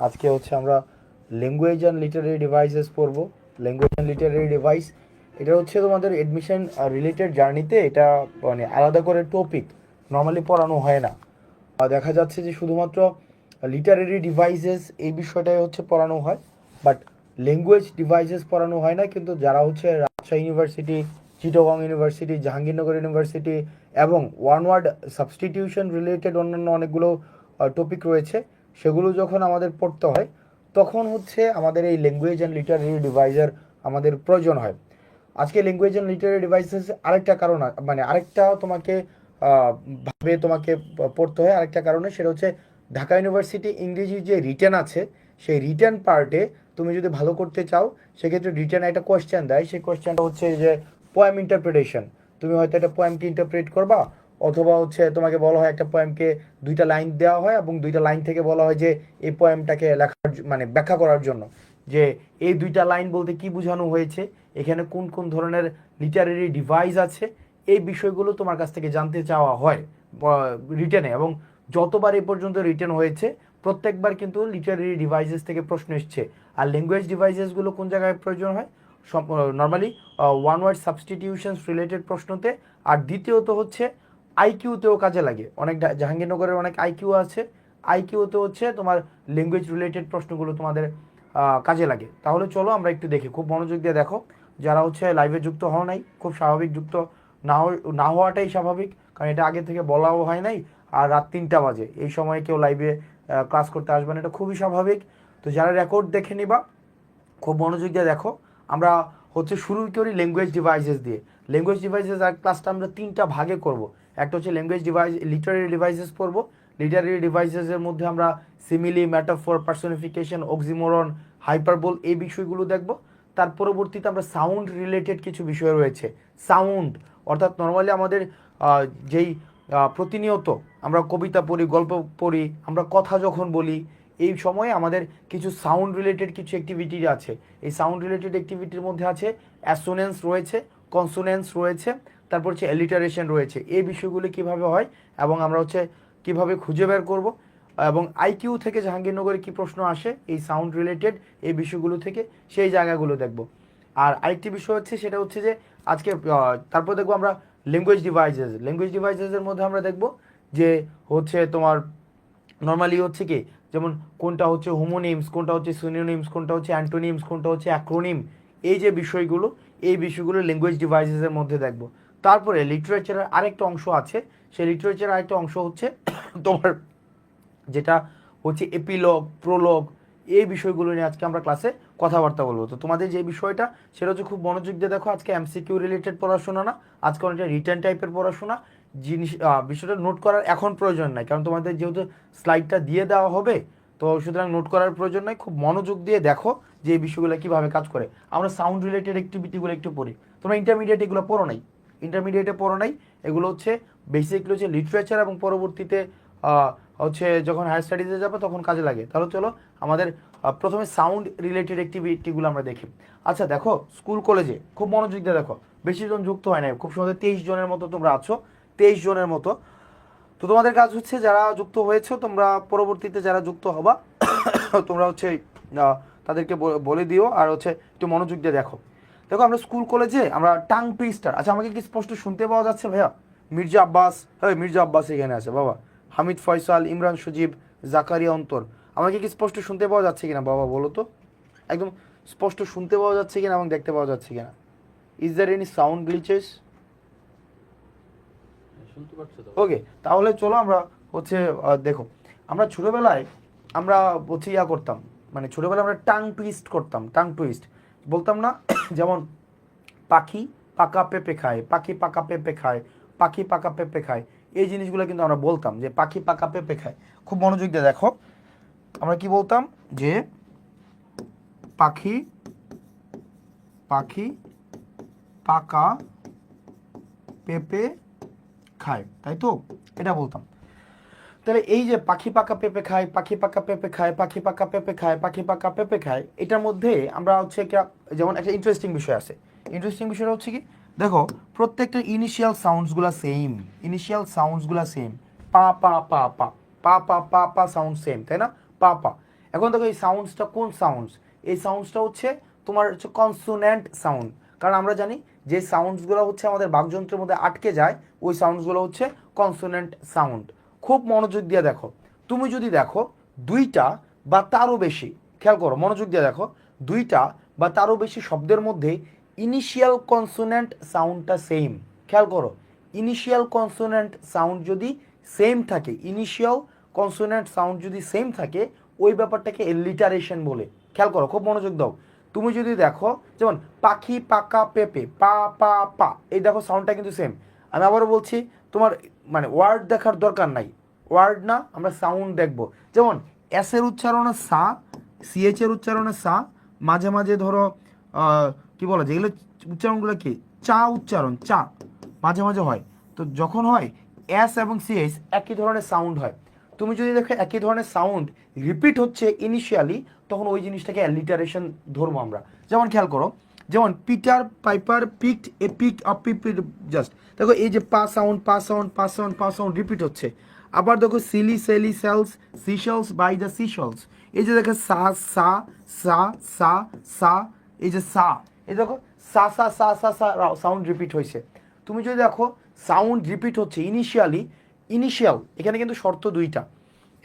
আজকে হচ্ছে আমরা ল্যাঙ্গুয়েজ অ্যান্ড লিটারারি ডিভাইসেস পড়বো। ল্যাঙ্গুয়েজ অ্যান্ড লিটারারি ডিভাইস এটা হচ্ছে তোমাদের এডমিশন রিলেটেড জার্নিতে, এটা মানে আলাদা করে টপিক নর্মালি পড়ানো হয় না। দেখা যাচ্ছে যে শুধুমাত্র লিটারারি ডিভাইসেস এই বিষয়টাই হচ্ছে পড়ানো হয়, বাট ল্যাঙ্গুয়েজ ডিভাইসেস পড়ানো হয় না। কিন্তু যারা হচ্ছে Rajshahi university, Chittagong university, Jahangirnagar university এবং ওয়ান ওয়ার্ড সাবস্টিটিউশন রিলেটেড অন্যান্য অনেকগুলো টপিক রয়েছে, সেগুলো যখন আমাদের পড়তে হয় তখন হচ্ছে আমাদের এই ল্যাঙ্গুয়েজ অ্যান্ড লিটারারি ডিভাইসের আমাদের প্রয়োজন হয়। আজকে ল্যাঙ্গুয়েজ অ্যান্ড লিটারারি ডিভাইসেস আরেকটা কারণ মানে আরেকটা তোমাকে ভাবে তোমাকে পড়তে হয় আরেকটা কারণে, সেটা হচ্ছে ঢাকা ইউনিভার্সিটি ইংরেজি যে রিটেন আছে, সেই রিটেন পার্টে তুমি যদি ভালো করতে চাও সেক্ষেত্রে রিটেন একটা কোয়েশ্চেন দেয়। সেই কোয়েশ্চেনটা হচ্ছে যে পোয়েম ইন্টারপ্রিটেশন। তুমি হয়তো একটা পোয়েমকে ইন্টারপ্রেট করবা, অথবা হচ্ছে তোমাকে বলা হয় একটা পোয়েমকে দুইটা লাইন দেওয়া হয় এবং দুইটা লাইন থেকে বলা হয় যে এই পোয়েমটাকে লেখার মানে ব্যাখ্যা করার জন্য যে এই দুইটা লাইন বলতে কি বোঝানো হয়েছে, এখানে কোন কোন ধরনের লিটারেরি ডিভাইস আছে, এই বিষয়গুলো তোমার কাছ থেকে জানতে চাওয়া হয় রিটেনে। এবং যতবার এ পর্যন্ত রিটেন হয়েছে প্রত্যেকবার কিন্তু লিটারেরি ডিভাইসেস থেকে প্রশ্ন এসছে। আর ল্যাঙ্গুয়েজ ডিভাইসেসগুলো কোন জায়গায় প্রয়োজন হয়? Normally one word substitutions related প্রশ্নতে। আর দ্বিতীয়ত হচ্ছে আইকিউতেও কাজে লাগে। অনেক জাহাঙ্গীরনগরের অনেক আইকিউ আছে, আইকিউতে হচ্ছে তোমার ল্যাঙ্গুয়েজ রিলেটেড প্রশ্নগুলো তোমাদের কাজে লাগে। তাহলে চলো আমরা একটু দেখি, খুব মনোযোগ দিয়ে দেখো। যারা হচ্ছে লাইভে যুক্ত হও নাই, খুব স্বাভাবিক, যুক্ত না হওয়াটাই স্বাভাবিক, কারণ এটা আগে থেকে বলাও হয় নাই। আর রাত 3টা বাজে, এই সময় কেউ লাইভে ক্লাস করতে আসবে না, এটা খুবই স্বাভাবিক। তো যারা রেকর্ড দেখে নিবা খুব মনোযোগ দিয়ে দেখো। আমরা হচ্ছে শুরু করি ল্যাঙ্গুয়েজ ডিভাইসেস দিয়ে। ল্যাঙ্গুয়েজ ডিভাইসেস আর ক্লাসটা আমরা 3টা ভাগে করব। একটা হচ্ছে ল্যাঙ্গুয়েজ ডিভাইস লিটারারি ডিভাইসেস পড়বো। লিটারারি ডিভাইসেসের মধ্যে আমরা simile, metaphor, personification, oxymoron, hyperbole এই বিষয়গুলো দেখব। তার পরবর্তীতে আমরা সাউন্ড রিলেটেড কিছু বিষয় রয়েছে। সাউন্ড অর্থাৎ নর্মালি আমাদের যেই প্রতিনিয়ত আমরা কবিতা পড়ি, গল্প পড়ি, আমরা কথা যখন বলি, এই সময়ে আমাদের কিছু সাউন্ড রিলেটেড কিছু অ্যাক্টিভিটি আছে। এই সাউন্ড রিলেটেড অ্যাক্টিভিটির মধ্যে আছে অ্যাসোনেন্স রয়েছে, কনসোনেন্স রয়েছে, তারপর হচ্ছে অ্যালিটারেশন রয়েছে। এই বিষয়গুলি কিভাবে হয় এবং আমরা হচ্ছে কিভাবে খুঁজে বের করব, এবং আইকিউ থেকে জাহাঙ্গীরনগরে কি প্রশ্ন আসে এই সাউন্ড রিলেটেড এই বিষয়গুলো থেকে, সেই জায়গাগুলো দেখব। আর আরেকটি বিষয় হচ্ছে সেটা হচ্ছে যে আজকে তারপর দেখবো আমরা ল্যাঙ্গুয়েজ ডিভাইসেস। ল্যাঙ্গুয়েজ ডিভাইসেসের মধ্যে আমরা দেখব যে হচ্ছে তোমার নর্মালি হচ্ছে কি, যেমন কোনটা হচ্ছে হোমোনিমস, কোনটা হচ্ছে সিনোনিমস, কোনটা হচ্ছে অ্যান্টোনিমস, কোনটা হচ্ছে অ্যাক্রোনিম, এই যে বিষয়গুলো, এই বিষয়গুলো ল্যাঙ্গুয়েজ ডিভাইসেসের মধ্যে দেখব। তারপরে লিটারেচারের আরেকটা অংশ আছে, সেই লিটারেচারের আরেকটা অংশ হচ্ছে তোমার যেটা হচ্ছে এপিলগ, প্রোলগ, এই বিষয়গুলো নিয়ে আজকে আমরা ক্লাসে কথাবার্তা বলবো। তো তোমাদের যে বিষয়টা সেটা হচ্ছে খুব মনোযোগ দিয়ে দেখো। আজকে এমসিকিউ রিলেটেড পড়াশোনা না, আজকে অনেকটা রিটার্ন টাইপের পড়াশোনা। জিনিস বিষয়টা নোট করার এখন প্রয়োজন নাই, কারণ তোমাদের যেহেতু স্লাইডটা দিয়ে দেওয়া হবে, তো সুতরাং নোট করার প্রয়োজন নাই। খুব মনোযোগ দিয়ে দেখো যে এই বিষয়গুলো কীভাবে কাজ করে। আমরা সাউন্ড রিলেটেড অ্যাক্টিভিটিগুলো একটু পড়ি। তোমরা ইন্টারমিডিয়েট এগুলো পড়ো নাই, ইন্টারমিডিয়েটে পড়ো নাই, এগুলো হচ্ছে বেসিকলি হচ্ছে লিটারেচার, এবং পরবর্তীতে হচ্ছে যখন হায়ার স্টাডিজে যাবে তখন কাজে লাগে। তাহলে চলো আমাদের প্রথমে সাউন্ড রিলেটেড অ্যাক্টিভিটিগুলো আমরা দেখি। আচ্ছা দেখো, স্কুল কলেজে খুব মনোযোগ দিয়ে দেখো, বেশি জন যুক্ত হয় না, খুব সহজে 23 জনের মতো তোমরা আছো, 23 জনের মতো। তো তোমাদের কাজ হচ্ছে যারা যুক্ত হয়েছে, তোমরা পরবর্তীতে যারা যুক্ত হবা তোমরা হচ্ছে তাদেরকে বলে দিও, আর হচ্ছে একটু মনোযোগ দিয়ে দেখো। দেখো আমরা স্কুল কলেজে আমরা টাং টুইস্টার, আচ্ছা আমাকে কি স্পষ্ট শুনতে পাওয়া যাচ্ছে ভাইয়া? মির্জা আব্বাস, হ্যাঁ মির্জা আব্বাস এখানে আছে বাবা, হামিদ ফয়সাল, ইমরান সজীব, জাকারিয়া অন্তর, আমাকে কি স্পষ্ট শুনতে পাওয়া যাচ্ছে কিনা বাবা বলো তো? একদম স্পষ্ট শুনতে পাওয়া যাচ্ছে কিনা এবং দেখতে পাওয়া যাচ্ছে কিনা? Is there any sound glitches? Okay, তাহলে চলো আমরা হচ্ছে দেখো, আমরা ছোটোবেলায় আমরা হচ্ছে ইয়া করতাম, মানে ছোটোবেলায় আমরা টাং টুইস্ট করতাম। টাং টুইস্ট বলতাম না? যেমন পাখি পাকা পেঁপে খায়, পাখি পাকা পেঁপে খায়, পাখি পাকা পেঁপে খায়, এই জিনিসগুলো কিন্তু আমরা বলতাম যে পাখি পাকা পেঁপে খায়। খুব মনোযোগ দিয়ে দেখো, আমরা কি বলতাম যে পাখি পাখি পাকা পেঁপে খায়, তাই তো? এটা বলতাম। তাহলে এই যে পাখি পাকা পেঁপে খায়, পাখি পাকা পেঁপে খায়, পাখি পাকা পেঁপে খায়, পাখি পাকা পেঁপে খায়, এটার মধ্যে আমরা হচ্ছে যেমন একটা ইন্টারেস্টিং বিষয় আছে। ইন্টারেস্টিং বিষয়টা হচ্ছে কি, দেখো প্রত্যেকটা ইনিশিয়াল সাউন্ডসগুলো সেম, ইনিশিয়াল সাউন্ডসগুলো সেম, পা পা পা পা পা পা পা পা সাউন্ড সেম, তাই না? পা পা। এখন দেখো এই সাউন্ডসটা কোন সাউন্ডস, এই সাউন্ডসটা হচ্ছে তোমার হচ্ছে কনসোনেন্ট সাউন্ড, কারণ আমরা জানি যে সাউন্ডসগুলো হচ্ছে আমাদের বাকযন্ত্রের মধ্যে আটকে যায় ওই সাউন্ডসগুলো হচ্ছে কনসোনেন্ট সাউন্ড। খুব মনোযোগ দিয়ে দেখো, তুমি যদি দেখো দুইটা বা তারও বেশি, খেয়াল করো মনোযোগ দিয়ে দেখো, দুইটা বা তারও বেশি শব্দের মধ্যে ইনিশিয়াল কনসোনেন্ট সাউন্ডটা সেম, খেয়াল করো ইনিশিয়াল কনসোনেন্ট সাউন্ড যদি সেম থাকে, ইনিশিয়াল কনসোনেন্ট সাউন্ড যদি সেম থাকে ওই ব্যাপারটাকে এলিটারেশন বলে। খেয়াল করো, খুব মনোযোগ দাও। তুমি যদি দেখো যেমন পাখি পাকা পেঁপে পা পা পা, এই দেখো সাউন্ডটা কিন্তু সেম। আমি আবারও বলছি, তোমার মানে ওয়ার্ড দেখার দরকার নাই, ওয়ার্ড না, আমরা সাউন্ড দেখব। যেমন এস এর উচ্চারণে সা, সিএইচ এর উচ্চারণে সা, মাঝে মাঝে ধরো কি বলে যেগুলো উচ্চারণগুলো কি চা উচ্চারণ, চা মাঝে মাঝে হয়। তো যখন হয় এস এবং সিএইচ একই ধরনের সাউন্ড হয়। তুমি যদি দেখো একই ধরনের সাউন্ড রিপিট হচ্ছে ইনিশিয়ালি, তখন ওই জিনিসটাকে অ্যালিটারেশন ধরবো আমরা। যেমন খেয়াল করো, যেমন পিটার পাইপার পিকড এ পিক আপ পিপিড, জাস্ট দেখো এই যে পা সাউন্ড পা সাউন্ড পা সাউন্ড পা সাউন্ড রিপিট হচ্ছে। আবার দেখো silly sally sells seashells by the seashells, এই যে দেখো সা সা সা সা সা, এই যে সা, এই দেখো সা সা সা সা সা সাউন্ড রিপিট হয়েছে। তুমি যদি দেখো সাউন্ড রিপিট হচ্ছে ইনিশিয়ালি, ইনিশিয়াল এখানে কিন্তু শর্ত দুইটা,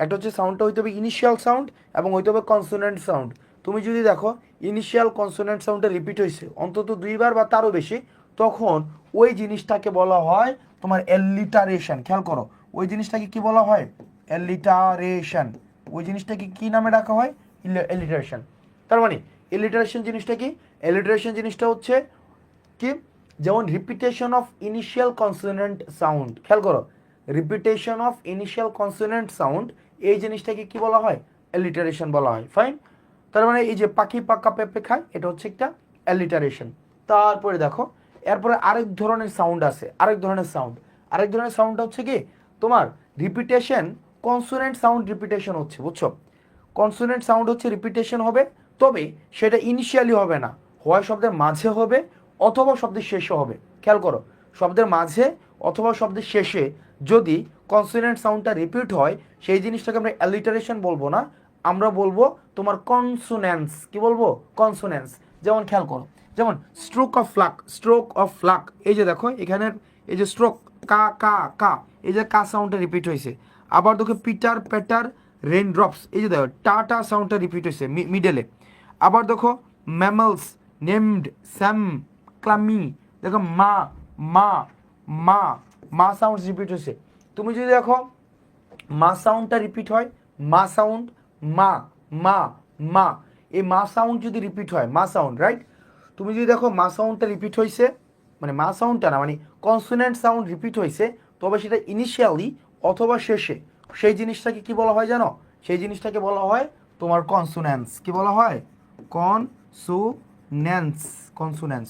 একটা হচ্ছে সাউন্ডটা হইতে হবে ইনিশিয়াল সাউন্ড এবং হইতে হবে কনসোনেন্ট সাউন্ড। তুমি যদি দেখো ইনিশিয়াল কনসোনেন্ট সাউন্ডটা রিপিট হয়েছে অন্তত দুইবার বা তারও বেশি, তখন ওই জিনিসটাকে বলা হয় তোমার এলিটারেশন। খেয়াল করো ওই জিনিসটাকে কি বলা হয়, এলিটারেশন। ওই জিনিসটাকে কি নামে ডাকা হয়, এলিটারেশন। তার মানে এলিটারেশন জিনিসটা কি, এলিটারেশন জিনিসটা হচ্ছে কি, যেমন repetition of initial consonant sound, খেয়াল করো repetition of initial consonant sound, এই জিনিসটাকে কি বলা হয়, অ্যালিটারেশন বলা হয়। ফাইন, তার মানে এই যে পাখি পাকা পেঁপে খায়, এটা হচ্ছে একটা অ্যালিটারেশন। তারপরে দেখো এরপরে আরেক ধরনের সাউন্ড আছে, আরেক ধরনের সাউন্ড, আরেক ধরনের সাউন্ডটা হচ্ছে কি তোমার রিপিটেশন, কনসোনেন্ট সাউন্ড রিপিটেশন হচ্ছে, বুঝছো, কনসোনেন্ট সাউন্ড হচ্ছে রিপিটেশন হবে, তবে সেটা ইনিশিয়ালি হবে না, হয় শব্দের মাঝে হবে অথবা শব্দের শেষে হবে। খেয়াল করো শব্দের মাঝে অথবা শব্দের শেষে যদি কনসোনেন্ট সাউন্ডটা রিপিট হয়, সেই জিনিসটাকে আমরা অ্যালিটারেশন বলবো না, আমরা বলবো তোমার কনসোনেন্স। কি বলবো, কনসোনেন্স। যেমন খেয়াল করো, যেমন stroke of luck, stroke of luck, এই যে দেখো এখানের এই যে স্ট্রোক কা কা কা, এই যে কা সাউন্ডটা রিপিট হয়েছে। আবার দেখো পিটার প্যাটার রেন ড্রপস, এই যে দেখো টাটা সাউন্ডটা রিপিট হয়েছে মিডলে। আবার দেখো ম্যামলস নেমড স্যাম ক্লামি, দেখো মা মা মা, মা সাউন্ড রিপিট হয়েছে। তুমি যদি দেখো মা সাউন্ডটা রিপিট হয়, মা সাউন্ড মা মা মা, এই মা সাউন্ড যদি রিপিট হয়, মা সাউন্ড রাইট, তুমি যদি দেখো মা সাউন্ডটা রিপিট হয়েছে, মানে মা সাউন্ডটা না মানে কনসোনেন্ট সাউন্ড রিপিট হয়েছে, তবে সেটা ইনিশিয়ালি অথবা শেষে, সেই জিনিসটাকে কি বলা হয় জানো, সেই জিনিসটাকে বলা হয় তোমার কনসোনেন্স। কি বলা হয়, কনসোনেন্স, কনসোনেন্স,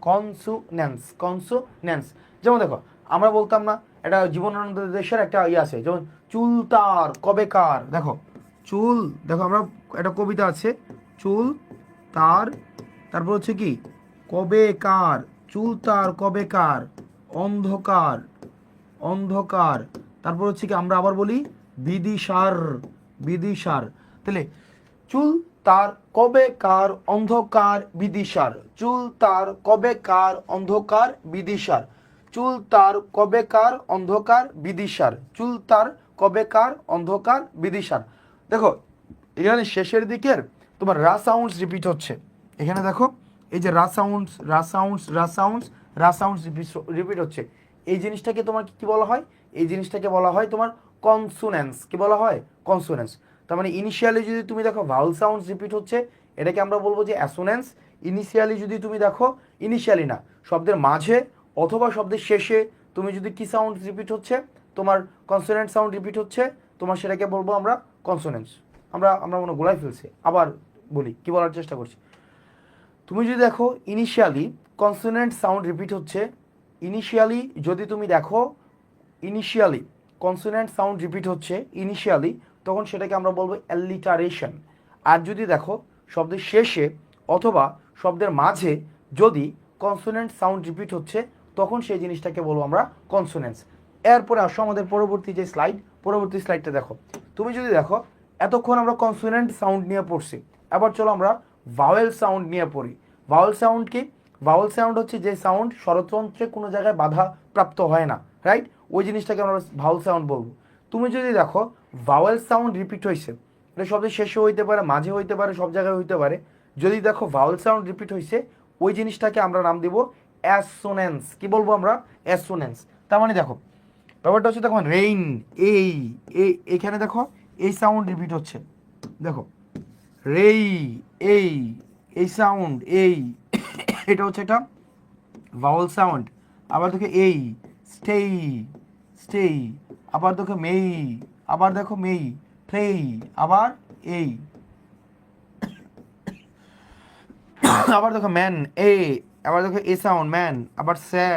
কনসোনেন্স, কনসোনেন্স। যেমন দেখো আমরা বলতাম না, এটা জীবনানন্দ দেশের একটা ইয়ে আছে, যেমন চুল তার কবেকার, দেখো চুল, দেখো আমরা একটা কবিতা আছে চুল তার, তারপর হচ্ছে কি কবেকার, চুল তার কবেকার, অন্ধকার, অন্ধকার, তারপর হচ্ছে কি আমরা আবার বলি বিদিশার, বিদিশার। তাহলে চুল তার কবেকার অন্ধকার বিদিশার, চুল তার কবেকার অন্ধকার বিদিশার, চুল তার কবেকার অন্ধকার বিদিশার, চুল তার কবেকার অন্ধকার বিদিশার। দেখো এখানে শেষের দিকের তোমার রা সাউন্ডস রিপিট হচ্ছে, এখানে দেখো এই যে রা সাউন্ডস রা সাউন্ডস রা সাউন্ডস রা সাউন্ডস রিপিট হচ্ছে। এই জিনিসটাকে তোমার কি বলা হয়, এই জিনিসটাকে বলা হয় তোমার কনসোনেন্স। কি বলা হয়, কনসোনেন্স। তার মানে ইনিশিয়ালি যদি তুমি দেখো ভাউল সাউন্ডস রিপিট হচ্ছে, এটাকে আমরা বলবো যে অ্যাসোনেন্স। ইনিশিয়ালি যদি তুমি দেখো, ইনিশিয়ালি না, শব্দের মাঝে অথবা শব্দের শেষে তুমি যদি কি সাউন্ড রিপিট হচ্ছে, তোমার কনসোনেন্ট সাউন্ড রিপিট হচ্ছে, তোমার সেটাকে বলবো আমরা কনসোনেন্স। আমরা আমরা মনে গোলাই ফেলছি, আবার বলি কি বলার চেষ্টা করছি। তুমি যদি দেখো ইনিশিয়ালি কনসোনেন্ট সাউন্ড রিপিট হচ্ছে, ইনিশিয়ালি যদি তুমি দেখো ইনিশিয়ালি কনসোনেন্ট সাউন্ড রিপিট হচ্ছে ইনিশিয়ালি, তখন সেটাকে আমরা বলবো অ্যালিটারেশন। আর যদি দেখো শব্দের শেষে অথবা শব্দের মাঝে যদি কনসোনেন্ট সাউন্ড রিপিট হচ্ছে, তখন সেই জিনিসটাকে বলবো আমরা কনসোনেন্স। এরপরে আসো আমাদের পরবর্তী যে স্লাইড, পরবর্তী স্লাইডটা দেখো। তুমি যদি দেখো এতক্ষণ আমরা কনসোনেন্ট সাউন্ড নিয়ে পড়ছি, এবার চলো আমরা ভাওয়েল সাউন্ড নিয়ে পড়ি। ভাওয়েল সাউন্ড কি? ভাওয়েল সাউন্ড হচ্ছে যে সাউন্ড স্বরতন্ত্রে কোনো জায়গায় বাধা প্রাপ্ত হয় না, রাইট? ওই জিনিসটাকে আমরা ভাওয়েল সাউন্ড বলবো। তুমি যদি দেখো ভাওয়েল সাউন্ড রিপিট হয়েছে, এটা শব্দের শেষে হইতে পারে, মাঝে হইতে পারে, সব জায়গায় হইতে পারে। যদি দেখো ভাওয়েল সাউন্ড রিপিট হয়েছে, ওই জিনিসটাকে আমরা নাম দিব অ্যাসোনেন্স। কি বলবো আমরা? অ্যাসোনেন্স। তার মানে দেখো ব্যাপারটা হচ্ছে, দেখো রেইন, এই এখানে দেখো এই সাউন্ড রিপিট হচ্ছে, দেখো রেই, এই সাউন্ড, এটা হচ্ছে একটা ভাওয়েল সাউন্ড। আবার দেখো এই স্টেই, আবার দেখো মেই, আবার দেখো মেই, প্লেই, আবার এই, আবার দেখো ম্যান, আবার দেখো এ সাউন্ড ম্যান, আবার স্যা,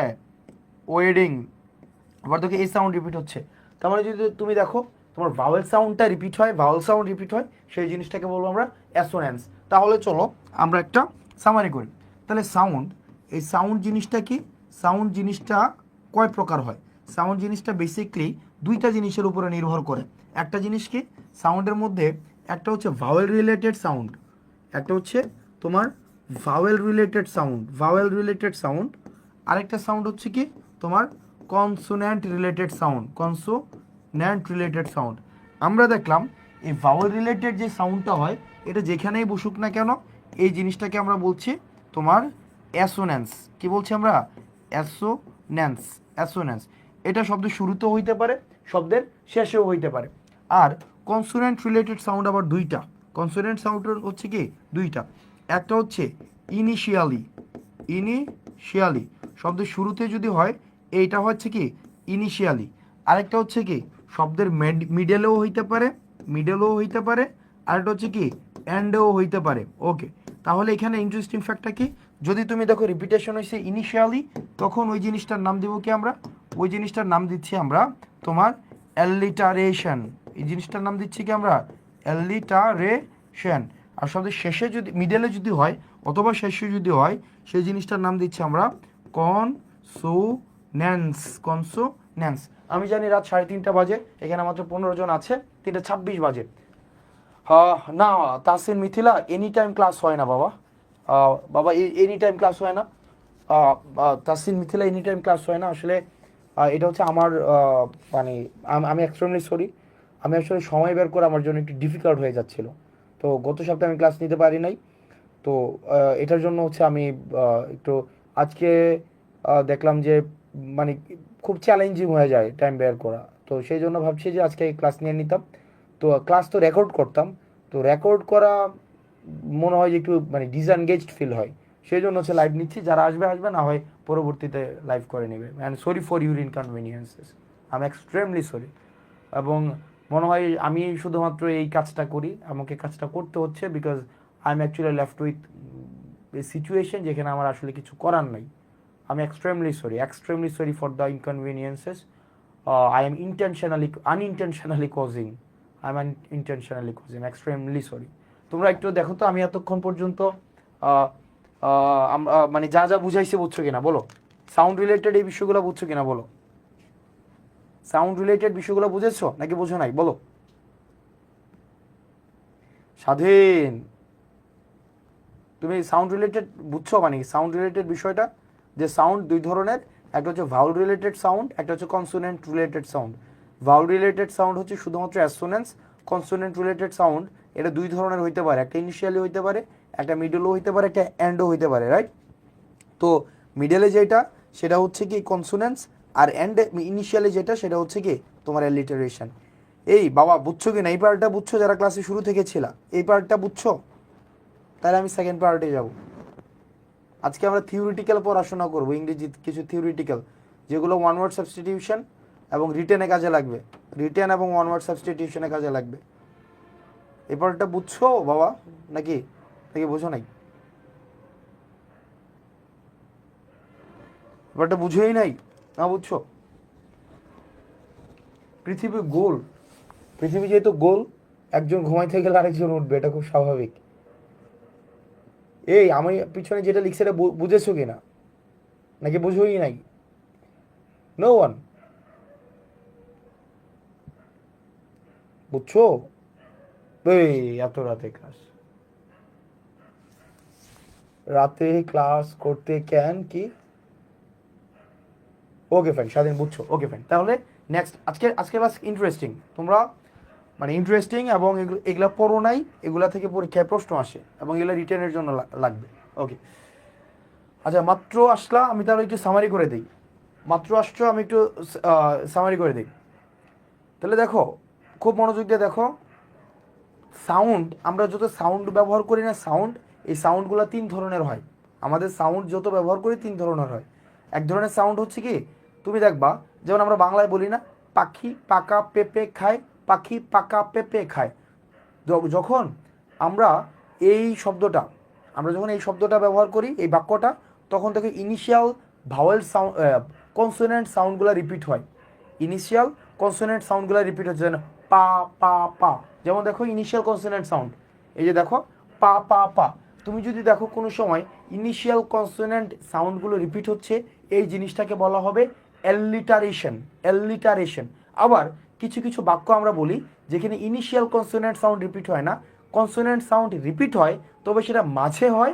ওয়েডিং, আবার দেখো এই সাউন্ড রিপিট হচ্ছে। তার মানে যদি তুমি দেখো তোমার ভাওয়েল সাউন্ডটা রিপিট হয়, ভাওয়েল সাউন্ড রিপিট হয়, সেই জিনিসটাকে বলবো আমরা অ্যাসোনেন্স। তাহলে চলো আমরা একটা সামারি করি। তাহলে সাউন্ড, এই সাউন্ড জিনিসটা কি? সাউন্ড জিনিসটা কয় প্রকার হয়? সাউন্ড জিনিসটা বেসিকলি দুইটা জিনিসের উপরে নির্ভর করে। একটা জিনিস কি সাউন্ডের মধ্যে, একটা হচ্ছে ভাওয়েল রিলেটেড সাউন্ড, একটা হচ্ছে তোমার ভাওয়েল রিলেটেড সাউন্ড, আরেকটা সাউন্ড হচ্ছে কি তোমার কনসোন্যান্ট রিলেটেড সাউন্ড। আমরা দেখলাম এই ভাওয়েল রিলেটেড যে সাউন্ডটা হয়, এটা যেখানেই বসুক না কেন, এই জিনিসটাকে আমরা বলছি তোমার অ্যাসোন্যান্স। কি বলছি আমরা? অ্যাসোন্যান্স। এটা শব্দের শুরুতেও হইতে পারে, শব্দের শেষেও হইতে পারে। আর কনসোন্যান্ট রিলেটেড সাউন্ড আবার দুইটা। কনসোন্যান্ট সাউন্ড হচ্ছে কি দুইটা, একটা হচ্ছে ইনিশিয়ালি, শব্দের শুরুতে যদি হয় এইটা হচ্ছে কি ইনিশিয়ালি। আরেকটা হচ্ছে কি শব্দের মিডেলেও হইতে পারে, আরেকটা হচ্ছে কি এন্ডেও হইতে পারে। ওকে, তাহলে এখানে ইন্টারেস্টিং ফ্যাক্টটা কি, যদি তুমি দেখো রিপিটেশন হয়েছে ইনিশিয়ালি, তখন ওই জিনিসটার নাম দিব কি আমরা? ওই জিনিসটার নাম দিচ্ছি আমরা তোমার অ্যালিটারেশন। এই জিনিসটার নাম দিচ্ছি কি আমরা? অ্যালিটারেশন। আর শব্দের শেষে যদি, মিডেলে যদি হয় অথবা শেষে যদি হয়, সেই জিনিসটার নাম দিচ্ছি আমরা কনসোন্যান্স। আমি জানি রাত 3:30 বাজে, এখানে মাত্র 15 জন আছে, 3:26 বাজে। না Tasin Mithila any time class হয় না বাবা। বাবা এনি টাইম ক্লাস হয় না। Tasin Mithila any time class হয় না আসলে। এটা হচ্ছে আমার মানে আমি এক্সট্রিমলি সরি। আমি আসলে সময় বের করে আমার জন্য একটু ডিফিকাল্ট হয়ে যাচ্ছিল। তো গত সপ্তাহে আমি ক্লাস নিতে পারি নাই। তো এটার জন্য হচ্ছে আমি একটু আজকে দেখলাম যে মানে খুব চ্যালেঞ্জিং হয়ে যায় টাইম বের করা। তো সেই জন্য ভাবছি যে আজকে ক্লাস নিয়ে নিতাম। তো ক্লাস তো রেকর্ড করতাম, তো রেকর্ড করা মনে হয় যে একটু মানে ডিসএনগেজড ফিল হয়, সেই জন্য হচ্ছে লাইভ নিচ্ছি। যারা আসবে আসবে, না হয় পরবর্তীতে লাইভ করে নেবে। And sorry for your inconveniences, I am extremely sorry. এবং মনে হয় আমি শুধুমাত্র এই কাজটা করি, আমাকে কাজটা করতে হচ্ছে because I am actually left with a situation যেখানে আমার আসলে কিছু করার নাই। আমি extremely sorry for the inconveniences I am unintentionally causing. Extremely sorry. তোমরা একটু দেখো তো আমি এতক্ষণ পর্যন্ত মানে যা যা বুঝাইছে বুঝছো কিনা বলো? সাউন্ড রিলেটেড এই বিষয়গুলো বুঝছো কিনা বলো? সাউন্ড রিলেটেড বিষয়গুলো বুঝেছো নাকি বুঝো নাই বলো? স্বাধীন, তুমি সাউন্ড রিলেটেড বুঝছো? মানে সাউন্ড রিলেটেড বিষয়টা, যে সাউন্ড দুই ধরনের, একটা হচ্ছে ভাউল রিলেটেড সাউন্ড, একটা হচ্ছে consonant related sound. Vowel related sound হচ্ছে শুধুমাত্র অ্যাসোনেন্স। কনসোনেন্ট রিলেটেড সাউন্ড এটা দুই ধরনের হইতে পারে, একটা ইনিশিয়ালি হইতে পারে, একটা মিডলও হইতে পারে, একটা এন্ডও হইতে পারে, রাইট? তো মিডলে যেটা সেটা হচ্ছে কি কনসোনেন্স, আর এন্ড ইনিশিয়ালি যেটা সেটা হচ্ছে কি তোমার অ্যালিটারেশন। এই বাবা বুঝছো কি না? এই পার্টটা বুঝছো যারা ক্লাসে শুরু থেকে ছিল? এই পার্টটা বুঝছো? তাহলে আমি সেকেন্ড পার্টে যাব। আজকে আমরা থিওরিটিক্যাল পড়াশোনা করবো, ইংরেজি কিছু থিওরিটিক্যাল, যেগুলো ওয়ান ওয়ার্ড সাবস্টিটিউশন এবং রিটেনে কাজে লাগবে। রিটেন এবং ওয়ান ওয়ার্ড সাবস্টিটিউশনে কাজে লাগবে। এই পার্টটা বুঝছো বাবা নাকি নাকি বুঝো নাই? ব্যাপারটা বুঝেই নাই না বুঝছো? পৃথিবী গোল, পৃথিবী যেহেতু গোল, একজন ঘুমাইতে গেলে আরেকজন উঠবে, এটা খুব স্বাভাবিক। এই আমি পিছনে যেটা লিখছে এটা বুঝেছো কিনা নাকি বুঝোই নাই? নো ওয়ান বুঝছো? এই এত রাতে ক্লাস, রাতে ক্লাস করতে কেন কি? ওকে ফাইন, স্বাধীন বুঝছো, ওকে ফাইন। তাহলে নেক্সট আজকে ক্লাস ইন্টারেস্টিং, তোমরা মানে ইন্টারেস্টিং এবং এগুলা পড়ো নাই, এগুলা থেকে পরীক্ষায় প্রশ্ন আসে এবং এগুলা রিটেনের জন্য লাগবে। ওকে আচ্ছা, মাত্র আসলা, আমি তাহলে একটু সামারি করে দিই। মাত্র আসছো, আমি একটু সামারি করে দিই। তাহলে দেখো, খুব মনোযোগ দিয়ে দেখো, সাউন্ড, আমরা যত সাউন্ড ব্যবহার করি না, সাউন্ড, এই সাউন্ডগুলো 3 ধরনের হয়। আমাদের সাউন্ড যত ব্যবহার করি 3 ধরনের হয়। এক ধরনের সাউন্ড হচ্ছে কি, তুমি দেখবা, যেমন আমরা বাংলায় বলি না, পাখি পাকা পেঁপে খায়, পাখি পাকা পেঁপে খায়। যখন আমরা এই শব্দটা আমরা যখন এই শব্দটা ব্যবহার করি, এই বাক্যটা, তখন থেকে ইনিশিয়াল ভাওয়েল সাউন্ড, কনসোনেন্ট সাউন্ডগুলো রিপিট হয়। ইনিশিয়াল কনসোনেন্ট সাউন্ডগুলো রিপিট হচ্ছে, যেন পা পা পা। যেমন দেখো ইনিশিয়াল কনসোনেন্ট সাউন্ড, এই যে দেখো পা পা পা। তুমি যদি দেখো কোনো সময় ইনিশিয়াল কনসোনেন্ট সাউন্ডগুলো রিপিট হচ্ছে, এই জিনিসটাকে বলা হবে অ্যালিটারেশন। অ্যালিটারেশন। আবার কিছু কিছু বাক্য আমরা বলি যেখানে ইনিশিয়াল কনসোনেন্ট সাউন্ড রিপিট হয় না, কনসোনেন্ট সাউন্ড রিপিট হয়, তবে সেটা মাঝে হয়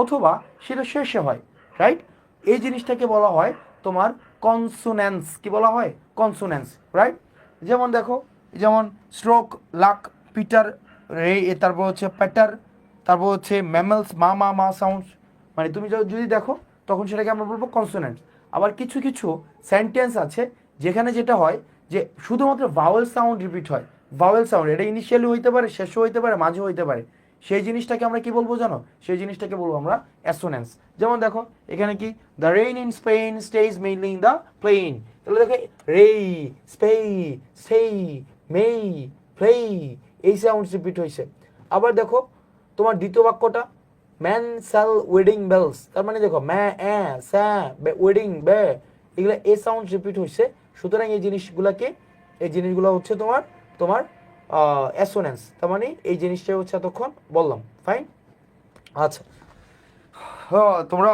অথবা সেটা শেষে হয়, রাইট? এই জিনিসটাকে বলা হয় তোমার কনসোনেন্স। কি বলা হয়? কনসোনেন্স, রাইট? যেমন দেখো, যেমন স্ট্রোক, লাক, পিটার, রে, তারপর হচ্ছে প্যাটার, তারপর হচ্ছে ম্যামেলস, মা মা মা সাউন্ডস। মানে তুমি যদি দেখো, তখন সেটাকে আমরা বলবো কনসোনেন্টস। আবার কিছু কিছু সেন্টেন্স আছে যেখানে যেটা হয় যে শুধুমাত্র ভাওয়েল সাউন্ড রিপিট হয়। ভাওয়েল সাউন্ড, এটা ইনিশিয়ালি হইতে পারে, শেষও হইতে পারে, মাঝে হইতে পারে। সেই জিনিসটাকে আমরা কি বলবো জানো? সেই জিনিসটাকে বলবো আমরা অ্যাসোনেন্স। যেমন দেখো এখানে কি, the rain in Spain stays mainly in the plain. তাহলে দেখো রে, স্পে, সেই, মেই, প্লেই, এই সাউন্ড রিপিট হয়েছে। আবার দেখো তোমার দ্বিতীয় বাক্যটা, ম্যান সেল ওয়েডিং বেলস, তার মানে দেখো ম্যা, স্যা, ওয়েডিং, বে, এগুলো এ সাউন্ড রিপিট হয়েছে। সুতরাং এই জিনিসগুলো হচ্ছে তোমার তোমার অ্যাসোনেন্স। তার মানে এই জিনিসটা হচ্ছে এতক্ষণ বললাম, ফাইন। আচ্ছা, তোমরা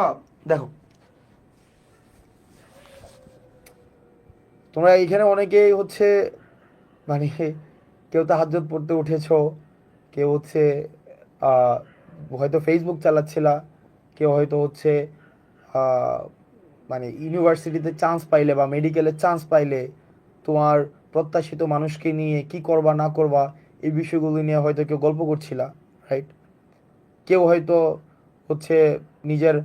দেখো, তোমরা এইখানে অনেকেই হচ্ছে মানে কেউ তাহাজ্জুদ পড়তে উঠেছো, কেউ হচ্ছে হয়তো ফেসবুক চালাচ্ছিলা, কেউ হয়তো হচ্ছে মানে ইউনিভার্সিটিতে চান্স পাইলে বা মেডিকেলে চান্স পাইলে তোমার প্রত্যাশিত মানুষকে নিয়ে কি করবা না করবা এই বিষয়গুলো নিয়ে হয়তো কেউ গল্প করছিলা, রাইট? কেউ হয়তো হচ্ছে নিজের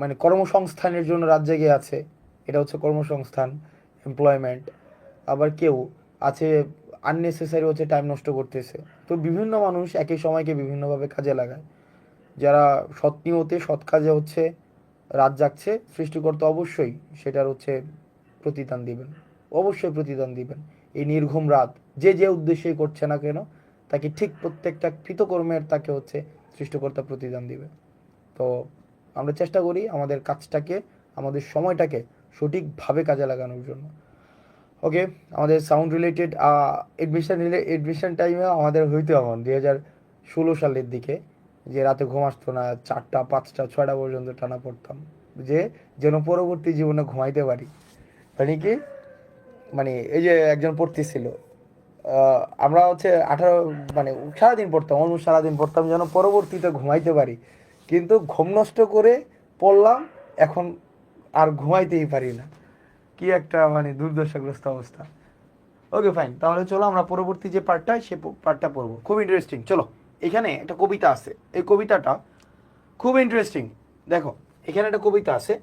মানে কর্মসংস্থানের জন্য রাত জেগে আছে, এটা হচ্ছে কর্মসংস্থান, এমপ্লয়মেন্ট। আবার কেউ আছে আননেসেসারি হচ্ছে টাইম নষ্ট করতেছে। তো বিভিন্ন মানুষ একই সময়কে বিভিন্নভাবে কাজে লাগায়। যারা সৎ নিয়তে সৎ কাজে হচ্ছে রাত জাগছে, সৃষ্টিকর্তা অবশ্যই সেটার হচ্ছে প্রতিদান দিবেন, অবশ্যই প্রতিদান দিবেন। এই নির্ঘুম রাত যে যে উদ্দেশ্যেই করছে না কেন, তাকে ঠিক প্রত্যেকটা কৃতকর্মের তাকে হচ্ছে সৃষ্টিকর্তা প্রতিদান দিবে। তো আমরা চেষ্টা করি আমাদের কাজটাকে, আমাদের সময়টাকে সঠিকভাবে কাজে লাগানোর জন্য। ওকে, আমাদের সাউন্ড রিলেটেড এডমিশন টাইমে আমাদের হইতো এমন 2016 সালের দিকে, যে রাতে ঘুম আসতো না, 4টা 5টা 6টা পর্যন্ত টানা পড়তাম, যে যেন পরবর্তী জীবনে ঘুমাইতে পারি। মানে কি, মানে এই যে একজন পড়তেছিল, আমরা হচ্ছে 18 মানে সারাদিন পড়তাম, অলমোস্ট সারাদিন পড়তাম যেন পরবর্তীতে ঘুমাইতে পারি। কিন্তু ঘুম নষ্ট করে পড়লাম, এখন আর ঘুমাইতেই পারি না। কি একটা মানে দুর্দশাগ্রস্ত অবস্থা। ওকে ফাইন, তাহলে চলো আমরা পরবর্তী যে পার্টটা, সে পার্টটা পড়বো। খুব ইন্টারেস্টিং। চলো, এখানে একটা কবিতা আছে, এই কবিতাটা খুব ইন্টারেস্টিং। দেখো এখানে একটা কবিতা আছে,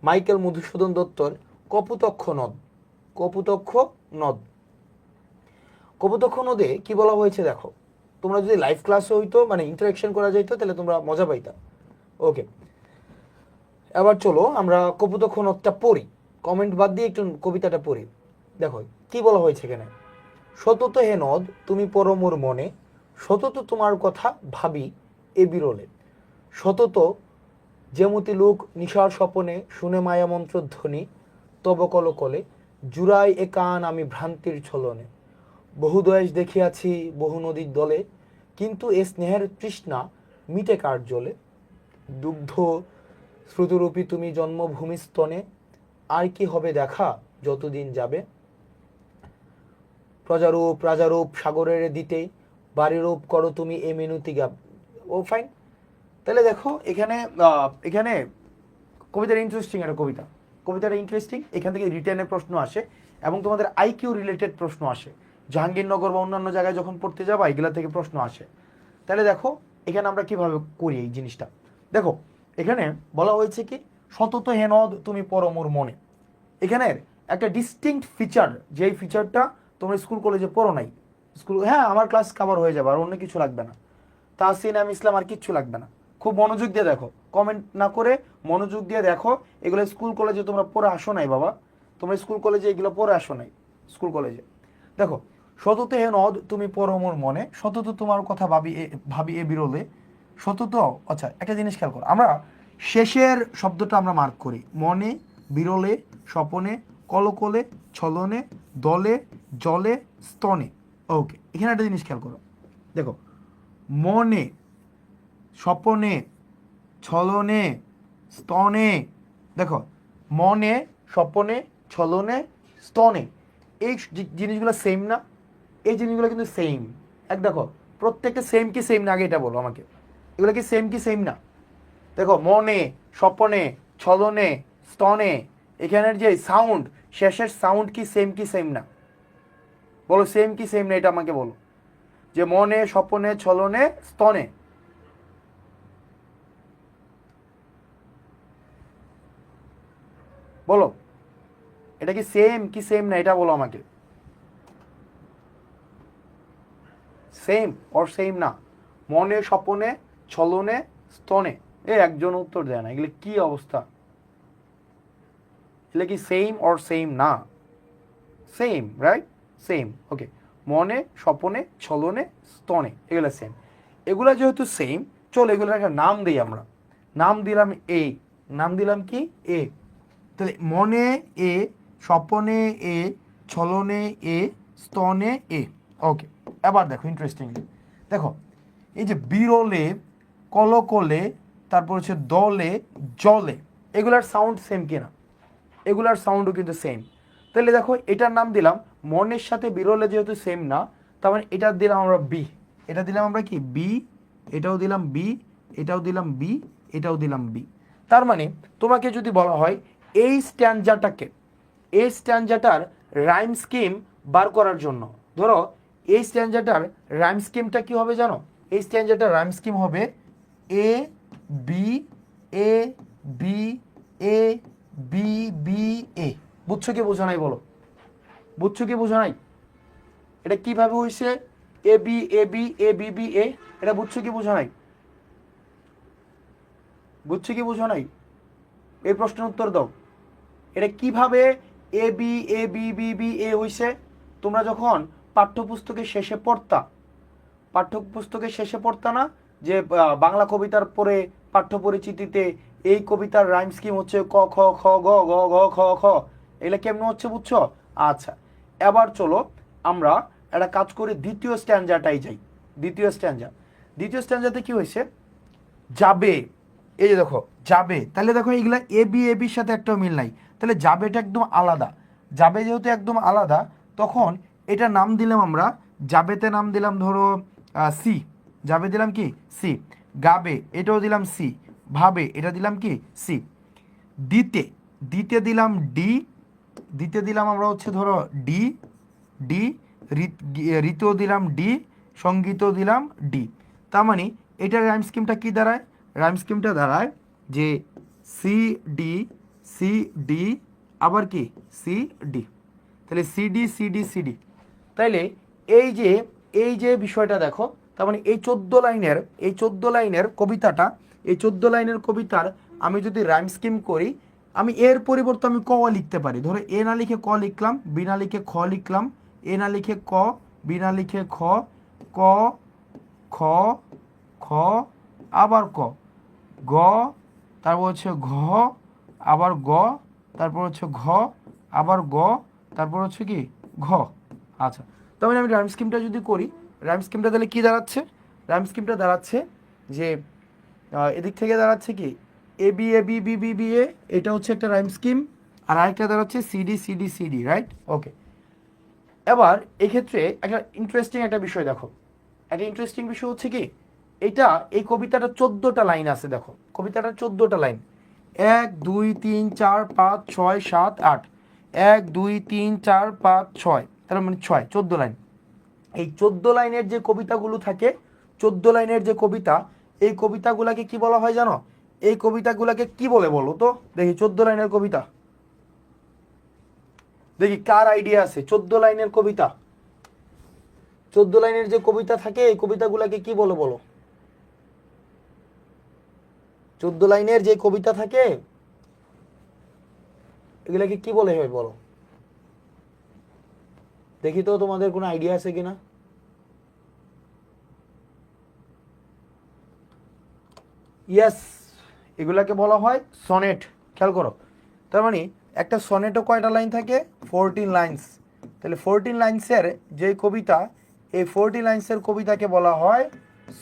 মাইকেল মধুসূদন দত্তর কপোতক্ষ নদ। কপোতক্ষ নদ। কপোতক্ষ নদে কি বলা হয়েছে দেখো, তোমরা যদি লাইভ ক্লাসে হইতো, মানে ইন্টারাকশন করা যাইতো, তাহলে তোমরা মজা পাইতা। ওকে, এবার চলো আমরা কপোতক্ষ নদটা পড়ি, কমেন্ট বাদ দিয়ে একটু কবিতাটা পড়ি। দেখো কি বলা হয়েছে এখানে, সতত হে নদ তুমি পড়ো মোর মনে, সতত তোমার কথা ভাবি এ বিরলে, সতত যেমতি লোক নিশার স্বপনে শুনে মায়া মন্ত্র ধ্বনি, তব কলকলে জুড়াই এ কান আমি ভ্রান্তির ছলনে, বহু দয়েশ দেখিয়াছি বহু নদীর দলে, কিন্তু এ স্নেহের তৃষ্ণা মিটে কার জলে, দুগ্ধ শ্রুতরূপী তুমি জন্মভূমি স্তনে, আর কি হবে দেখা যতদিন যাবে, প্রজারূপ রাজারূপ সাগরের দিতে, বাড়িরূপ করো তুমি এ মিনতিকা, ও ফাইন। তাহলে দেখো এখানে এখানে কবিতাটা ইন্টারেস্টিং, একটা কবিতাটা ইন্টারেস্টিং। এখান থেকে রিটেনের প্রশ্ন আসে এবং তোমাদের আইকিউ রিলেটেড প্রশ্ন আসে। জাহাঙ্গীরনগর বা অন্যান্য জায়গায় যখন পড়তে যাবা এগুলা থেকে প্রশ্ন আসে। তাহলে দেখো এখানে আমরা কিভাবে করি এই জিনিসটা। দেখো এখানে বলা হয়েছে কি, সতত হেনদ তুমি পরমোর মনে। এখানের একটা ডিস্টিংক্ট ফিচার, যেই ফিচারটা তোমরা স্কুল কলেজে পড়ো নাই। স্কুল, হ্যাঁ আমার ক্লাস কভার হয়ে যাবে, আর অন্য কিছু লাগবে না, তাহসিন ইসলাম আর কিচ্ছু লাগবে না। খুব মনোযোগ দিয়ে দেখো, কমেন্ট না করে মনোযোগ দিয়ে দেখো। এগুলো স্কুল কলেজে তোমরা পড়ে আসো নাই বাবা, তোমরা স্কুল কলেজে এগুলো পড়ে আসো নাই। স্কুল কলেজে দেখো, সতত হে নদ তুমি পরমোর মনে, সতত তোমার কথা ভাবি এ বিরলে, সতত। আচ্ছা একটা জিনিস খেয়াল করো, আমরা শেষের শব্দটা আমরা মার্ক করি, মনে, বিরলে, স্বপনে, কলকলে, ছলনে, দলে, জলে, স্তনে। ওকে, এখানে একটা জিনিস খেয়াল করো, দেখো মনে, স্বপনে, ছলনে, স্তনে। দেখো মনে, স্বপনে, ছলনে, স্তনে, এই জিনিসগুলো সেম না? এই জিনিসগুলো কিন্তু সেম। এক দেখো প্রত্যেকটা সেম কি সেম না, আগে এটা বলো আমাকে, এগুলো কি সেম কি সেম না? দেখো মনে, স্বপনে, ছলনে, স্তনে, এখানের যে সাউন্ড, শেষের সাউন্ড কি সেম না? বলো সেম কি সেম না, এটা আমাকে বলো। যে মনে, স্বপনে, ছলনে, স্তনে, বলো এটা কি সেম কি সেম না, এটা বলো আমাকে। সেম অর সেম না? মনে, স্বপনে, ছলনে, স্তনে, একজন উত্তর দেয় না, এগুলো কি অবস্থা? এগুলো কি সেম অর সেম না? Same, right? সেম, ওকে। মনে, স্বপনে, ছলনে, স্তনে, এগুলো সেম। এগুলো যেহেতু সেম, চলো এগুলোর একটা নাম দিই আমরা। নাম দিলাম এ, নাম দিলাম কি এ। তাহলে মনে এ, স্বপনে এ, ছলনে এ, স্তনে এ। ওকে, এবার দেখো ইন্টারেস্টিংলি, দেখো এই যে বিরলে, কলকলে, তারপর হচ্ছে দলে, জলে, এগুলার সাউন্ড সেম কিনা? এগুলার সাউন্ডও কিন্তু সেম। তাহলে দেখো এটার নাম দিলাম, মনের সাথে বিরলে যেহেতু সেম না, তার মানে এটা দিলাম আমরা বি। এটা দিলাম আমরা কি বি, এটাও দিলাম বি, এটাও দিলাম বি, এটাও দিলাম বি। তার মানে তোমাকে যদি বলা হয় এই স্ট্যান্ডাটাকে, এই স্ট্যান্ডাটার রাইম স্কিম বার করার জন্য, ধরো এই স্ট্যান্ডাটার রাইম স্কিমটা কি হবে জানো? এই স্ট্যান্ডাটার রাইম স্কিম হবে এ B, A B, A B, B, এ। বুঝছো কি বোঝা নাই বলো? বুঝছো কি বোঝা নাই? এটা কিভাবে হয়েছে এ B, A B, A B, B, এ? এটা বুঝছো কি বোঝা নাই? বুঝছো কি বোঝা নাই? এই প্রশ্নের উত্তর দাও। এটা কিভাবে এ B, A B, B, B, এ হইছে? তোমরা যখন পাঠ্যপুস্তকের শেষে পড়তা, পাঠ্যপুস্তকের শেষে পড়তা না যে বাংলা কবিতার পরে পাঠ্য পরিচিতিতে এই কবিতার রাইম স্কিম হচ্ছে ক খ খ গ গ ঘ খ খ, এগুলো কেমন হচ্ছে বুঝছো? আচ্ছা, এবার চলো আমরা একটা কাজ করি, দ্বিতীয় স্ট্যান্ডাটাই যাই। দ্বিতীয় স্ট্যান্ডা, দ্বিতীয় স্ট্যান্ডাতে কি হয়েছে? যাবে, এই যে দেখো যাবে, তাহলে দেখো এইগুলা এ বি, এ বির সাথে একটাও মিল নাই, তাহলে যাবেটা একদম আলাদা। যাবে যেহেতু একদম আলাদা, তখন এটা নাম দিলাম আমরা, যাবেতে নাম দিলাম ধরো সি। যাবে দিলাম কি সি। গাবে এটাও দিলাম সি। ভাবে এটা দিলাম কি সি। দিতে, দিতে দিলাম ডি, দিতে দিলাম আমরা হচ্ছে ধরো ডি, ডি। ঋতেও দিলাম ডি, সঙ্গীতও দিলাম ডি। তার মানে এটার রাইম স্কিমটা কি দাঁড়ায়? রাইম স্কিমটা দাঁড়ায় যে সি ডি, সি ডি, আবার কি সি ডি। তাহলে C D, C D, C D. তাইলে এই যে এই যে বিষয়টা দেখো, তার মানে এই 14 লাইনের, এই 14 লাইনের কবিতাটা, এই 14 লাইনের কবিতার আমি যদি রাইম স্কিম করি, আমি এর পরিবর্তে আমি ক লিখতে পারি। ধরো এ না লিখে ক লিখলাম, বি না লিখে খ লিখলাম, এ না লিখে ক, বি না লিখে খ, ক, খ, খ, আবার ক, গ, তারপর হচ্ছে ঘ, আবার গ, তারপর হচ্ছে ঘ, আবার গ, তারপর হচ্ছে কি ঘ। আচ্ছা, তার মানে আমি রাইম স্কিমটা যদি করি, রাইম স্কিমটা তাহলে কি দাঁড়াচ্ছে? রাইম স্কিমটা দাঁড়াচ্ছে যে এদিক থেকে দাঁড়াচ্ছে কি A B, A B, B B, B এ, এটা হচ্ছে একটা রাইম স্কিম। আর আরেকটা দাঁড়াচ্ছে সিডি, সিডি, সিডি, রাইট? ওকে, এবার এক্ষেত্রে একটা ইন্টারেস্টিং একটা বিষয় দেখো, একটা ইন্টারেস্টিং বিষয় হচ্ছে কি, এটা এই কবিতাটা 14টা লাইন আছে। দেখো কবিতাটা 14টা লাইন, 1 2 3 4 5 6 7 8, 1 2 3 4 5 6, তার মানে 6, 14 লাইন। এই 14 লাইনের যে কবিতাগুলো থাকে, 14 লাইনের যে কবিতা, এই কবিতাগুলাকে কি বলা হয় জানো? এই কবিতাগুলাকে কি বলে বলো তো দেখি? 14 লাইনের কবিতা দেখি কার আইডিয়া আছে? 14 লাইনের কবিতা, 14 লাইনের যে কবিতা থাকে এই কবিতাগুলাকে কি বলে বলো? 14 লাইনের যে কবিতা থাকে এগুলাকে কি বলে হয় বলো দেখি তো, তোমাদের কোনো আইডিয়া আছে কিনা? ইয়েস, এগুলাকে বলা হয় সনেট। খেয়াল করো, তার মানে একটা সনেটও কয়টা লাইন থাকে? 14 লাইন্স। তাহলে 14 লাইন্সের যে কবিতা, এই 14 লাইন্সের কবিতাকে বলা হয়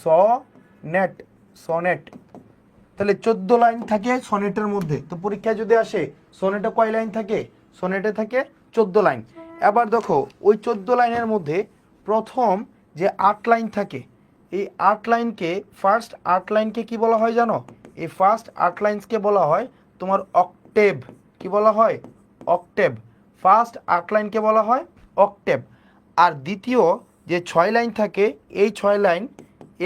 সনেট। সনেট। তাহলে 14 লাইন থাকে সনেটের মধ্যে। তো পরীক্ষায় যদি আসে সনেটে কয় লাইন থাকে? সনেটে থাকে 14 লাইন। এবার দেখো ওই 14 লাইনের মধ্যে প্রথম যে 8 লাইন থাকে, এই 8 লাইনকে, ফার্স্ট 8 লাইনকে কি বলা হয় জানো? এই ফার্স্ট 8 লাইনসকে বলা হয় তোমার অক্টেভ। কি বলা হয়? অক্টেভ। ফার্স্ট 8 লাইনকে বলা হয় অক্টেভ। আর দ্বিতীয় যে 6 লাইন থাকে, এই 6 লাইন,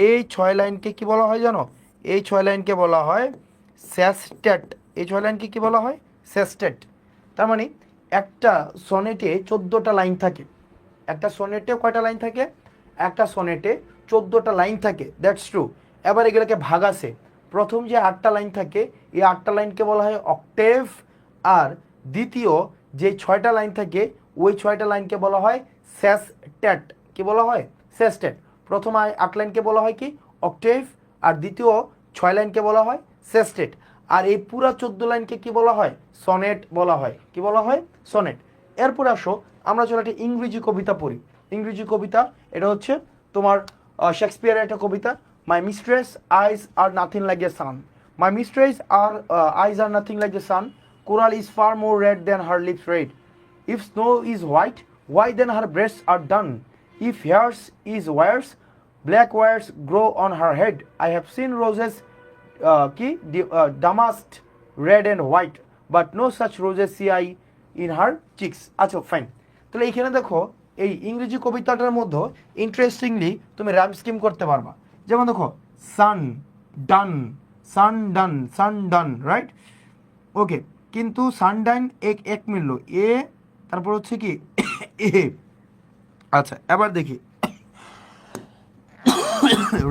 এই 6 লাইনকে কি বলা হয় জানো? এই 6 লাইনকে বলা হয় সেস্টেট। এই 6 লাইনকে কি বলা হয়? সেস্টেট। তার মানে একটা সনেটে 14টা লাইন থাকে। একটা সনেটে কয়টা লাইন থাকে? একটা সনেটে 14টা লাইন থাকে, দ্যাটস ট্রু। এবার এগুলোকে ভাগ আছে। প্রথম যে 8টা লাইন থাকে, এই 8টা লাইনকে বলা হয় অক্টেভ। আর দ্বিতীয় যে 6টা লাইন থাকে, ওই 6টা লাইনকে বলা হয় সেস্টেট। কি বলা হয়? সেস্টেট। প্রথম 8 লাইনকে বলা হয় কি? অক্টেভ। আর দ্বিতীয় 6 লাইনকে বলা হয় সেস্টেট। আর এই পুরা 14 লাইনকে কি বলা হয়? সনেট বলা হয়। কি বলা হয়? সনেট। এরপর আসো আমরা চলো একটা ইংরেজি কবিতা পড়ি। ইংরেজি কবিতা, এটা হচ্ছে তোমার শেক্সপিয়ারের একটা কবিতা। My mistress eyes are nothing like a sun, my mistress are eyes are nothing like a sun, coral is far more red than her lips red, if snow is white why then her breasts are done, if hairs is wires black wires grow on her head, I have seen roses কি damasked red and white but no such roses see I in her cheeks. আচ্ছা fine. তাহলে এইখানে দেখো এই ইংরেজি কবিতাটার মধ্যে interestingly তুমি rhyme scheme করতে পারবা। যেমন দেখো সান ডান, সান ডান, সান ডান, রাইট? ওকে, কিন্তু সানডাইন এক মিললো, এ তারপর হচ্ছে কি এ। আচ্ছা এবার দেখি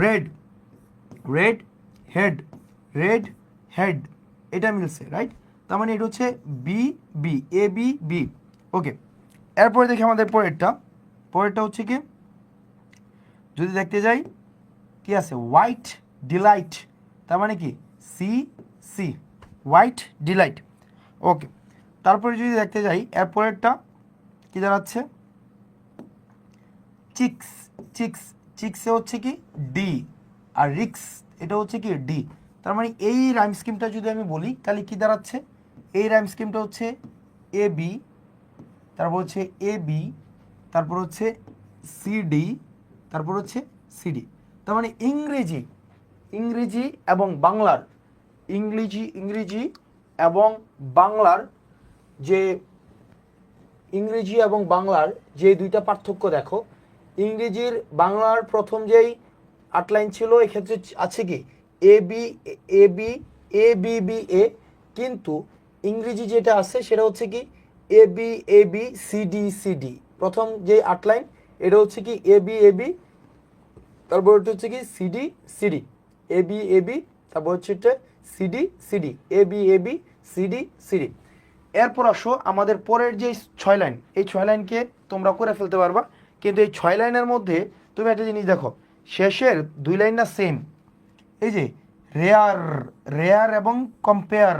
red, red head, red head, এটা মিলছে, রাইট? তার মানে এটা হচ্ছে B B, A B B. ওকে, এরপরে দেখি আমাদের পরেরটা। পরেরটা হচ্ছে কি, যদি দেখতে যাই কি আছে, হোয়াইট ডিলাইট, তার মানে কি সি সি, হোয়াইট ডিলাইট। ওকে, তারপরে যদি দেখতে যাই এরপরেরটা কি দাঁড়াচ্ছে, চিক্স, চিক্স, চিক্সে হচ্ছে কি ডি, আর রিক্স এটা হচ্ছে কি ডি। তার মানে এই রাইম স্কিমটা যদি আমি বলি তাহলে কি দাঁড়াচ্ছে? এই রাইম স্কিমটা হচ্ছে এ বি, তারপর হচ্ছে এ বি, তারপর হচ্ছে সিডি, তারপর হচ্ছে সিডি। তার মানে ইংরেজি, ইংরেজি এবং বাংলার, ইংরেজি, ইংরেজি এবং বাংলার যে, ইংরেজি এবং বাংলার যে দুইটা পার্থক্য দেখো, ইংরেজির বাংলার প্রথম যেই 8 লাইন ছিল এক্ষেত্রে আছে কি A B, A B, A B B A, কিন্তু ইংরেজি যেটা আছে সেটা হচ্ছে কি A B, A B, C D, C D. প্রথম যে 8 লাইন এটা হচ্ছে কি এ বি, এ বি, তারপর এটা হচ্ছে কি CD, CD, A B, A B, তারপর হচ্ছে এটা CD, CD, A B, A B, CD, CD. এরপর আসো আমাদের পরের যে 6 লাইন, এই 6 লাইনকে তোমরা করে ফেলতে পারবা, কিন্তু এই 6 লাইনের মধ্যে তুমি একটা জিনিস দেখো, শেষের 2 লাইন না সেম। এই যে রেয়ার, রেয়ার এবং কম্পেয়ার,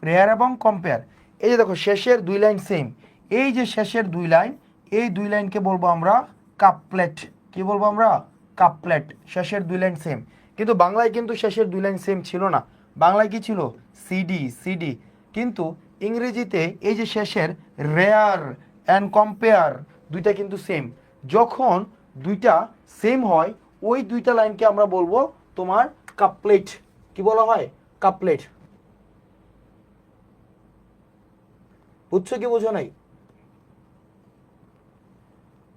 রেয়ার এবং কম্পেয়ার, এই যে দেখো শেষের 2 লাইন সেম। এই যে শেষের 2 লাইন, এই 2 লাইনকে বলবো আমরা কাপলেট। কি বলবো আমরা? কাপলেট। শেষের 2 লাইন সেম। কিন্তু বাংলায় কিন্তু শেষের 2 লাইন সেম ছিল না। বাংলায় কি ছিল? CD, CD. কিন্তু ইংরেজিতে এই যে শেষের রেয়ার অ্যান্ড কম্পেয়ার দুইটা কিন্তু সেম। যখন দুইটা সেম হয় ওই দুইটা লাইনকে আমরা বলবো তোমার কাপলেট। কি বলা হয়? কাপলেট। বুঝছো কি বোঝো নাই?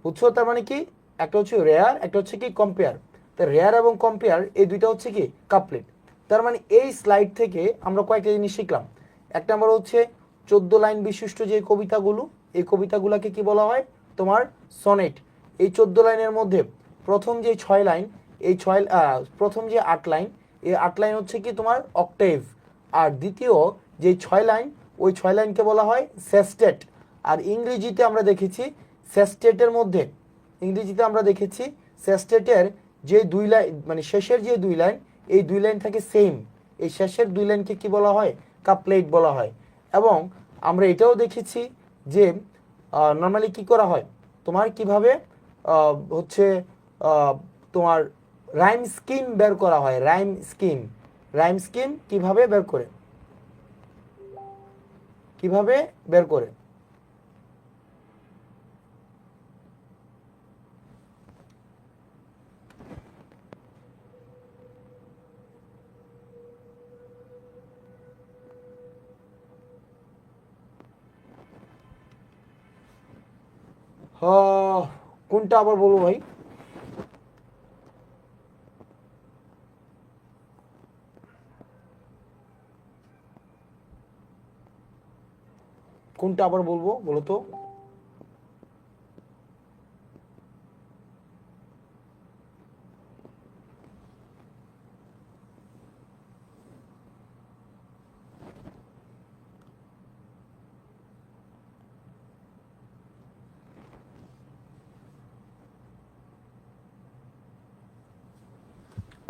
বুঝছো? তার মানে কি, একটা হচ্ছে রেয়ার, একটা হচ্ছে কি কম্পেয়ার। তো রেয়ার এবং কম্পেয়ার এই দুইটা হচ্ছে কি কাপলেট। তার মানে এই স্লাইড থেকে আমরা কয়েকটা জিনিস শিখলাম। এক নম্বর হচ্ছে 14 লাইন বিশিষ্ট যে কবিতাগুলো, এই কবিতাগুলোকে কি বলা হয়? তোমার সনেট। এই 14 লাইনের মধ্যে প্রথম যে 6 লাইন, এই প্রথম যে 8 লাইন, এই 8 লাইন হচ্ছে কি তোমার অক্টেভ। আর দ্বিতীয় যে 6 লাইন, ওই 6 লাইনকে বলা হয় সেস্টেট। আর ইংরেজিতে আমরা দেখেছি সেস্টেটের মধ্যে, ইংরেজিতে আমরা দেখেছি সেস্টেটের যে 2 লাইন, মানে শেষের যে 2 লাইন, এই 2 লাইন থাকে সেম। এই শেষের 2 লাইনকে কি বলা হয়? কাপলেট বলা হয়। এবং আমরা এটাও দেখেছি যে নর্মালি কি করা হয়, তোমার কিভাবে হচ্ছে তোমার রাইম স্কিম বের করা হয়। রাইম স্কিম, রাইম স্কিম কিভাবে বের করে, কিভাবে বের করে? কোনটা আবার বলবো ভাই? কোনটা আবার বলবো বলো তো?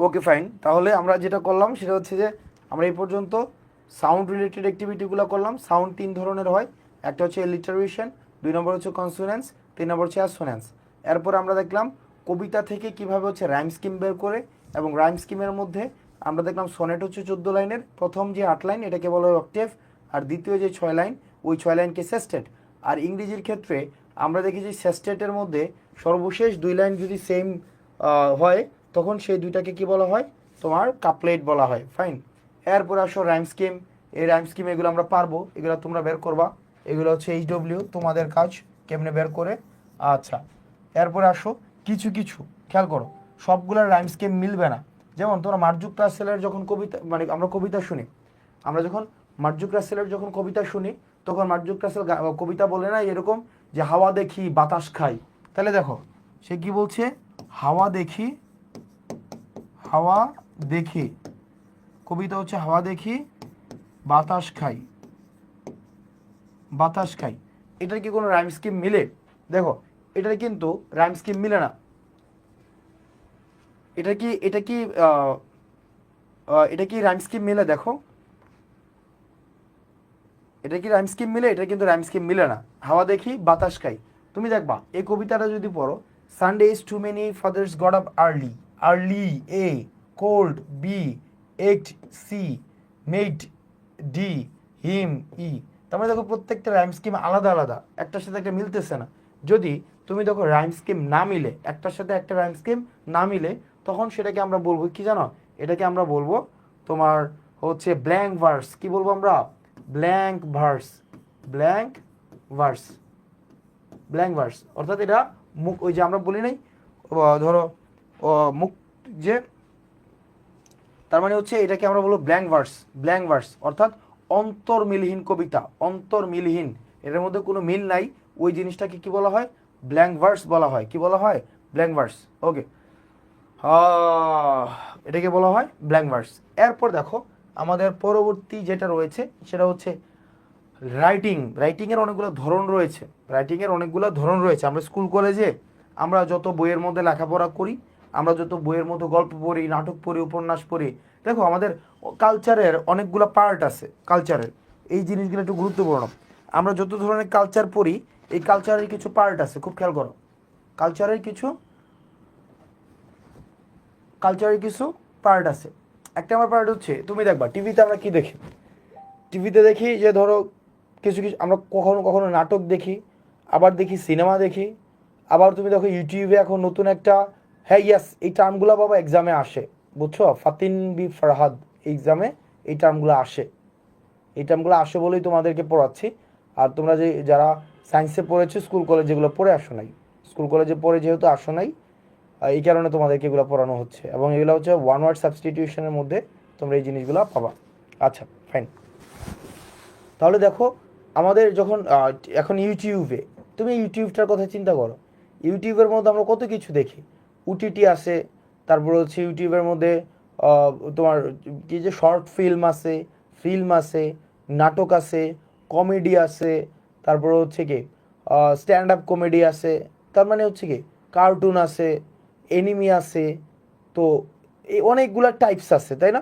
ওকে ফাইন, তাহলে আমরা যেটা করলাম সেটা হচ্ছে যে আমরা এই পর্যন্ত সাউন্ড রিলেটেড অ্যাক্টিভিটিগুলো করলাম। সাউন্ড 3 ধরনের হয়, একটা হচ্ছে এলিটারেশন, 2 নম্বর হচ্ছে কনসোনেন্স, 3 নম্বর হচ্ছে অ্যাসোনেন্স। এরপর আমরা দেখলাম কবিতা থেকে কিভাবে হচ্ছে রাইম স্কিম বের করে, এবং রাইম স্কিমের মধ্যে আমরা দেখলাম সনেট হচ্ছে 14 লাইনের, প্রথম যে 8 লাইন এটাকে বলা হয় অক্টেভ, আর দ্বিতীয় যে 6 লাইন, ওই 6 লাইনকে সেস্টেট। আর ইংরেজির ক্ষেত্রে আমরা দেখি যে সেস্টেটের মধ্যে সর্বশেষ 2 লাইন যদি সেম হয়, তখন সেই দুইটাকে কি বলা হয়? তোমার কাপলেট বলা হয়। ফাইন। এরপর আসো রাইম স্কিম। এই রাইম স্কিম এগুলো আমরা পারবো, এগুলো তোমরা বের করবা। এগুলো হচ্ছে HW, তোমাদের কাজ কেমনে বের করে। আচ্ছা, এরপরে আসো কিছু কিছু, খেয়াল করো, সবগুলোর রাইম স্কিম মিলবে না। যেমন তোমরা মার্জুক রাসেলের যখন কবিতা, মানে আমরা কবিতা শুনি, আমরা যখন মার্জুক রাসেলের যখন কবিতা শুনি, তখন মার্জুক রাসেল কবিতা বলে না এরকম যে হাওয়া দেখি বাতাস খাই। তাহলে দেখো সে কি বলছে? হাওয়া দেখি, হাওয়া দেখি, কবিতা হচ্ছে হাওয়া দেখি বাতাস খাই, বাতাস খাই। এটার কি কোনো রাইম স্কিম মিলে? দেখো এটার কিন্তু রাইম স্কিম মিলে না। এটা কি রাইম স্কিম মিলে? দেখো এটা কি রাইম স্কিম মিলে? এটা কিন্তু রাইম স্কিম মিলে না। হাওয়া দেখি বাতাস খাই, তুমি দেখবা এই কবিতাটা যদি পড়ো, Sunday is too many fathers got up early, early A, cold B, ached C, made D, him E. তার মানে দেখো প্রত্যেকটা রাইম স্কিম আলাদা আলাদা, একটার সাথে একটা মিলতেছে না। যদি তুমি দেখো রাইম স্কিম না মিলে, একটার সাথে একটা রাইম স্কিম না মিলে, তখন সেটাকে আমরা বলবো কি জানো? এটাকে আমরা বলবো তোমার হচ্ছে ব্ল্যাঙ্ক ভার্স। কি বলবো আমরা? Blank verse, blank verse, blank verse. অর্থাৎ এটা মুখ, ওই যে আমরা বলি নাই ধরো মুখ যে, তার মানে হচ্ছে এটাকে আমরা বলবো ব্ল্যাঙ্ক ভার্স। ব্ল্যাঙ্ক ভার্স অর্থাৎ অন্তর্মিলহীন কবিতা, অন্তর্মিলহীন, এটার মধ্যে কোনো মিল নাই, ওই জিনিসটাকে কি বলা হয়? ব্ল্যাঙ্ক ভার্স বলা হয়। কি বলা হয়? Blank verse. ওকে, এটাকে বলা হয় ব্ল্যাঙ্ক ভার্স। এরপর দেখো আমাদের পরবর্তী যেটা রয়েছে সেটা হচ্ছে রাইটিং। রাইটিংয়ের অনেকগুলো ধরন রয়েছে, রাইটিংয়ের অনেকগুলো ধরন রয়েছে। আমরা স্কুল কলেজে আমরা যত বইয়ের মধ্যে লেখাপড়া করি, আমরা যত বইয়ের মধ্যে গল্প পড়ি, নাটক পড়ি, উপন্যাস পড়ি, দেখো আমাদের কালচারের অনেকগুলো পার্ট আছে। কালচারের এই জিনিসগুলো একটু গুরুত্বপূর্ণ। আমরা যত ধরনের কালচার পড়ি, এই কালচারের কিছু পার্ট আছে, খুব খেয়াল করো। কালচারের কিছু, কালচারের কিছু পার্ট আছে। একটা আমার পার্ট হচ্ছে, তুমি দেখবা টিভিতে আমরা কি দেখি, টিভিতে দেখি যে ধরো কিছু কিছু আমরা কখনো কখনো নাটক দেখি, আবার দেখি সিনেমা দেখি, আবার তুমি দেখো ইউটিউবে এখন নতুন একটা হ্যাঁ ইয়াস, এই টার্মগুলো বাবা এক্সামে আসে, বুঝছো? ফাতিন বি ফারহাদ এক্সামে এই টার্মগুলো আসে, এই টার্মগুলো আসে বলেই তোমাদেরকে পড়াচ্ছি। আর তোমরা যে যারা সায়েন্সে পড়েছো স্কুল কলেজ যেগুলো পড়ে আসো নাই, স্কুল কলেজে পড়ে যেহেতু আসো নাই, এই কারণে তোমাদেরকে এগুলো পড়ানো হচ্ছে, এবং এগুলো হচ্ছে ওয়ান ওয়ার্ড সাবস্টিটিউশনের মধ্যে তোমরা এই জিনিসগুলো পাবা। আচ্ছা ফাইন। তাহলে দেখো আমাদের যখন এখন ইউটিউবে, তুমি ইউটিউবটার কথা চিন্তা করো, ইউটিউবের মধ্যে আমরা কত কিছু দেখি, ওটিটি আছে, তারপরে হচ্ছে ইউটিউবের মধ্যে তোমার কি যে শর্ট ফিল্ম আছে, নাটক আছে, কমেডি আছে, তারপরে হচ্ছে কি স্ট্যান্ড আপ কমেডি আছে, তার মানে হচ্ছে কি কার্টুন আছে, এনিমি আছে, তো এই অনেকগুলা টাইপস আছে, তাই না?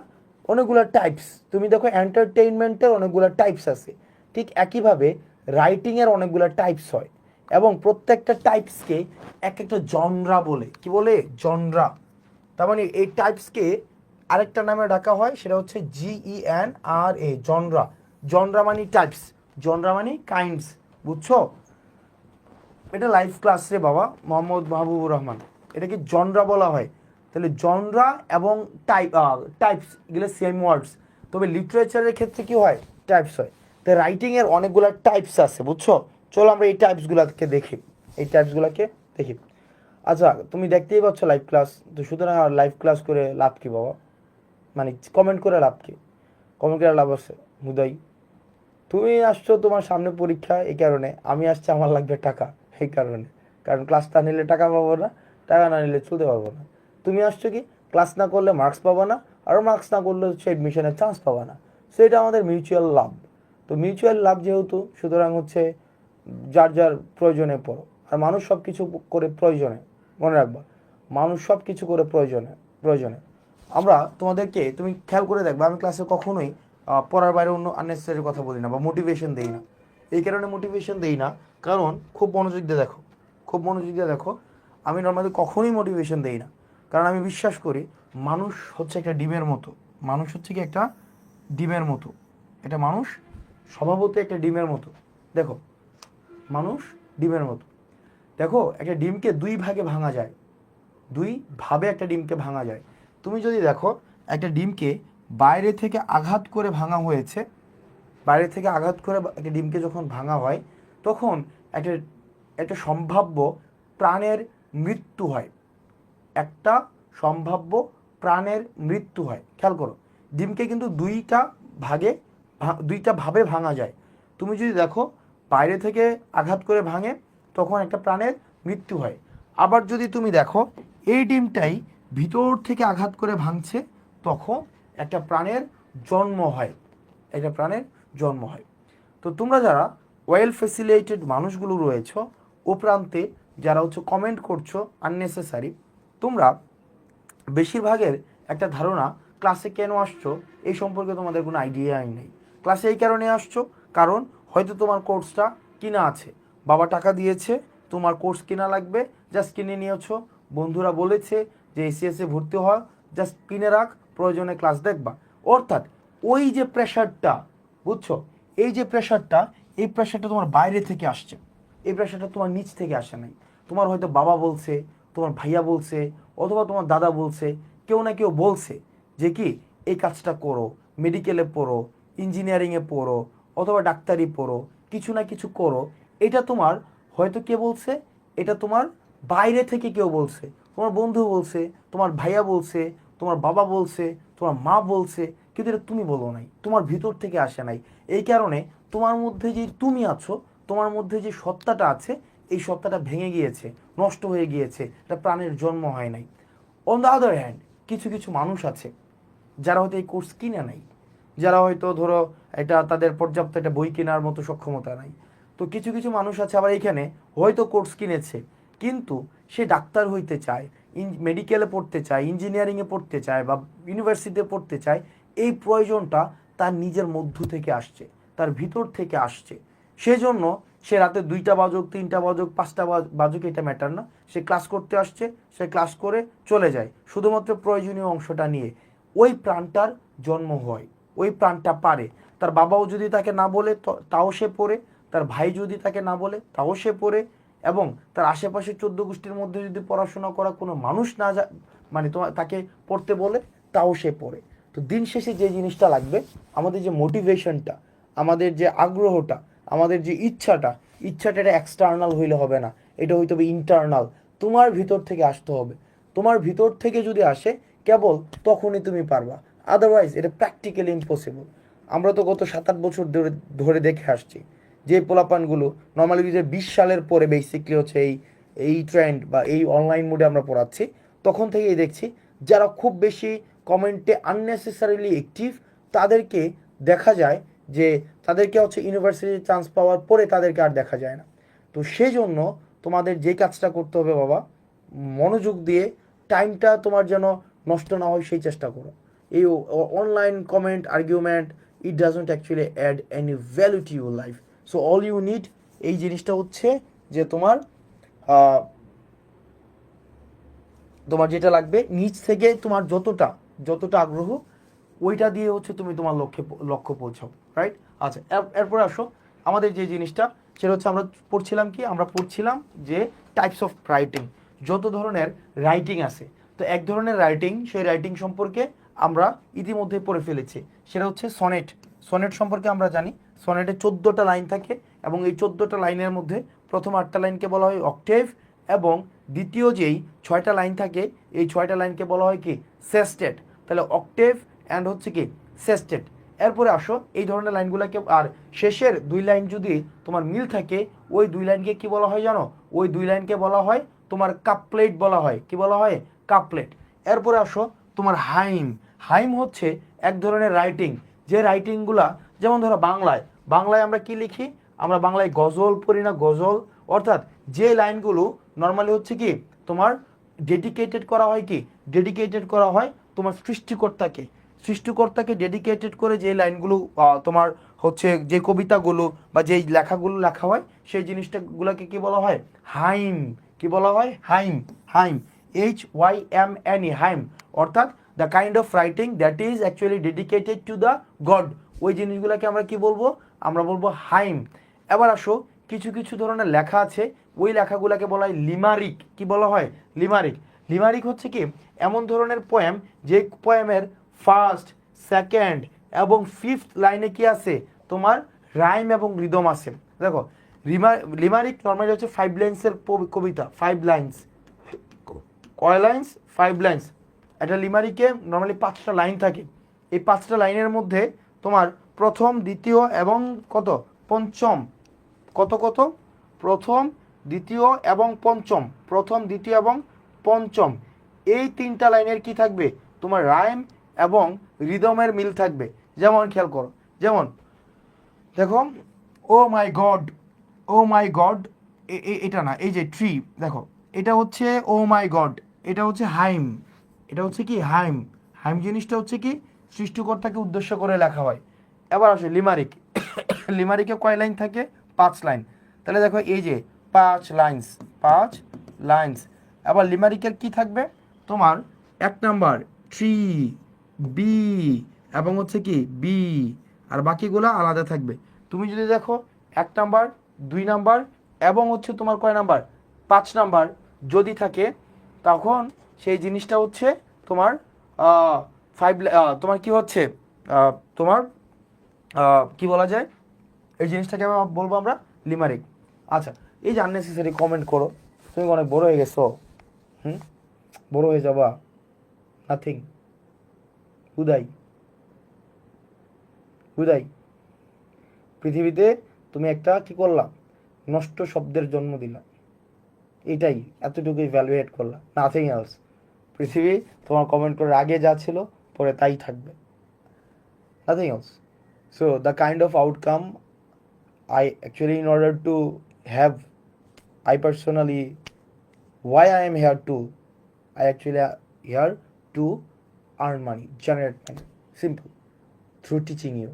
অনেকগুলো টাইপস, তুমি দেখো এন্টারটেইনমেন্টের অনেকগুলো টাইপস আছে, ঠিক একইভাবে রাইটিংয়ের অনেকগুলো টাইপস হয়, এবং প্রত্যেকটা টাইপসকে এক একটা জনরা বলে, কি বলে? জনরা। তার মানে এই টাইপসকে আরেকটা নামে ডাকা হয়, সেটা হচ্ছে GENRA, জনরা। জনরা মানে টাইপস, জনরা মানে কাইন্ডস, বুঝছো? এটা লাইভ ক্লাস রে বাবা, মোহাম্মদ মাহবুবুর রহমান, এটাকে জনরা বলা হয়। তাহলে জনরা এবং টাইপস এগুলো সেম ওয়ার্ডস, তবে লিটারেচারের ক্ষেত্রে কি হয়? টাইপস হয়। তো রাইটিংয়ের অনেকগুলো টাইপস আছে, বুঝছো? চলো আমরা এই টাইপসগুলোকে দেখি, এই টাইপসগুলোকে দেখি। আচ্ছা তুমি দেখতেই পাচ্ছ লাইভ ক্লাস, তো সুতরাং লাইভ ক্লাস করে লাভ কি বাবা? মানে কমেন্ট করে লাভ কি? কমেন্ট করে লাভ আছে হুদাই? তুমি আসছো তোমার সামনে পরীক্ষা, এই কারণে আমি আসছি আমার লাগবে টাকা, এই কারণে, কারণ ক্লাস না নিলে টাকা পাবো না, টাকা না নিলে চলতে পারবো না। তুমি আসছো কি ক্লাস না করলে মার্কস পাবো না, আর মার্কস না করলে হচ্ছে এডমিশনের চান্স পাবো না। সো এটা আমাদের মিউচুয়াল লাভ। তো মিউচুয়াল লাভ যেহেতু, সুতরাং হচ্ছে যার যার প্রয়োজনে পড়ো। আর মানুষ সব কিছু করে প্রয়োজনে, মনে রাখবা, মানুষ সব কিছু করে প্রয়োজনে প্রয়োজনে। আমরা তোমাদেরকে, তুমি খেয়াল করে দেখবা, আমি ক্লাসে কখনোই পড়ার বাইরে অন্য আননেসেসারি কথা বলি না বা মোটিভেশন দেই না। এই কারণে মোটিভেশন দেই না, কারণ খুব মনোযোগ দিয়ে দেখো, খুব মনোযোগ দিয়ে দেখো, আমি নর্মালি কখনোই মোটিভেশন দেই না, কারণ আমি বিশ্বাস করি মানুষ হচ্ছে একটা ডিমের মতো, মানুষ হচ্ছে কি একটা ডিমের মতো, এটা মানুষ স্বভাবত একটা ডিমের মতো। দেখো মানুষ ডিমের মতো, দেখো একটা ডিমকে দুই ভাগে ভাঙা যায়, দুই ভাবে একটা ডিমকে ভাঙা যায়। তুমি যদি দেখো একটা ডিমকে বাইরে থেকে আঘাত করে ভাঙা হয়েছে, বাইরে থেকে আঘাত করে একটা ডিমকে যখন ভাঙা হয়, তখন একটা একটা সম্ভাব্য প্রাণের মৃত্যু হয়, একটা সম্ভাব্য প্রাণের মৃত্যু হয়। খেয়াল করো, ডিমকে কিন্তু দুইটা ভাবে ভাঙা যায়। তুমি যদি দেখো বাইরে থেকে আঘাত করে ভাঙে, তখন একটা প্রাণের মৃত্যু হয়। আবার যদি তুমি দেখো এই ডিমটাই ভিতর থেকে আঘাত করে ভাঙছে, তখন একটা প্রাণের জন্ম হয়, একটা প্রাণের জন্ম হয়। তো তোমরা যারা ওয়েল ফেসিলিটেড মানুষগুলো রয়েছ ও প্রান্তে, যারা হচ্ছে কমেন্ট করছো আননেসেসারি, তোমরা বেশিরভাগের একটা ধারণা ক্লাসে কেন আসছো এই সম্পর্কে তোমাদের কোনো আইডিয়াই নেই। ক্লাসে এই কারণে আসছো, কারণ হয়তো তোমার কোর্সটা কিনা আছে, বাবা টাকা দিয়েছে, তোমার কোর্স কিনা লাগবে, জাস্ট কিনে নিয়েছো, বন্ধুরা বলেছে যে এসিএসে ভর্তি হওয়া, জাস্ট কিনে রাখ, প্রয়োজনে ক্লাস দেখবা। অর্থাৎ ওই যে প্রেশারটা, বুঝছো, এই যে প্রেশারটা, এই প্রেশারটা তোমার বাইরে থেকে আসছে, এই প্রেশারটা তোমার নিচ থেকে আসে নাই। তোমার হয়তো বাবা বলছে, তোমার ভাইয়া বলছে, অথবা তোমার দাদা বলছে, কেউ না কেউ বলছে যে কি এই কাজটা করো, মেডিকেলে পড়ো, ইঞ্জিনিয়ারিংয়ে পড়ো, অথবা ডাক্তারি পড়ো, কিছু না কিছু করো। এটা তোমার হয়তো কে বলছে, এটা তোমার বাইরে থেকে কেউ বলছে, তোমার বন্ধু বলছে, তোমার ভাইয়া বলছে, তোমার বাবা বলছে, তোমার মা বলছে, কিন্তু এটা তুমি বলো নাই, তোমার ভিতর থেকে আসে নাই। এই কারণে তোমার মধ্যে যে তুমি আছো, তোমার মধ্যে যে সত্তাটা আছে, এই সত্তাটা ভেঙে গিয়েছে, নষ্ট হয়ে গিয়েছে, এটা প্রাণের জন্ম হয় নাই। অন দ্য আদার হ্যান্ড, কিছু কিছু মানুষ আছে যারা হয়তো এই কোর্স কিনে নাই, যারা হয়তো ধরো এটা তাদের পর্যাপ্ত একটা বই কেনার মতো সক্ষমতা নাই। তো কিছু কিছু মানুষ আছে আবার এইখানে হয়তো কোর্স কিনেছে, কিন্তু সে ডাক্তার হইতে চায়, মেডিকেলে পড়তে চায়, ইঞ্জিনিয়ারিংয়ে পড়তে চায়, বা ইউনিভার্সিটিতে পড়তে চায়। এই প্রয়োজনটা তার নিজের মধ্য থেকে আসছে, তার ভিতর থেকে আসছে। সেজন্য সে রাতে 2টা বাজুক, 3টা বাজুক, 5টা বাজুক, এটা ম্যাটার না, সে ক্লাস করতে আসছে, সে ক্লাস করে চলে যায় শুধুমাত্র প্রয়োজনীয় অংশটা নিয়ে। ওই প্রাণটার জন্ম হয়, ওই প্রাণটা পারে। তার বাবাও যদি তাকে না বলে তাও সে পড়ে, তার ভাই যদি তাকে না বলে তাও সে পড়ে, এবং তার আশেপাশে 14 গোষ্ঠীর মধ্যে যদি পড়াশোনা করা কোনো মানুষ না মানে তোমার তাকে পড়তে বলে, তাও সে পড়ে। তো দিন শেষে যে জিনিসটা লাগবে, আমাদের যে মোটিভেশনটা, আমাদের যে আগ্রহটা, আমাদের যে ইচ্ছাটা এটা এক্সটার্নাল হইলে হবে না, এটা হইতে হবে ইন্টারনাল। তোমার ভিতর থেকে আসতে হবে। তোমার ভিতর থেকে যদি আসে কেবল তখনই তুমি পারবা, আদারওয়াইজ এটা প্র্যাকটিক্যালি ইম্পসিবল। আমরা তো গত 7-8 বছর ধরে ধরে দেখে আসছি যে পোলাপানগুলো নর্মালি যে 20 সালের পরে বেসিকলি হচ্ছে এই এই ট্রেন্ড বা এই অনলাইন মোডে আমরা পড়াচ্ছি, তখন থেকেই দেখছি যারা খুব বেশি কমেন্টে আননেসেসারিলি অ্যাক্টিভ, তাদেরকে দেখা যায় যে তাদেরকে হচ্ছে ইউনিভার্সিটি চান্স পাওয়ার পরে তাদেরকে আর দেখা যায় না। তো সেই জন্য তোমাদের যে কাজটা করতে হবে বাবা, মনোযোগ দিয়ে টাইমটা তোমার যেন নষ্ট না হয় সেই চেষ্টা করো। এই online comment argument, it doesn't actually add any value to your life. So all you need, এই জিনিসটা হচ্ছে যে তোমার তোমার যেটা লাগবে নিজ থেকে তোমার যতটা যতটা আগ্রহ, ওইটা দিয়ে হচ্ছে তুমি তোমার লক্ষ্য পৌঁছাও, রাইট? আচ্ছা, এরপরে আসো আমাদের যে জিনিসটা, সেটা হচ্ছে আমরা পড়ছিলাম যে টাইপস অফ রাইটিং, যত ধরনের রাইটিং আছে। তো এক ধরনের রাইটিং, সেই রাইটিং সম্পর্কে আমরা ইতিমধ্যে পড়ে ফেলেছি, সেটা হচ্ছে সনেট। সনেট সম্পর্কে আমরা জানি সনেটে 14টা লাইন থাকে, এবং এই 14টা লাইনের মধ্যে প্রথম 8টা লাইনকে বলা হয় অক্টেভ, এবং দ্বিতীয় যেই 6টা লাইন থাকে, এই 6টা লাইনকে বলা হয় কি সেস্টেট। তাহলে অক্টেভ অ্যান্ড হচ্ছে কি সেস্টেট। এরপরে আসো এই ধরনের লাইনগুলোকে, আর শেষের 2 লাইন যদি তোমার মিল থাকে, ওই 2 লাইনকে কি বলা হয় জানো? ওই 2 লাইনকে বলা হয় তোমার কাপলেট বলা হয়। কি বলা হয়? কাপলেট। এরপরে আসো তোমার হাইম। হাইম হচ্ছে এক ধরনের রাইটিং, যে রাইটিংগুলা, যেমন ধরো বাংলায় আমরা কি লিখি? আমরা বাংলায় গজল পড়ি না? গজল, অর্থাৎ যে লাইনগুলো নর্মালি হচ্ছে কি তোমার ডেডিকেটেড করা হয়, কি ডেডিকেটেড করা হয় তোমার সৃষ্টিকর্তাকে ডেডিকেটেড করে যে লাইনগুলো তোমার হচ্ছে যে কবিতাগুলো বা যেই লেখাগুলো লেখা হয়, সেই জিনিসটাগুলোকে কি বলা হয়? হাইম। কি বলা হয়? হাইম। হাইম, HYMNE, হাইম, অর্থাৎ the kind of writing that is actually dedicated to the god, ওই জিনিসগুলোকে আমরা কি বলবো? আমরা বলবো হাইম। এবার আসো কিছু কিছু ধরনের লেখা আছে, ওই লেখাগুলোকে বলা হয় লিমারিক। কি বলা হয়? লিমারিক। লিমারিক হচ্ছে কি এমন ধরনের পোয়েম, যে পোয়েমের ফার্স্ট, সেকেন্ড এবং ফিফথ লাইনে কি আছে? তোমার রাইম এবং রিদম আছে। দেখো, লিমারিক নর্মালি হচ্ছে 5 লাইন্সের কবিতা, 5 লাইন্স। কয় লাইন্স? 5 লাইন্স। একটা লিমারিকে নর্মালি 5টা লাইন থাকে। এই 5টা লাইনের মধ্যে তোমার প্রথম, দ্বিতীয় এবং কত? পঞ্চম। কত কত? প্রথম, দ্বিতীয় এবং পঞ্চম। প্রথম, দ্বিতীয় এবং পঞ্চম, এই 3টা লাইনের কি থাকবে? তোমার রাইম এবং রিদমের মিল থাকবে। যেমন খেয়াল করো, যেমন দেখো, ও মাই গড, ও মাই গড, এটা না, এই যে ট্রি, দেখো এটা হচ্ছে ও মাই গড, এটা হচ্ছে হাইম। এটা হচ্ছে কি হাইম। হাইম জিনিসটা হচ্ছে কি সৃষ্টিকর্তাকে উদ্দেশ্য করে লেখা হয়। এবার আসে লিমারিক। লিমারিকে কয় লাইন থাকে? 5 লাইন। তাহলে দেখো এই যে 5 লাইন্স, 5 লাইন্স। আবার লিমারিকের কি থাকবে? তোমার 1 নাম্বার ট্রি, বি, এবং হচ্ছে কি বি, আর বাকিগুলো আলাদা থাকবে। তুমি যদি দেখো 1 নাম্বার, 2 নাম্বার এবং হচ্ছে তোমার কয় নাম্বার? 5 নাম্বার যদি থাকে, তখন সেই জিনিসটা হচ্ছে তোমার 5, তোমার কি হচ্ছে তোমার কি বলা যায়, এই জিনিসটাকে বলবো আমরা লিমারিক। আচ্ছা, এই যে আননেসেসারি কমেন্ট করো, তুমি অনেক বড় হয়ে গেছো, বড় হয়ে যাবা, নাথিং, হুদাই হুদাই। পৃথিবীতে তুমি একটা কি করলা? নষ্ট শব্দের জন্ম দিলা, এটাই, এতটুকুই ভ্যালুয়েট করলা, নাথিং এলস। পৃথিবী তোমার কমেন্ট করার আগে যা ছিল পরে তাই থাকবে, nothing else. So the kind of outcome I actually, in order to have, I personally, why I am here to, I actually here to earn money, generate money, simple, through teaching you.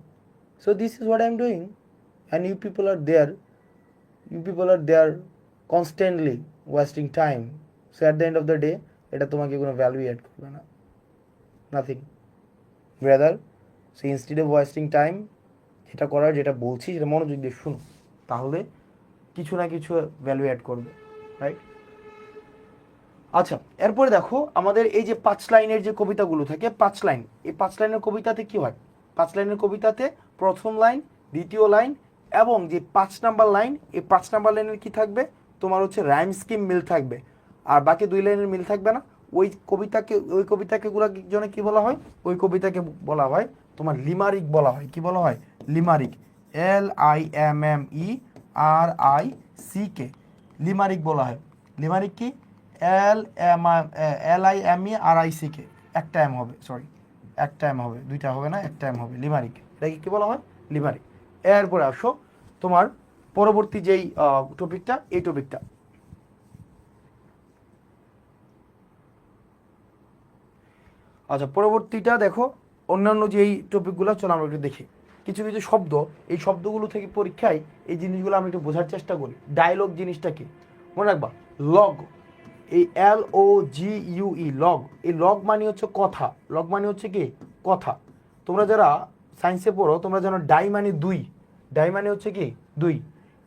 So this is what I am doing, and you people are there constantly wasting time. So at the end of the day, এটা তোমাকে কোনো value add করবে না, nothing, brother. So instead of wasting time, যেটা করার, যেটা বলছি সেটা মনোযোগ দিয়ে শুনো, তাহলে কিছু না কিছু ভ্যালু অ্যাড করবে, রাইট? আচ্ছা, এরপরে দেখো আমাদের এই যে 5 লাইনের যে কবিতাগুলো থাকে, 5 লাইন, এই 5 লাইনের কবিতাতে কি হয়? 5 লাইনের কবিতাতে প্রথম লাইন, দ্বিতীয় লাইন এবং যে 5 নাম্বার লাইন, এই 5 নাম্বার লাইনের কি থাকবে? তোমার হচ্ছে রাইম স্কিম মিল থাকবে, আর বাকি 2 লাইনের মিল থাকবে না। ওই কবিতাকে গুলা জন্য কি বলা হয়? ওই কবিতাকে বলা হয় তোমার লিমারিক বলা হয়। কি বলা হয়? লিমারিক, LIMMERICK, লিমারিক বলা হয়। লিমারিক কি? LIMERICK, একটা এম হবে, সরি একটা এম হবে, দুইটা হবে না, একটা এম হবে, লিমারিক। এটাকে কি বলা হয়? লিমারিক। এরপরে আসো তোমার পরবর্তী যেই টপিকটা, এই টপিকটা। আচ্ছা, পরবর্তীটা দেখো, অন্যান্য যেই টপিকগুলো, চলো আমরা একটু দেখি। কিছু কিছু শব্দ, এই শব্দগুলো থেকে পরীক্ষায় এই জিনিসগুলো আমি একটু বোঝার চেষ্টা করি। ডায়লগ জিনিসটা কি মনে রাখবা? লগ, এই LOGUE, লগ, এই লগ মানে হচ্ছে কথা। লগ মানে হচ্ছে কি? কথা। তোমরা যারা সায়েন্সে পড়ো তোমরা জানো ডাই মানে দুই, ডাই মানে হচ্ছে কি? দুই।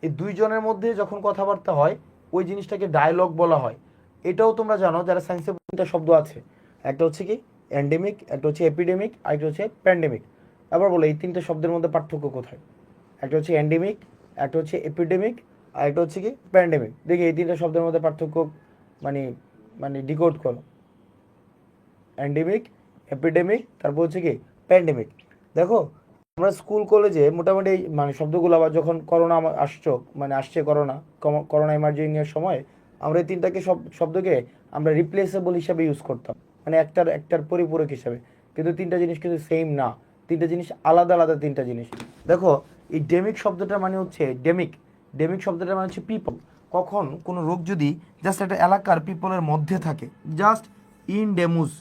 এই দুইজনের মধ্যে যখন কথাবার্তা হয় ওই জিনিসটাকে ডায়লগ বলা হয়। এটাও তোমরা জানো যারা সায়েন্সে, তিনটা শব্দ আছে, একটা হচ্ছে কি? এন্ডেমিক, একটা হচ্ছে এপিডেমিক, আর একটা হচ্ছে প্যান্ডেমিক। আবার বলো এই তিনটে শব্দের মধ্যে পার্থক্য কোথায়? একটা হচ্ছে এন্ডেমিক, একটা হচ্ছে এপিডেমিক, আর একটা হচ্ছে কি? প্যান্ডেমিক। দেখি এই তিনটা শব্দের মধ্যে পার্থক্য মানে মানে ডিকোড করো। এন্ডেমিক, এপিডেমিক, তারপর হচ্ছে কি? প্যান্ডেমিক। দেখো আমরা স্কুল কলেজে মোটামুটি মানে শব্দগুলো, আবার যখন করোনা আসছে করোনা, করোনা এমার্জেন্সির সময় আমরা এই তিনটাকে শব্দকে আমরা রিপ্লেসেবল হিসাবে ইউজ করতাম, মানে একটার পরিপূরক হিসাবে। কিন্তু তিনটা জিনিস কিন্তু সেম না, তিনটা জিনিস আলাদা আলাদা তিনটা জিনিস। দেখো এই ডেমিক শব্দটা মানে হচ্ছে ডেমিক, ডেমিক শব্দটা মানে হচ্ছে পিপল। কখন কোনো রোগ যদি জাস্ট একটা এলাকার পিপলের মধ্যে থাকে, জাস্ট ইনডেমুস,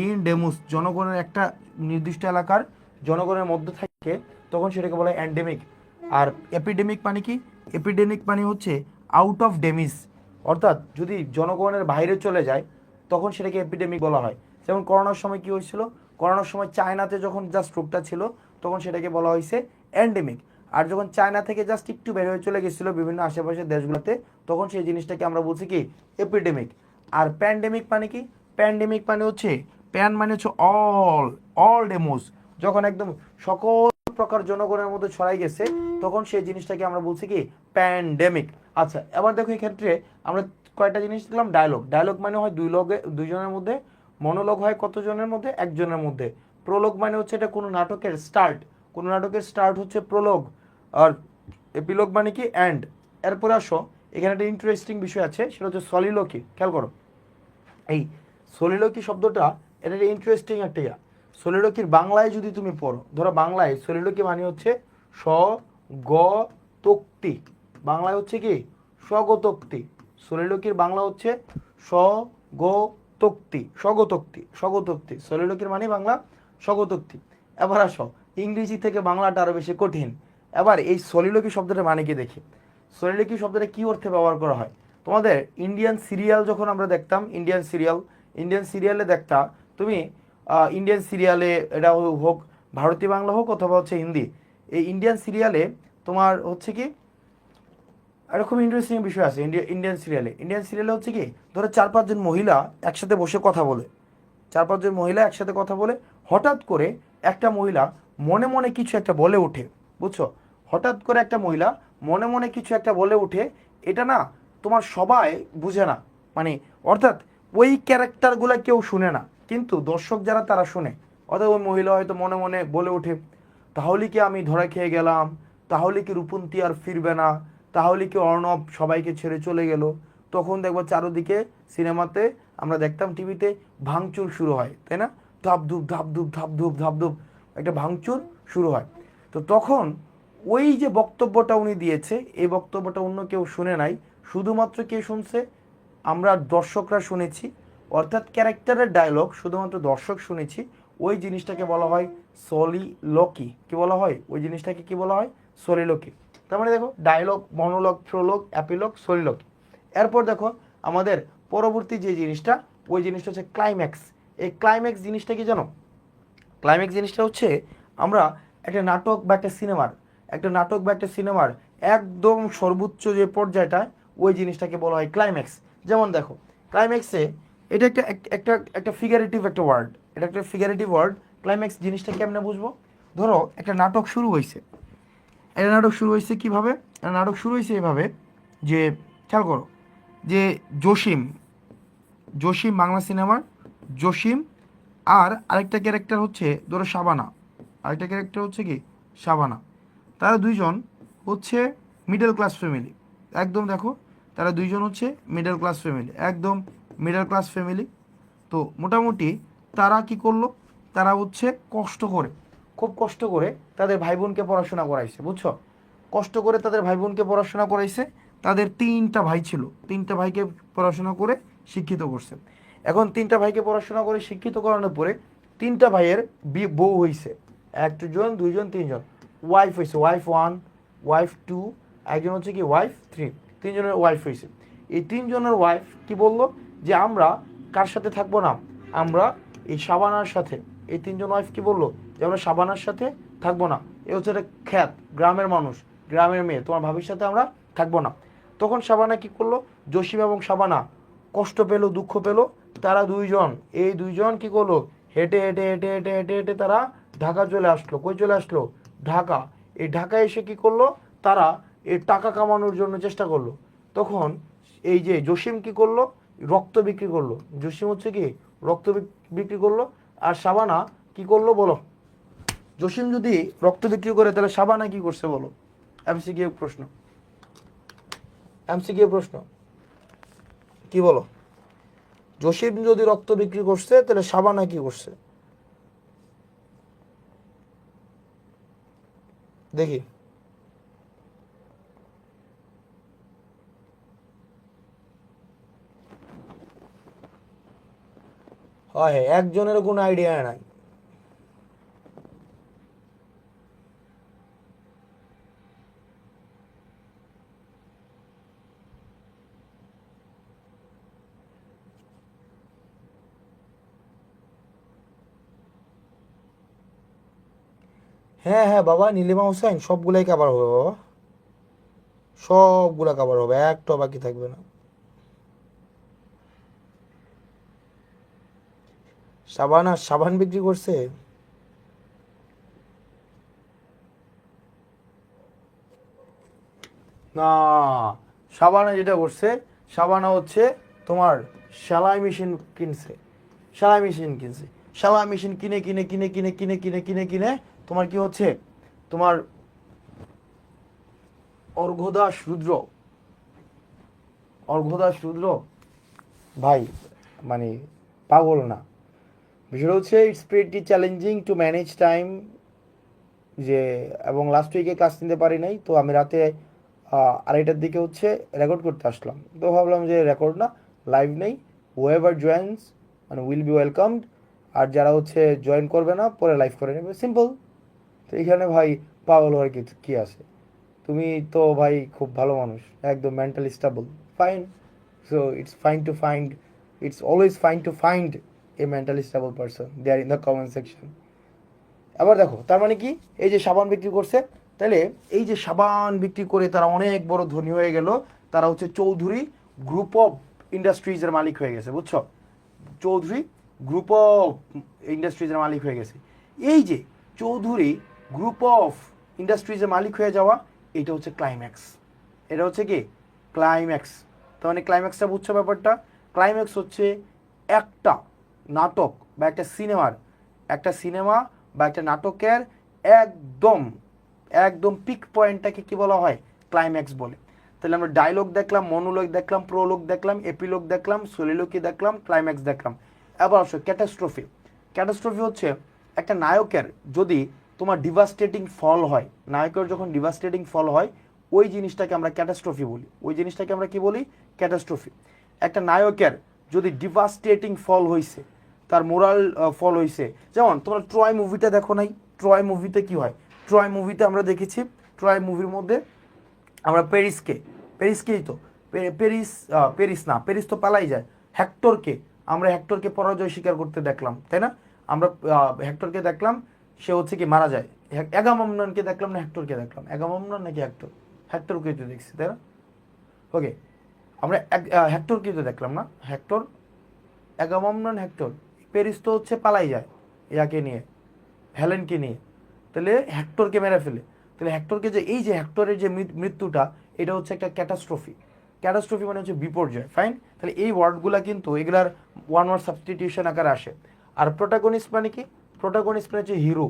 ইনডেমুস জনগণের একটা নির্দিষ্ট এলাকার জনগণের মধ্যে থাকে, তখন সেটাকে বলা হয় এন্ডেমিক। আর এপিডেমিক মানে কি? এপিডেমিক মানে হচ্ছে আউট অফ ডেমিস, অর্থাৎ যদি জনগণের বাইরে চলে যায় তখন সেটাকে এপিডেমিক বলা হয়। যেমন করোনার সময় কি হয়েছিল? করোনার সময় চায়নাতে যখন জাস্ট রোগটা ছিল তখন সেটাকে বলা হয়েছে এন্ডেমিক। আর যখন চায়না থেকে জাস্ট একটু বের হয়ে চলে গেছিলো বিভিন্ন আশেপাশের দেশগুলোতে, তখন সেই জিনিসটাকে আমরা বলছি কি? এপিডেমিক। আর প্যান্ডেমিক মানে কি? প্যান্ডেমিক মানে হচ্ছে, প্যান মানে হচ্ছে অল, অল ডেমোস, যখন একদম সকল প্রকার জনগণের মধ্যে ছড়াই গেছে তখন সেই জিনিসটাকে আমরা বলছি কি? প্যান্ডেমিক। আচ্ছা, এবার দেখো এই ক্ষেত্রে আমরা কয়টা জিনিস দিলাম? ডায়লগ, ডায়লগ মানে হয় দুইজনের মধ্যে। মনোলগ হয় কতজনের মধ্যে? একজনের মধ্যে। প্রোলগ মানে হচ্ছে এটা কোনো নাটকের স্টার্ট, কোনো নাটকের স্টার্ট হচ্ছে প্রোলগ। আর এপিলগ মানে কি? এন্ড। এরপরে আসো, এখানে একটা ইন্টারেস্টিং বিষয় আছে, সেটা হচ্ছে সলিলোকি। খেয়াল করো, এই সলিলোকি শব্দটা, এটা ইন্টারেস্টিং একটা ইয়া। সলিলোকির বাংলায় যদি তুমি পড়ো, ধরো বাংলায় সলিলোকি মানে হচ্ছে স্বগতোক্তি। বাংলায় হচ্ছে কি? স্বগতোক্তি। সলিলোকির বাংলা হচ্ছে স্বগতোক্তি, স্বগতোক্তি, স্বগতোক্তি। সলিলোকির মানে বাংলা স্বগতোক্তি। এবার আসো, ইংরেজি থেকে বাংলাটা আরো বেশি কঠিন। এবার এই সলিলোকি শব্দটা মানে কি দেখি। সলিলোকি শব্দটা কি অর্থে ব্যবহার করা হয়? তোমাদের ইন্ডিয়ান সিরিয়াল যখন আমরা দেখতাম, ইন্ডিয়ান সিরিয়ালে দেখতাম তুমি, ইন্ডিয়ান সিরিয়ালে এটা হোক ভারতীয় বাংলা হোক অথবা হচ্ছে হিন্দি, এই ইন্ডিয়ান সিরিয়ালে তোমার হচ্ছে কি একটা খুব ইন্টারেস্টিং বিষয় আছে। ইন্ডিয়ান সিরিয়ালে হচ্ছে কি, ধরো 4-5 জন মহিলা একসাথে বসে কথা বলে, 4-5 জন মহিলা একসাথে কথা বলে, হঠাৎ করে একটা মহিলা মনে মনে কিছু একটা বলে ওঠে, বুঝছো? হঠাৎ করে একটা মহিলা মনে মনে কিছু একটা বলে ওঠে, এটা না তোমার সবাই বুঝে না, মানে অর্থাৎ ওই ক্যারেক্টারগুলো কেউ শুনে না, কিন্তু দর্শক যারা তারা শুনে। অর্থাৎ ওই মহিলা হয়তো মনে মনে বলে ওঠে, তাহলে কি আমি ধরা খেয়ে গেলাম, তাহলে কি রূপন্তী আর ফিরবে না, তাহলে কি অর্ণব সবাইকে ছেড়ে চলে গেল। তখন দেখবো চারোদিকে সিনেমাতে আমরা দেখতাম, টিভিতে ভাঙচুর শুরু হয়, তাই না? ধাপধুপ ধাপধুপ ধাপধুপ ধাপধুপ একটা ভাঙচুর শুরু হয়। তো তখন ওই যে বক্তব্যটা উনি দিয়েছে, এই বক্তব্যটা অন্য কেউ শুনে নাই, শুধুমাত্র কে শুনছে? আমরা দর্শকরা শুনেছি। অর্থাৎ ক্যারেক্টারের ডায়লগ শুধুমাত্র দর্শক শুনেছি। ওই জিনিসটাকে বলা হয় সলিলোকি। কি বলা হয়? ওই জিনিসটাকে কি বলা হয়? সলিলোকি। তার মানে দেখো ডায়লগ, মনোলগ, প্রোলগ, অ্যাপিলগ, সলিলোকি। এরপর দেখো আমাদের পরবর্তী যে জিনিসটা, ওই জিনিসটা হচ্ছে ক্লাইম্যাক্স। এই ক্লাইম্যাক্স জিনিসটা কি জানো? ক্লাইম্যাক্স জিনিসটা হচ্ছে আমরা একটা নাটক বা একটা সিনেমার একদম সর্বোচ্চ যে পর্যায়টা ওই জিনিসটাকে বলা হয় ক্লাইম্যাক্স। যেমন দেখো ক্লাইম্যাক্সে এটা একটা একটা একটা ফিগারেটিভ একটা ওয়ার্ড, এটা একটা ফিগারেটিভ ওয়ার্ড। ক্লাইম্যাক্স জিনিসটা কেমনে বুঝবো? ধরো একটা নাটক শুরু হয়েছে, একটা নাটক শুরু হয়েছে কীভাবে? একটা নাটক শুরু হয়েছে এভাবে যে, খেয়াল করো যে জসিম, জসিম বাংলা সিনেমার জসিম আর আরেকটা ক্যারেক্টার হচ্ছে ধরো শাবানা, আরেকটা ক্যারেক্টার হচ্ছে কি শাবানা। তারা দুইজন হচ্ছে মিডল ক্লাস ফ্যামিলি, একদম দেখো তারা দুইজন হচ্ছে মিডল ক্লাস ফ্যামিলি, একদম মিডল ক্লাস ফ্যামিলি। তো মোটামুটি তারা কি করলো, তারা হচ্ছে কষ্ট করে, খুব কষ্ট করে তাদের ভাই বোনকে পড়াশোনা করাইছে, বুঝছো? কষ্ট করে তাদের ভাই বোনকে পড়াশোনা করাইছে। তাদের তিনটা ভাই ছিল, তিনটা ভাইকে পড়াশোনা করে শিক্ষিত করছে। এখন তিনটা ভাইকে পড়াশোনা করে শিক্ষিত করানোর পরে তিনটা ভাইয়ের বউ হয়েছে, একজন দুইজন তিনজন, ওয়াইফ হয়েছে, ওয়াইফ ওয়ান, ওয়াইফ টু, একজন হচ্ছে কি ওয়াইফ থ্রি, তিনজনের ওয়াইফ হয়েছে। এই তিনজনের ওয়াইফ কি বললো যে আমরা কার সাথে থাকবো না, আমরা এই শাবানার সাথে, এই তিনজন ওয়াইফ কি বললো যে আমরা শাবানার সাথে থাকবো না। এ হচ্ছে একটা খ্যাত গ্রামের মানুষ, গ্রামের মেয়ে, তোমার ভাবির সাথে আমরা থাকবো না। তখন শাবানা কি করলো, জসিম এবং শাবানা কষ্ট পেলো, দুঃখ পেলো। তারা দুইজন, এই দুইজন কি করলো, হেঁটে হেঁটে হেঁটে হেঁটে হেঁটে হেঁটে তারা ঢাকা চলে আসলো। কই চলে আসলো? ঢাকা। এই ঢাকায় এসে কি করলো, তারা এই টাকা কামানোর জন্য চেষ্টা করলো। তখন এই যে জসিম কি করলো, রক্ত বিক্রি করলো। জসিম হচ্ছে কি রক্ত বিক্রি করলো। আর শাবানা কি করলো বলো? জসিম যদি রক্ত বিক্রি করে তাহলে শাবানা কি করছে বলো? এমসিকিউ প্রশ্ন, এমসিকিউ প্রশ্ন, কি বলো? জসিম যদি রক্ত বিক্রি করছে তাহলে শাবানা কি করছে দেখি? হয় একজনেরও কোনো আইডিয়া নাই। হ্যাঁ হ্যাঁ বাবা, নীলিমা হোসেন সবগুলাই কভার হবে বাবা, সবগুলা কভার হবে, একটা বাকি থাকবে না। সাবানা সাবান বিক্রি করছে? না, সাবানা যেটা করছে, সাবানা হচ্ছে তোমার সেলাই মেশিন কিনছে, সেলাই মেশিন কিনছে। সেলাই মেশিন কিনে কিনে কিনে কিনে কিনে কিনে কিনে কিনে তোমার কি হচ্ছে, তোমার অর্ঘ্যদাস রুদ্র, অর্ঘ্যদাস রুদ্র ভাই মানে পাগল না। বিষয়টা হচ্ছে it's pretty challenging to manage time, যে এবং লাস্ট উইকে ক্লাস নিতে পারি নাই, তো আমি রাতে 2:30টার দিকে হচ্ছে রেকর্ড করতে আসলাম। তো ভাবলাম যে রেকর্ড না, লাইভ নেই, হোয়েভার জয়েন্স মানে উইল বি ওয়েলকামড, আর যারা হচ্ছে জয়েন করবে না পরে লাইভ করে নেবে, সিম্পল। তো এখানে ভাই পাগল হওয়ার কি আছে? তুমি তো ভাই খুব ভালো মানুষ, একদম mentally stable, fine. So it's fine to find, it's always fine to find a mentally stable person there in the comment section. আবার দেখো তার মানে কি, এই যে সাবান বিক্রি করছে, তাহলে এই যে সাবান বিক্রি করে তারা অনেক বড় ধনী হয়ে গেল। তারা হচ্ছে চৌধুরী গ্রুপ অফ ইন্ডাস্ট্রিজের মালিক হয়ে গেছে, বুঝছো? চৌধুরী গ্রুপ অফ ইন্ডাস্ট্রিজের মালিক হয়ে গেছে। এই যে চৌধুরী গ্রুপ অফ ইন্ডাস্ট্রিজের মালিক হয়ে যাওয়া, এটা হচ্ছে ক্লাইম্যাক্স। এটা হচ্ছে কি ক্লাইম্যাক্স। তার মানে ক্লাইম্যাক্সটা বুঝছো ব্যাপারটা? ক্লাইম্যাক্স হচ্ছে একটা নাটক বা একটা সিনেমার, একটা সিনেমা বা একটা নাটকের একদম একদম পিক পয়েন্টটাকে কি বলা হয়? ক্লাইম্যাক্স বলে। তাহলে আমরা ডায়লগ দেখলাম, মনোলগ দেখলাম, প্রোলগ দেখলাম, এপিলগ দেখলাম, সলিলকি দেখলাম, ক্লাইম্যাক্স দেখলাম। এবার আসো ক্যাটাস্ট্রফি। ক্যাটাস্ট্রফি হচ্ছে একটা নায়কের যদি তোমার ডিভাস্টেটিং ফল হয়, নায়কের যখন ডিভাস্টেটিং ফল হয়, ওই জিনিসটাকে আমরা ক্যাটাস্ট্রফি বলি। ওই জিনিসটাকে আমরা কি বলি? ক্যাটাস্ট্রফি। একটা নায়কের যদি ডিভাস্টেটিং ফল হয়েছে, তার মোরাল ফল হয়েছে, যেমন তোমরা ট্রয় মুভিটা দেখো নাই? ট্রয় মুভিতে কি হয়? ট্রয় মুভিতে আমরা দেখেছি, ট্রয় মুভির মধ্যে আমরা প্যারিসকেই তো প্যারিস না, প্যারিস তো পালাই যায়, হেক্টরকে, আমরা হেক্টরকে পরাজয় স্বীকার করতে দেখলাম, তাই না? আমরা হেক্টরকে দেখলাম, সে হচ্ছে কি মারা যায়। অ্যাগামemnনকে দেখলাম না হেক্টরকে দেখলাম? অ্যাগামemনন নাকি হেক্টর? হেক্টর কৃত দেখছি, তাই না? ওকে, আমরা হেক্টর কৃত দেখলাম না, হেক্টর অ্যাগামমনন হেক্টর পেরিস তো হচ্ছে পালাই যায় ইয়াকে নিয়ে, হেলেনকে নিয়ে, তাহলে হেক্টরকে মেরে ফেলে। তাহলে হেক্টরকে যে এই যে হেক্টরের যে মৃত্যুটা, এটা হচ্ছে একটা ক্যাটাস্ট্রফি। ক্যাটাস্ট্রফি মানে হচ্ছে বিপর্যয়, ফাইন। তাহলে এই ওয়ার্ডগুলা কিন্তু এগুলার ওয়ান ওয়ার্ড সাবস্টিটিউশন আকারে আসে। আর প্রোটাগনিস্ট মানে কি? প্রোটাগনিস্ট মানে হচ্ছে হিরো।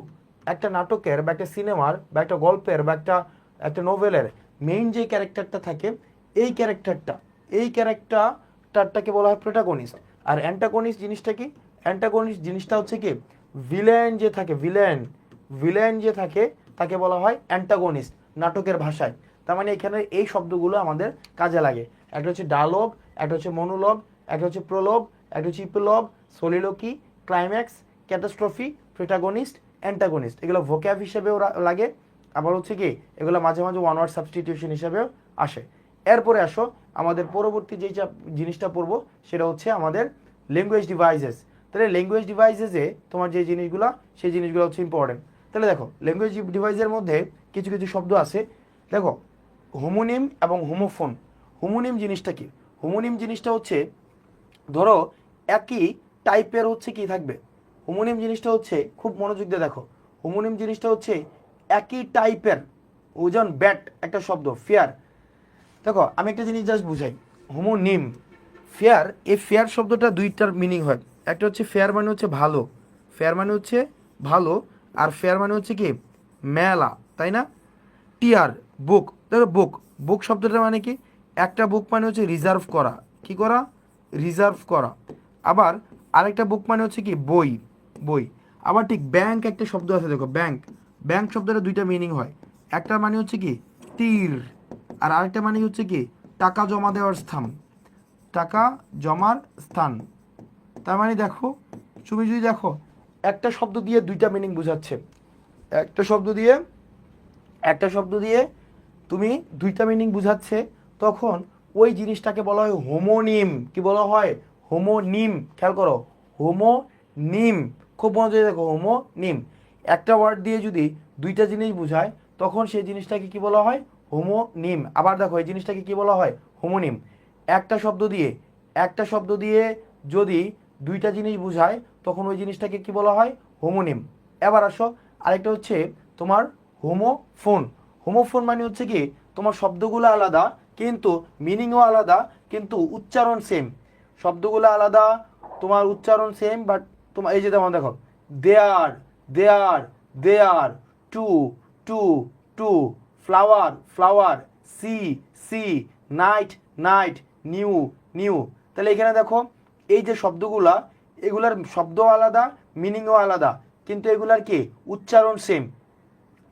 একটা নাটকের বা একটা সিনেমার বা একটা গল্পের বা একটা নোভেলের মেইন যে ক্যারেক্টারটা থাকে, এই ক্যারেক্টারটাকে বলা হয় প্রোটাগনিস্ট। আর অ্যান্টাগনিস্ট জিনিসটা কি? অ্যান্টাগনিস্ট জিনিসটা হচ্ছে কি, ভিলেন যে থাকে, ভিলেন যে থাকে তাকে বলা হয় অ্যান্টাগনিস্ট নাটকের ভাষায়। তার মানে এখানে এই শব্দগুলো আমাদের কাজে লাগে। একটা হচ্ছে ডায়লগ, একটা হচ্ছে মনোলগ, একটা হচ্ছে প্রোলগ, একটা হচ্ছে ইপিলগ, সলিলোকি, ক্লাইম্যাক্স, ক্যাটাস্ট্রফি, প্রোটাগনিস্ট, অ্যান্টাগনিস্ট। এগুলো ভোক্যাব হিসেবেও লাগে, আবার হচ্ছে কি এগুলো মাঝে মাঝে ওয়ান ওয়ার্ড সাবস্টিটিউশন হিসেবেও আসে। এরপরে আসো আমাদের পরবর্তী যে জিনিসটা পড়বো সেটা হচ্ছে আমাদের ল্যাঙ্গুয়েজ ডিভাইসেস। তাহলে ল্যাঙ্গুয়েজ ডিভাইসেসে তোমার যে জিনিসগুলো, সেই জিনিসগুলো হচ্ছে ইম্পর্টেন্ট। তাহলে দেখো ল্যাঙ্গুয়েজ ডিভাইসের মধ্যে কিছু কিছু শব্দ আছে। দেখো হোমোনিম এবং হোমোফোন। হোমোনিম জিনিসটা কি? হোমোনিম জিনিসটা হচ্ছে ধরো একই টাইপের হচ্ছে কি থাকবে। হোমোনিম জিনিসটা হচ্ছে, খুব মনোযোগ দিয়ে দেখো, হোমোনিম জিনিসটা হচ্ছে একই টাইপের। ওজন ব্যাট একটা শব্দ, ফেয়ার। দেখো আমি একটা জিনিস জাস্ট বুঝাই, হোমোনিম ফেয়ার, এই ফেয়ার শব্দটা দুইটার মিনিং হয়। একটা হচ্ছে ফেয়ার মানে হচ্ছে ভালো, ফেয়ার মানে হচ্ছে ভালো, আর ফেয়ার মানে হচ্ছে কি মেলা, তাই না? টিয়ার বুক, দেখো বুক, বুক শব্দটা মানে কি? একটা বুক মানে হচ্ছে রিজার্ভ করা, কি করা? রিজার্ভ করা। আবার আরেকটা বুক মানে হচ্ছে কি বই, বই। আবার ঠিক ব্যাংক একটা শব্দ আছে, দেখো ব্যাংক, ব্যাংক শব্দটা দুইটা মিনিং হয়। একটা মানে হচ্ছে কি তীর, আর আরেকটা মানে হচ্ছে কি টাকা জমা দেওয়ার স্থান, টাকা জমার স্থান। তার মানে দেখো, তুমি যদি দেখো একটা শব্দ দিয়ে দুইটা মিনিং বোঝাচ্ছে, একটা শব্দ দিয়ে তুমি দুইটা মিনিং বুঝাচ্ছে, তখন ওই জিনিসটাকে বলা হয় হোমোনিম। কি বলা হয়? হোমোনিম। খেয়াল করো, হোমোনিম, খুব মনোযোগ দেখো, হোমোনিম। একটা ওয়ার্ড দিয়ে যদি দুইটা জিনিস বোঝায়, তখন সেই জিনিসটাকে কি বলা হয়? হোমোনিম। আবার দেখো এই জিনিসটাকে কি বলা হয়? হোমোনিম। একটা শব্দ দিয়ে যদি দুইটা জিনিস বোঝায়, তখন ওই জিনিসটাকে কি বলা হয়? হোমোনিম। এবার আসো আরেকটা হচ্ছে তোমার হোমোফোন। হোমোফোন মানে হচ্ছে কি তোমার শব্দগুলো আলাদা কিন্তু মিনিংও আলাদা, কিন্তু উচ্চারণ সেম। শব্দগুলো আলাদা, তোমার উচ্চারণ সেম, বাট তোমার এই যে যেমন দেখো there, their, they're, to, two, too, flower, flour, sea, see, night, knight, new, knew. তাহলে এখানে দেখো এই যে শব্দগুলা, এগুলার শব্দ আলাদা, মিনিংও আলাদা, কিন্তু এগুলার কি উচ্চারণ সেম।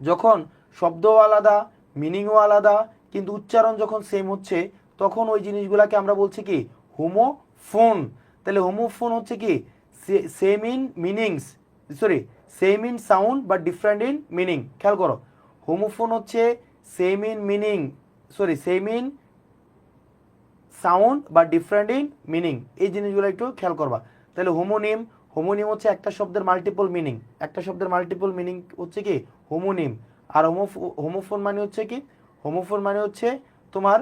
যখন শব্দও আলাদা, মিনিংও আলাদা, কিন্তু উচ্চারণ যখন সেম হচ্ছে, তখন ওই জিনিসগুলোকে আমরা বলছি কি হোমোফোন। তাহলে হোমোফোন হচ্ছে কি same in meanings, sorry same in sound but different in meaning. খেয়াল করো, হোমোফোন হচ্ছে same in meaning, sorry same in sound বা ডিফারেন্ট ইন মিনিং। এই জিনিসগুলো একটু খেয়াল করবা। তাহলে হোমোনিম, হোমোনিম হচ্ছে একটা শব্দের মাল্টিপল মিনিং, একটা শব্দের মাল্টিপল মিনিং হচ্ছে কি হোমোনিম। আর হোমোফোন মানে হচ্ছে কি, হোমোফোন মানে হচ্ছে তোমার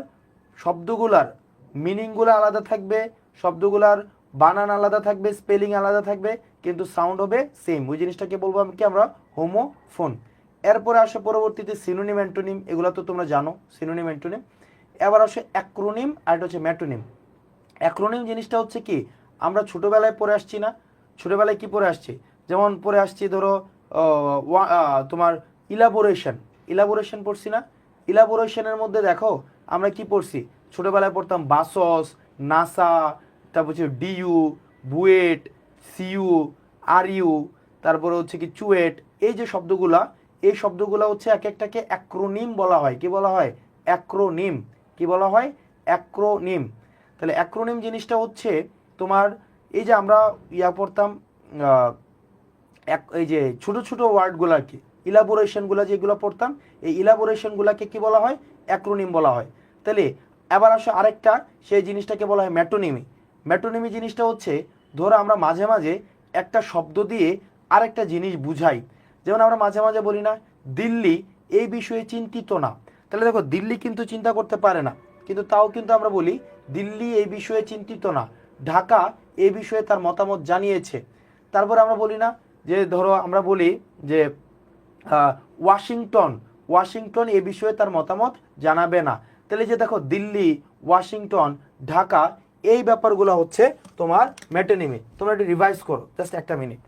শব্দগুলার মিনিংগুলো আলাদা থাকবে, শব্দগুলার বানান আলাদা থাকবে, স্পেলিং আলাদা থাকবে, কিন্তু সাউন্ড হবে সেম। ওই জিনিসটাকে বলবো কি আমরা হোমোফোন। এরপরে আসে পরবর্তীতে সিনোনিম, অ্যান্টোনিম। এগুলো তো তোমরা জানো, সিনোনিম, অ্যান্টোনিম। এবার আসে অ্যাক্রোনিম, আর এটা হচ্ছে ম্যাটোনিম। অ্যাক্রোনিম জিনিসটা হচ্ছে কি, আমরা ছোটোবেলায় পড়ে আসছি না? ছোটোবেলায় কি পড়ে আসছি? যেমন পড়ে আসছি ধরো তোমার ইলাবোরেশন, ইলাবোরেশন পড়ছি না? ইলাবোরেশনের মধ্যে দেখো আমরা কি পড়ছি, ছোটোবেলায় পড়তাম বাসস, নাসা, তারপর হচ্ছে ডিইউ, বুয়েট, সিইউ, আরইউ, তারপরে হচ্ছে কি চুয়েট। এই যে শব্দগুলা, এই শব্দগুলা হচ্ছে এক একটাকে অ্যাক্রোনিম বলা হয়। কি বলা হয়? অ্যাক্রোনিম। কি বলা হয়? অ্যাক্রোনিম। তাহলে অ্যাক্রোনিম জিনিসটা হচ্ছে তোমার এই যে আমরা পড়তাম এই যে ছোট ছোট ওয়ার্ডগুলো আর কি, ইলাবোরেশনগুলো যেগুলো পড়তাম, এই ইলাবোরেশনগুলোকে কি বলা হয়? অ্যাক্রোনিম বলা হয়। তাহলে এবার আসো আরেকটা, সেই জিনিসটাকে বলা হয় ম্যাটোনিমি। ম্যাটোনিমি জিনিসটা হচ্ছে ধরো আমরা মাঝে মাঝে একটা শব্দ দিয়ে আরেকটা জিনিস বুঝাই। যেমন আমরা মাঝে মাঝে বলি না দিল্লি এই বিষয়ে চিন্তিত না। তাহলে দেখো দিল্লি কিন্তু চিন্তা করতে পারে না, কিন্তু তাও কিন্তু আমরা বলি দিল্লি এই বিষয়ে চিন্তিত না, ঢাকা এই বিষয়ে তার মতামত জানিয়েছে। তারপর আমরা বলি না যে ধরো আমরা বলি যে ওয়াশিংটন ওয়াশিংটন এ বিষয়ে তার মতামত জানাবে না। তাহলে যে দেখো দিল্লি, ওয়াশিংটন, ঢাকা এই ব্যাপারগুলো হচ্ছে তোমার মেটোনিমি। তোমরা একটু রিভাইজ করো, জাস্ট একটা মিনিট।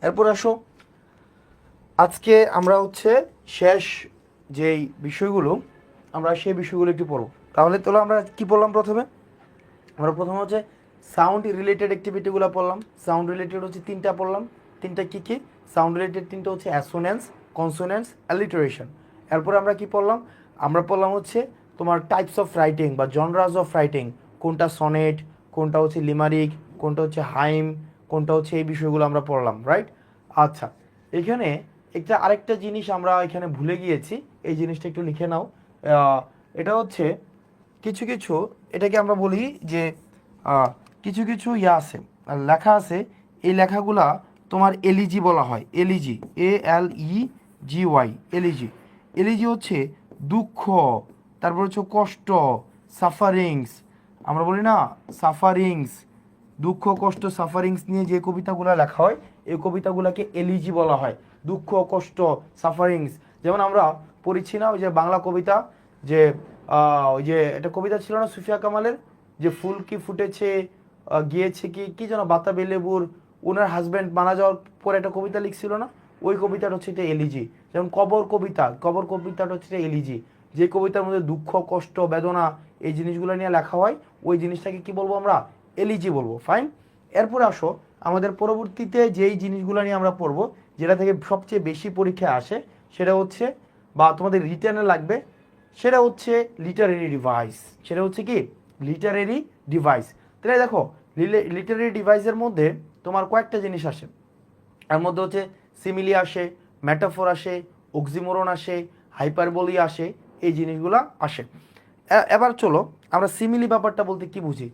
এরপর আসো, আজকে আমরা হচ্ছে শেষ যেই বিষয়গুলো, আমরা সেই বিষয়গুলো একটু পড়ব। তাহলে তোলা আমরা কি পড়লাম প্রথমে? আমরা প্রথমে হচ্ছে সাউন্ড রিলেটেড অ্যাক্টিভিটিগুলো পড়লাম। সাউন্ড রিলেটেড হচ্ছে তিনটা পড়লাম। তিনটা কী কী? সাউন্ড রিলেটেড তিনটা হচ্ছে অ্যাসোনেন্স, কনসোনেন্স, অ্যালিটারেশন। এরপর আমরা কি পড়লাম? আমরা পড়লাম হচ্ছে তোমার টাইপস অফ রাইটিং বা জনরাজ অফ রাইটিং, কোনটা সনেট, কোনটা হচ্ছে লিমারিক, কোনটা হচ্ছে হাইম, কোনটা হচ্ছে এই বিষয়গুলো আমরা পড়লাম, রাইট? আচ্ছা, এখানে একটা আরেকটা জিনিস আমরা এখানে ভুলে গিয়েছি, এই জিনিসটা একটু লিখে নাও। এটা হচ্ছে কিছু কিছু, এটাকে আমরা বলি যে কিছু কিছু আছে, লেখা আছে, এই লেখাগুলা তোমার এলিজি বলা হয়। Elegy, ALEGY, elegy. এলিজি হচ্ছে দুঃখ, তারপর হচ্ছে কষ্ট, সাফারিংস। আমরা বলি না সাফারিংস, দুঃখ, কষ্ট, সাফারিংস নিয়ে যে কবিতাগুলো লেখা হয় এই কবিতাগুলোকে এলিজি বলা হয়। দুঃখ, কষ্ট, সাফারিংস। যেমন আমরা পড়েছি না ওই যে বাংলা কবিতা, যে ওই যে একটা কবিতা ছিল না সুফিয়া কামালের, যে ফুল কি ফুটেছে, গিয়েছে কি কি যেন বাতাবি লেবুর, ওনার হাজব্যান্ড মারা যাওয়ার পরে একটা কবিতা লিখছিল না, ওই কবিতাটা হচ্ছে এটা এলিজি। যেমন কবর কবিতা, কবর কবিতাটা হচ্ছে এটা এলিজি। যে কবিতার মধ্যে দুঃখ, কষ্ট, বেদনা এই জিনিসগুলো নিয়ে লেখা হয়, ওই জিনিসটাকে কি বলবো আমরা? এলিজি বলবো। ফাইন। এরপরে আসো আমাদের পরবর্তীতে যেই জিনিসগুলো নিয়ে আমরা পড়বো, যেটা থেকে সবচেয়ে বেশি পরীক্ষায় আসে, সেটা হচ্ছে বা তোমাদের রিটার্নে লাগবে, সেটা হচ্ছে লিটারেরি ডিভাইস। সেটা হচ্ছে কি? Literary device. তাহলে দেখো লিটারেরি ডিভাইসের মধ্যে তোমার কয়েকটা জিনিস আসে। এর মধ্যে হচ্ছে সিমিলি আসে, ম্যাটাফোর আসে, অক্সিমোরন আসে, হাইপারবলি আসে, এই জিনিসগুলো আসে। এবার চলো আমরা সিমিলি ব্যাপারটা বলতে কি বুঝি।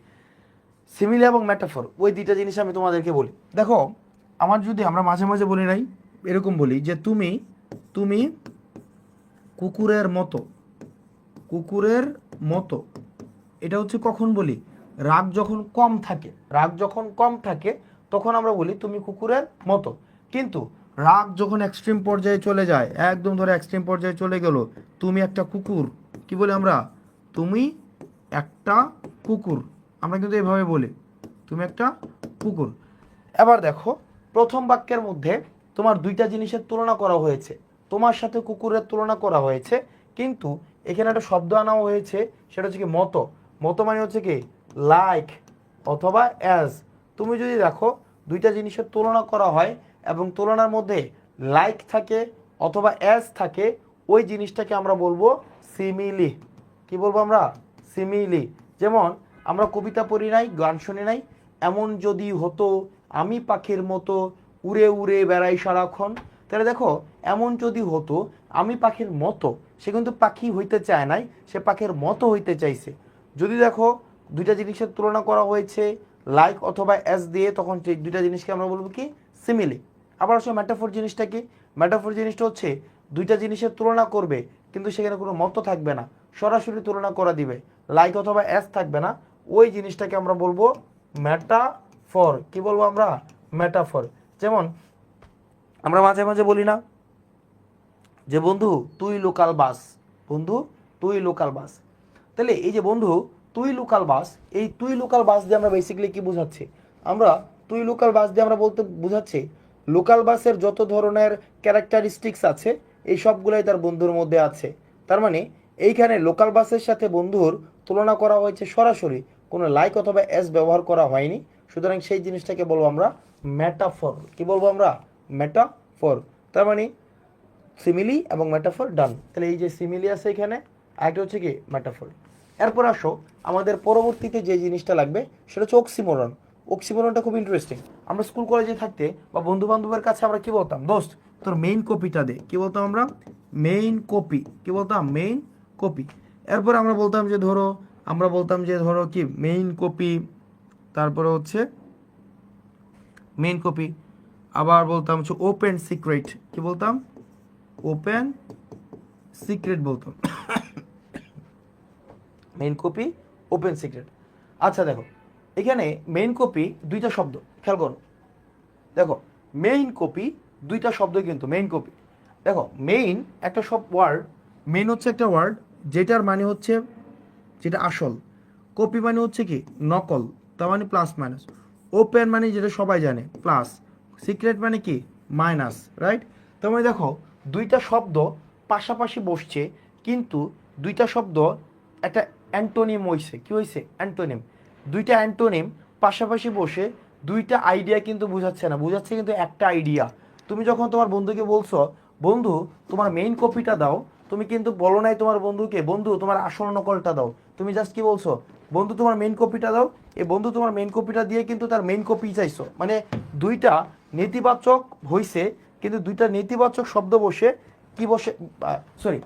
সিমিলি এবং ম্যাটাফোর ওই দুইটা জিনিস আমি তোমাদেরকে বলি। দেখো আমার যদি আমরা মাঝে মাঝে বলি নাই, এরকম বলি যে তুমি তুমি কুকুরের মতো, কুকুরের মতো। এটা হচ্ছে কখন বলি? রাগ যখন কম থাকে, রাগ যখন কম থাকে তখন আমরা বলি তুমি কুকুরের মতো। কিন্তু রাগ যখন এক্সট্রিম পর্যায়ে চলে যায়, একদম ধরে এক্সট্রিম পর্যায়ে চলে গেল, তুমি একটা কুকুর, কি বলি আমরা? তুমি একটা কুকুর। আমরা কিন্তু এভাবে বলি তুমি একটা কুকুর। এবার দেখো প্রথম বাক্যের মধ্যে তোমার দুইটা জিনিসের তুলনা করা হয়েছে, তোমার সাথে কুকুরের তুলনা করা হয়েছে, কিন্তু এখানে একটা শব্দ আনা হয়েছে, সেটা হচ্ছে কি মতো। মতো মানে হচ্ছে কি লাইক অথবা অ্যাজ। তুমি যদি দেখো দুইটা জিনিসের তুলনা করা হয় এবং তুলনার মধ্যে লাইক থাকে অথবা অ্যাজ থাকে, ওই জিনিসটাকে আমরা বলবো সিমিলি। কি বলবো আমরা? সিমিলি। যেমন আমরা কবিতা পড়ি নাই, গান শুনি নাই, এমন যদি হতো আমি পাখির মতো উড়ে উড়ে বেড়াই সারাক্ষণ। তাহলে দেখো এমন যদি হতো আমি পাখির মতো, সে কিন্তু পাখি হইতে চায় নাই, সে পাখির মতো হইতে চাইছে। যদি দেখো দুইটা জিনিসের তুলনা করা হয়েছে লাইক অথবা অ্যাজ দিয়ে, তখন দুইটা জিনিসকে আমরা বলবো কি সিমিলি। আবার আসলে ম্যাটাফোর জিনিসটা কি, ম্যাটাফোর জিনিসটা হচ্ছে দুইটা জিনিসের তুলনা করবে কিন্তু সেখানে কোনো মতো থাকবে না, সরাসরি তুলনা করা দিবে, লাইক অথবা অ্যাজ থাকবে না, ওই জিনিসটাকে আমরা বলবো ম্যাটাফর। কি বলবো আমরা? ম্যাটাফর। যেমন আমরা মাঝে মাঝে বলি না যে বন্ধু তুই লোকাল বাস, বন্ধু তুই লোকাল বাস। তাহলে এই যে বন্ধু তুই লোকাল বাস, এই তুই লোকাল বাস দিয়ে আমরা বেসিক্যালি কি বোঝাচ্ছি? আমরা তুই লোকাল বাস দিয়ে আমরা বলতে বোঝাচ্ছি লোকাল বাসের যত ধরনের ক্যারেক্টারিস্টিক্স আছে এই সবগুলাই তার বন্ধুর মধ্যে আছে। তার মানে এইখানে লোকাল বাসের সাথে বন্ধুর তুলনা করা হয়েছে সরাসরি, কোনো লাইক অথবা এস ব্যবহার করা হয়নি, সুতরাং সেই জিনিসটাকে বলবো আমরা ম্যাটাফর। কি বলবো আমরা? ম্যাটাফর। তার মানে সিমিলি এবং ম্যাটাফর ডান। তাহলে এই যে সিমিলি আছে এখানে, আরেকটা হচ্ছে কি ম্যাটাফর। এরপর আসো আমাদের পরবর্তীতে যে জিনিসটা লাগবে সেটা হচ্ছে অক্সিমোরন। অক্সিমোরনটা খুব ইন্টারেস্টিং। আমরা স্কুল কলেজে থাকতে বা বন্ধু বান্ধবের কাছে আমরা কি বলতাম? দোস্ত তোর মেইন কপিটা দে। কি বলতাম আমরা? Main copy. কি বলতাম? Main copy. এরপর আমরা বলতাম যে ধরো কি মেইন কপি, তারপরে হচ্ছে মেইন কপি। আবার বলতাম হচ্ছে ওপেন সিক্রেট। কি বলতাম? ওপেন সিক্রেট বলতাম। Main copy, open secret. আচ্ছা দেখো এখানে মেইন কপি দুইটা শব্দ, খেয়াল করো। দেখো মেইন কপি দুইটা শব্দ কিন্তু মেইন কপি। দেখো মেইন একটা সব ওয়ার্ড, মেইন হচ্ছে একটা ওয়ার্ড যেটার মানে হচ্ছে যেটা আসল, কপি মানে হচ্ছে কি নকল, তার মানে প্লাস মাইনাস, ওপেন মানে যেটা সবাই জানে প্লাস, সিক্রেট মানে কি মাইনাস, রাইট? তার মানে দেখো দুইটা শব্দ পাশাপাশি বসছে কিন্তু দুইটা শব্দ একটা অ্যান্টোনিম হয়েছে। কি হয়েছে? অ্যান্টোনিম। দুইটা অ্যান্টোনিম পাশাপাশি বসে দুইটা আইডিয়া কিন্তু বোঝাচ্ছে না, বোঝাচ্ছে কিন্তু একটা আইডিয়া। তুমি যখন তোমার বন্ধুকে বলছো বন্ধু তোমার মেইন কপিটা দাও, তুমি কিন্তু বলো নাই তোমার বন্ধুকে বন্ধু তোমার আসল নকলটা দাও, তুমি জাস্ট কি বলছো? বন্ধু তোমার মেইন কপিটা দাও। এই বন্ধু তোমার মেইন কপিটা দিয়ে কিন্তু তার মেইন কপি চাইছো, মানে দুইটা নেতিবাচক হইছে কিন্তু দুইটা নেতিবাচক শব্দ বসে কি বসে, সরি,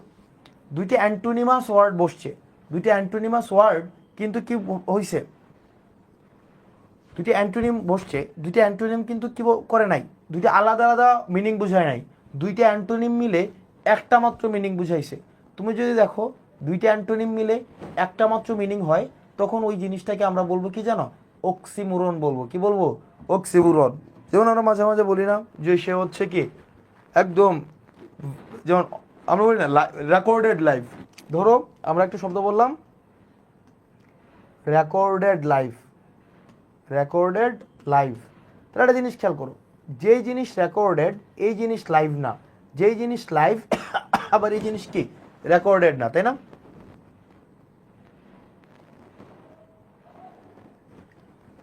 দুইটা অ্যান্টোনিমাস ওয়ার্ড বসছে, দুইটা অ্যান্টোনিমাস ওয়ার্ড কিন্তু কি হইছে, দুইটা অ্যান্টোনিম বসছে, দুইটা অ্যান্টোনিম কিন্তু কি করে নাই, দুইটা আলাদা আলাদা মিনিং বুঝায় নাই, দুইটা অ্যান্টোনিম মিলে একটা মাত্র মিনিং বুঝাইছে। তুমি যদি দেখো দুইটা অ্যান্টোনিম মিলে একটা মাত্র মিনিং হয় তখন ওই জিনিসটাকে আমরা বলবো কি জানো? অক্সিমোরন বলবো। কি বলবো? অক্সিমোরন। যেমন আমরা মাঝে মাঝে বলি না যে সে হচ্ছে কি একদম, যেমন আমরা বলি না রেকর্ডেড লাইভ। ধরো আমরা একটা শব্দ বললাম রেকর্ডেড লাইভ, রেকর্ডেড লাইভ। তাহলে একটা জিনিস খেয়াল করো, যেই জিনিস রেকর্ডেড এই জিনিস লাইভ না, যেই জিনিস লাইভ আবার এই জিনিস কি রেকর্ডেড না, তাই না?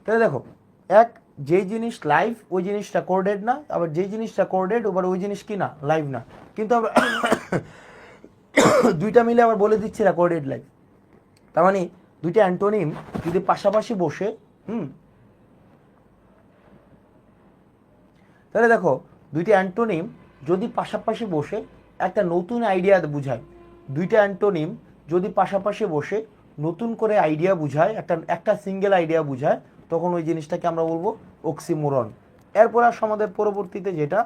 তাহলে দেখো এক, যেই জিনিস লাইভ ওই জিনিস রেকর্ডেড না, আবার যেই জিনিস রেকর্ডেড আবার ওই জিনিস কি না লাইভ না, কিন্তু আমরা দুইটা মিলে আবার বলে দিচ্ছি রেকর্ডেড লাইভ। তার মানে দুইটা অ্যান্টোনিম যদি পাশাপাশি বসে তাহলে দেখো দুইটা অ্যান্টোনিম যদি পাশাপাশি বসে একটা নতুন আইডিয়া বুঝায়, দুইটা অ্যান্টোনিম যদি পাশাপাশি বসে নতুন করে আইডিয়া বুঝায়, একটা সিঙ্গেল আইডিয়া বুঝায়, তখন ওই জিনিসটাকে আমরা বলবো অক্সিমোরন। এরপর আসো আমাদের পরবর্তীতে যেটা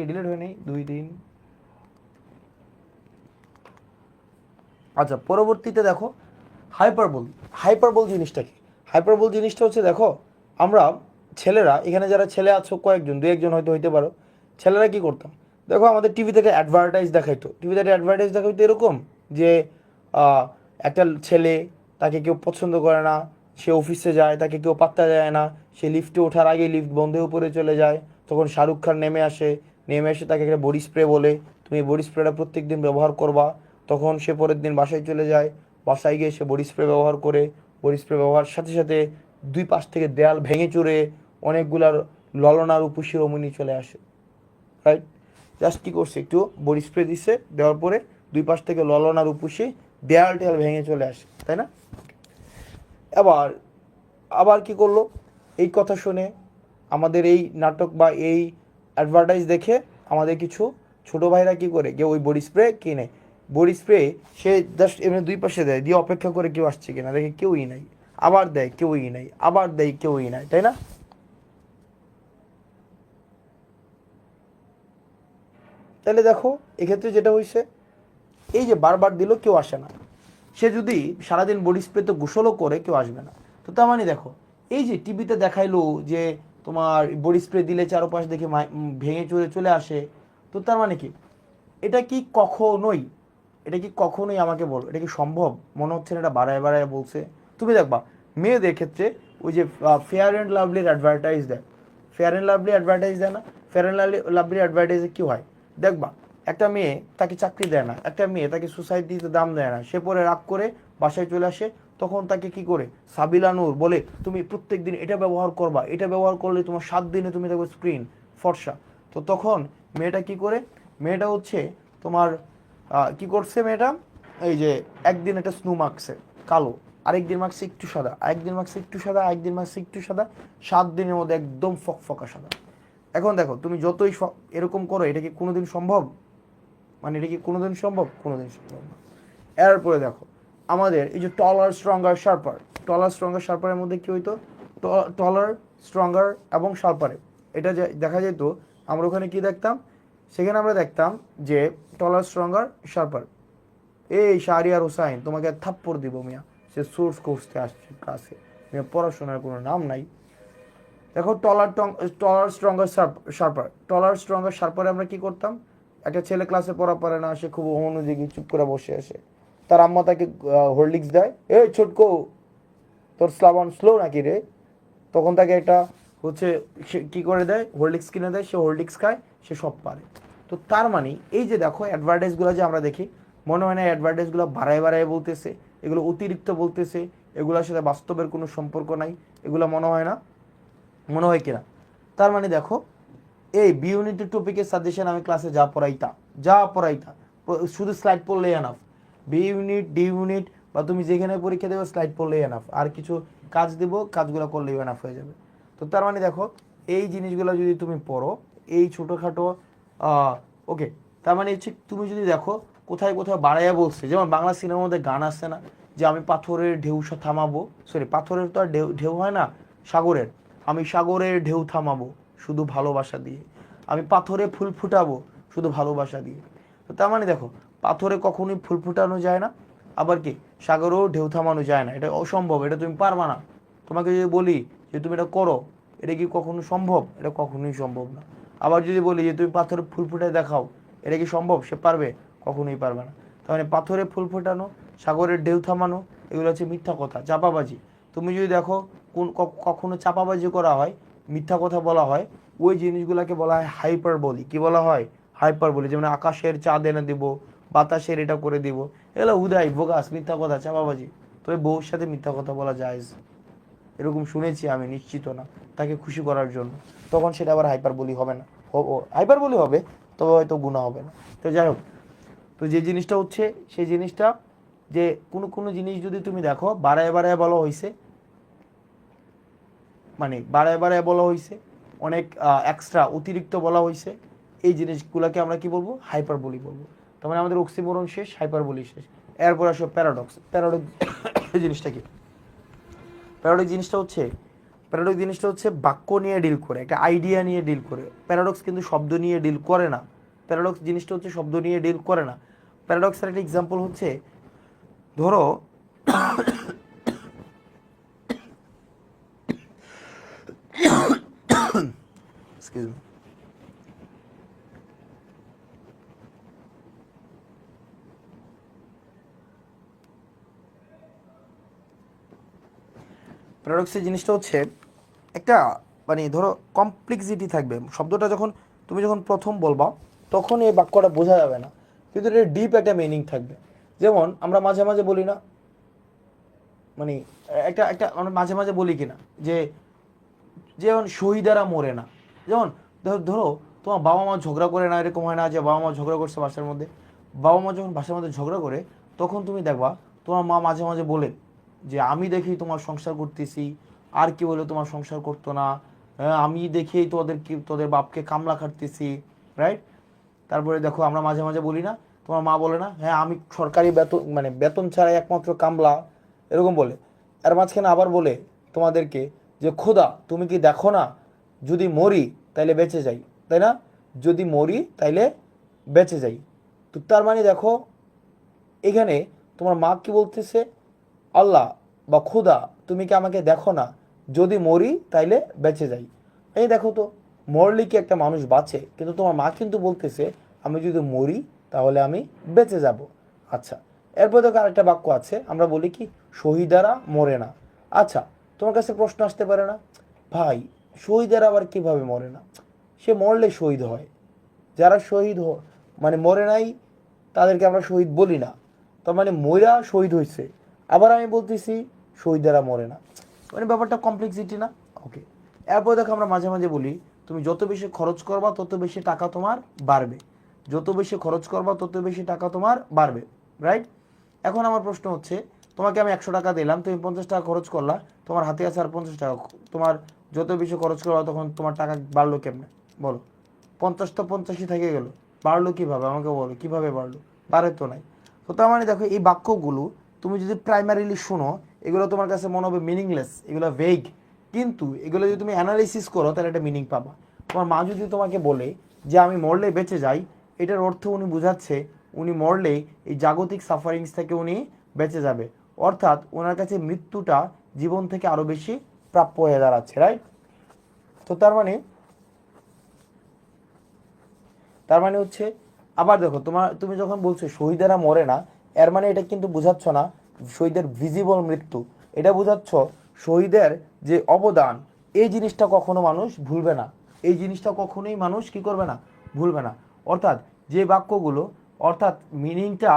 ডিলিট হয়ে নেই 2 3, আচ্ছা পরবর্তীতে দেখো হাইপারবোল। হাইপারবোল জিনিসটা কি? হাইপারবোল জিনিসটা হচ্ছে দেখো আমরা ছেলেরা, এখানে যারা ছেলে আছো কয়েকজন, 2-1জন হয়তো হইতে পারো, ছেলেরা কি করতাম দেখো আমাদের টিভি থেকে অ্যাডভার্টাইজ দেখাইতো, টিভিতে একটা অ্যাডভার্টাইজ দেখাইতো এরকম যে একটা ছেলে, তাকে কেউ পছন্দ করে না, সে অফিসে যায়, তাকে কেউ পাত্তা দেয় না, সে লিফটে ওঠার আগে লিফট বন্ধ হয়ে উপরে চলে যায়, তখন শাহরুখ খান নেমে আসে, নেমে এসে তাকে একটা বডি স্প্রে বলে তুমি বডি স্প্রেটা প্রত্যেক দিন ব্যবহার করবা, তখন সে পরের দিন বাসায় চলে যায়, বাসায় গিয়ে সে বডি স্প্রে ব্যবহার করে, বডি স্প্রে ব্যবহার সাথে সাথে দুই পাশ থেকে দেয়াল ভেঙে চুরে অনেকগুলার ললনার উপসী রমণী চলে আসে, রাইট? জাস্ট কী করছে একটু বডি স্প্রে দিচ্ছে, দেওয়ার পরে দুই পাশ থেকে ললনার উপসী দেয়াল টেয়াল ভেঙে চলে আসে, তাই না? আবার আবার কি করলো, এই কথা শুনে আমাদের এই নাটক বা এই অ্যাডভার্টাইজ দেখে আমাদের কিছু ছোটো ভাইরা কী করে কেউ ওই বডি স্প্রে কিনে, বডি স্প্রে সে জাস্ট এমনি দুই পাশে দেয়, দিয়ে অপেক্ষা করে কেউ আসছে কিনা, দেখে কেউই নাই, আবার দেয় কেউই নাই, আবার দেয় কেউই নাই, তাই না? তাহলে দেখো এক্ষেত্রে যেটা হয়েছে, এই যে বারবার দিল কেউ আসে না, সে যদি সারাদিন বডি স্প্রেতে গোসলও করে কেউ আসবে না। তো তার মানে দেখো এই যে টিভিতে দেখাইলো যে তোমার বডি স্প্রে দিলে চারপাশ দেখে ভেঙে চলে চলে আসে, তো তার মানে কি এটা কি কখনোই, এটা কি কখনোই আমাকে বলো এটা কি সম্ভব? মনে হচ্ছে না এটা বাড়ায় বাড়ায় বলছে। তুমি দেখবা মেয়েদের ক্ষেত্রে ওই যে ফেয়ার অ্যান্ড লাভলির অ্যাডভার্টাইজ দেয়, ফেয়ার অ্যান্ড লাভলি অ্যাডভার্টাইজ দেয় না? ফেয়ার অ্যান্ড লাভলি অ্যাডভার্টাইজে কী হয় দেখবা, একটা মেয়ে তাকে চাকরি দেয় না, একটা মেয়ে তাকে সোসাইটিতে দাম দেয় না, সে পরে রাগ করে বাসায় চলে আসে, তখন তাকে কি করে সাবিলা নূর বলে তুমি প্রত্যেক দিন এটা ব্যবহার করবা, এটা ব্যবহার করলে তোমার 7 দিনে তুমি দেখবে স্ক্রিন ফর্সা। তো তখন মেয়েটা কি করে, মেয়েটা হচ্ছে তোমার কি করছে মেয়েটা, এই যে একদিন একটা স্নো মাখছে কালো, আরেকদিন মাখছে একটু সাদা, আরেকদিন মাখছে একটু সাদা, আরেকদিন মাখছে একটু সাদা, 7 দিনের মধ্যে একদম ফকফকা সাদা। এখন দেখো তুমি যতই এরকম করো, এটা কি কোনোদিন সম্ভব? মানে এটা কি কোনোদিন সম্ভব? কোনোদিন সম্ভব না। এরপরে দেখো আমাদের এই যে টলার স্ট্রঙ্গার শার্পার, টলার স্ট্রঙ্গার শার্পারের মধ্যে কি হইতো, টলার স্ট্রঙ্গার এবং শার্পারে এটা যে দেখা যেত, আমরা ওখানে কি দেখতাম, সেখানে আমরা দেখতাম যে টলার স্ট্রঙ্গার শার্পার, এই শাহরিয়ার হোসাইন তোমাকে থাপ্পড় দিব মিয়া, সে সোর্স কোর্সে আসছে কাছে, মিয়া পড়াশোনার কোনো নাম নাই। দেখো টলার স্ট্রঙ্গার শার্পার, টলার স্ট্রঙ্গার শার্পারে আমরা কি করতাম, একটা ছেলে ক্লাসে পড়া পারে না, সে খুব অমনোযোগী চুপ করে বসে আসে, তার আম্মা তাকে হোল্ডিক্স দেয়, এই ছোটকো তোর শ্লাবন স্লো নাকি রে, তখন তাকে একটা হচ্ছে সে কী করে দেয়, হোল্ডিক্স কিনে দেয়, সে হোল্ডিক্স খায়, সে সব পারে। তো তার মানে এই যে দেখো অ্যাডভার্টাইজগুলো যে আমরা দেখি, মনে হয় না অ্যাডভার্টাইজগুলো বাড়ায় বাড়ায় বলতেছে, এগুলো অতিরিক্ত বলতেছে, এগুলোর সাথে বাস্তবের কোনো সম্পর্ক নাই, এগুলো মনে হয় না, মনে হয় কিনা? তার মানে দেখো এই বি ইউনিটের টপিকের সাজেশন আমি ক্লাসে যা পড়াইতা শুধু স্লাইড পড়লেই enough, B unit D unit বা তুমি যেখানে পরীক্ষা দেবে স্লাইড পড়লেই এনাফ, আর কিছু কাজ দেবো কাজগুলো করলেই এনাফ হয়ে যাবে। তো তার মানে দেখো এই জিনিসগুলো যদি তুমি পড়ো, এই ছোটোখাটো ওকে, তার মানে হচ্ছে তুমি যদি দেখো কোথায় কোথায় বাড়াইয়া বলছে, যেমন বাংলা সিনেমার মধ্যে গান আসছে না যে আমি পাথরের ঢেউ থামাবো, সরি পাথরের তো আর ঢেউ ঢেউ হয় না, সাগরের, আমি সাগরের ঢেউ থামাবো শুধু ভালোবাসা দিয়ে, আমি পাথরে ফুল ফুটাবো শুধু ভালোবাসা দিয়ে। তো তার মানে দেখো পাথরে কখনোই ফুল ফুটানো যায় না, আবার কি সাগরেও ঢেউ থামানো যায় না, এটা অসম্ভব, এটা তুমি পারবা না। তোমাকে যদি বলি যে তুমি এটা করো, এটা কি কখনো সম্ভব? এটা কখনোই সম্ভব না। আবার যদি বলি যে তুমি পাথরে ফুল ফুটায় দেখাও, এটা কি সম্ভব? সে পারবে? কখনোই পারবে না। তার মানে পাথরে ফুল ফোটানো, সাগরের ঢেউ থামানো, এগুলো হচ্ছে মিথ্যা কথা, চাপাবাজি। তুমি যদি দেখো কোন কখনো চাপাবাজি করা হয়, মিথ্যা কথা বলা হয়, ওই জিনিসগুলোকে বলা হয় হাইপার বলি। কি বলা হয়? হাইপার বলি। যেমন আকাশের চাঁদ এনে দিব, বাতাসের এটা করে দিব, এগুলো উদয় বোগাস মিথ্যা কথা, চাপাবাজি। তবে বউর সাথে মিথ্যা কথা বলা যায়, এরকম শুনেছি আমি, নিশ্চিত না, তাকে খুশি করার জন্য, তখন সেটা আবার হাইপার বলি হবে না, হাইপার বলি হবে, তবে হয়তো গুণা হবে না। তো যাই হোক, তো যে জিনিসটা হচ্ছে সেই জিনিসটা যে কোনো কোনো জিনিস যদি তুমি দেখো বাড়ায় বাড়ায় বলা হয়েছে, মানে বাড়ায় বাড়ায় বলা হয়েছে, অনেক এক্সট্রা অতিরিক্ত বলা হয়েছে, এই জিনিসগুলোকে আমরা কি বলবো? হাইপার বলি বলবো। তার মানে আমাদের অক্সিমোরন শেষ, হাইপার বলি শেষ। এরপর আসো প্যারাডক্স। প্যারাডক্স জিনিসটা কি? প্যারাডক্স জিনিসটা হচ্ছে, প্যারাডক্স জিনিসটা হচ্ছে বাক্য নিয়ে ডিল করে, একটা আইডিয়া নিয়ে ডিল করে। প্যারাডক্স কিন্তু শব্দ নিয়ে ডিল করে না। প্যারাডক্স জিনিসটা হচ্ছে শব্দ নিয়ে ডিল করে না। প্যারাডক্সের একটা এক্সাম্পল হচ্ছে, ধরো এক্সকিউজ মি, প্যারাডক্সের জিনিসটা হচ্ছে একটা, মানে ধরো কমপ্লেক্সিটি থাকবে শব্দটা, যখন তুমি যখন প্রথম বলবা তখন এই বাক্যটা বোঝা যাবে না, কিন্তু এর ডিপ একটা মিনিং থাকবে। যেমন আমরা মাঝে মাঝে বলি না, মানে একটা একটা আমরা মাঝে মাঝে বলি কিনা যে যেমন শহীদারা মরে না, যেমন ধরো তোমার বাবা মা ঝগড়া করে না, এরকম হয় না যে বাবা মা ঝগড়া করছে বাসার মধ্যে, বাবা মা যখন বাসার মধ্যে ঝগড়া করে তখন তুমি দেখবা তোমার মা মাঝে মাঝে বলে যে আমি দেখি তোমার সংসার করতেছি, আর কি বলে তোমার সংসার করতো না, আমি দেখেই তোদের বাপকে কামলা খাটতেছি, রাইট? তারপরে দেখো আমরা মাঝে মাঝে বলি না, তোমার মা বলে না, হ্যাঁ আমি সরকারি বেতন মানে বেতন ছাড়া একমাত্র কামলা, এরকম বলে। আর মাঝখানে আবার বলে তোমাদেরকে যে খোদা তুমি কি দেখো না, যদি মরি তাইলে বেঁচে যাই, তাই না? যদি মরি তাইলে বেঁচে যাই। তো তার মানে দেখো এখানে তোমার মা কি বলতেছে, আল্লাহ বা খোদা তুমি কি আমাকে দেখো না, যদি মরি তাইলে বেঁচে যাই। এই দেখো তো, মরলে কি একটা মানুষ বাঁচে? কিন্তু তোমার মা কিন্তু বলতেছে আমি যদি মরি তাহলে আমি বেঁচে যাব। আচ্ছা, এরপর দেখো আরেকটা বাক্য আছে, আমরা বলি কি শহীদারা মরে না। আচ্ছা, তোমার কাছে প্রশ্ন আসতে পারে না, ভাই শহীদারা আবার কিভাবে মরে না? সে মরলে শহীদ হয়, যারা মানে মরে নাই তাদেরকে আমরা শহীদ বলি না, তার মানে মইরা শহীদ হয়েছে, আবার আমি বলতেছি শহীদেরা মরে না, মানে ব্যাপারটা কমপ্লেক্সিটি না? ওকে। এরপর দেখো আমরা মাঝে মাঝে বলি তুমি যত বেশি খরচ করবা তত বেশি টাকা তোমার বাড়বে, যত বেশি খরচ করবা তত বেশি টাকা তোমার বাড়বে, রাইট? এখন আমার প্রশ্ন হচ্ছে, তোমাকে আমি 100 টাকা দিলাম, তুমি 50 টাকা খরচ করলা, তোমার হাতে আছে আর 50 টাকা, তোমার যত বেশি খরচ করবা তখন তোমার টাকা বাড়লো কেমনে বলো? 50 তো 50ই থেকে গেল, বাড়লো কিভাবে আমাকে বলো, কিভাবে বাড়লো? বাড়ে তো নাই। তো তার মানে দেখো এই বাক্যগুলো তুমি যদি প্রাইমারিলি শোনো এগুলো তোমার কাছে মনে হবে মিনিংলেস, এগুলো ভেগ, কিন্তু এগুলো যদি তুমি অ্যানালাইসিস করো তাহলে একটা মিনিং পাবা। তোমার মা যদি তোমাকে বলে যে আমি মরলে বেঁচে যাই, এটার অর্থ উনি বুঝাচ্ছে উনি মরলে এই জাগতিক সাফারিংস থেকে উনি বেঁচে যাবে, অর্থাৎ ওনার কাছে মৃত্যুটা জীবন থেকে আরো বেশি প্রাপ্য হয়ে দাঁড়াচ্ছে, রাইট? তো তার মানে হচ্ছে, আবার দেখো তুমি যখন বলছো শহীদেরা মরে না, এর মানে এটা কিন্তু বোঝাচ্ছ না শহীদের ভিজিবল মৃত্যু, এটা বোঝাচ্ছ শহীদের যে অবদান, এই জিনিসটা কখনো মানুষ ভুলবে না, এই জিনিসটা কখনোই মানুষ কি করবে না, ভুলবে না। অর্থাৎ যে বাক্যগুলো, অর্থাৎ মিনিংটা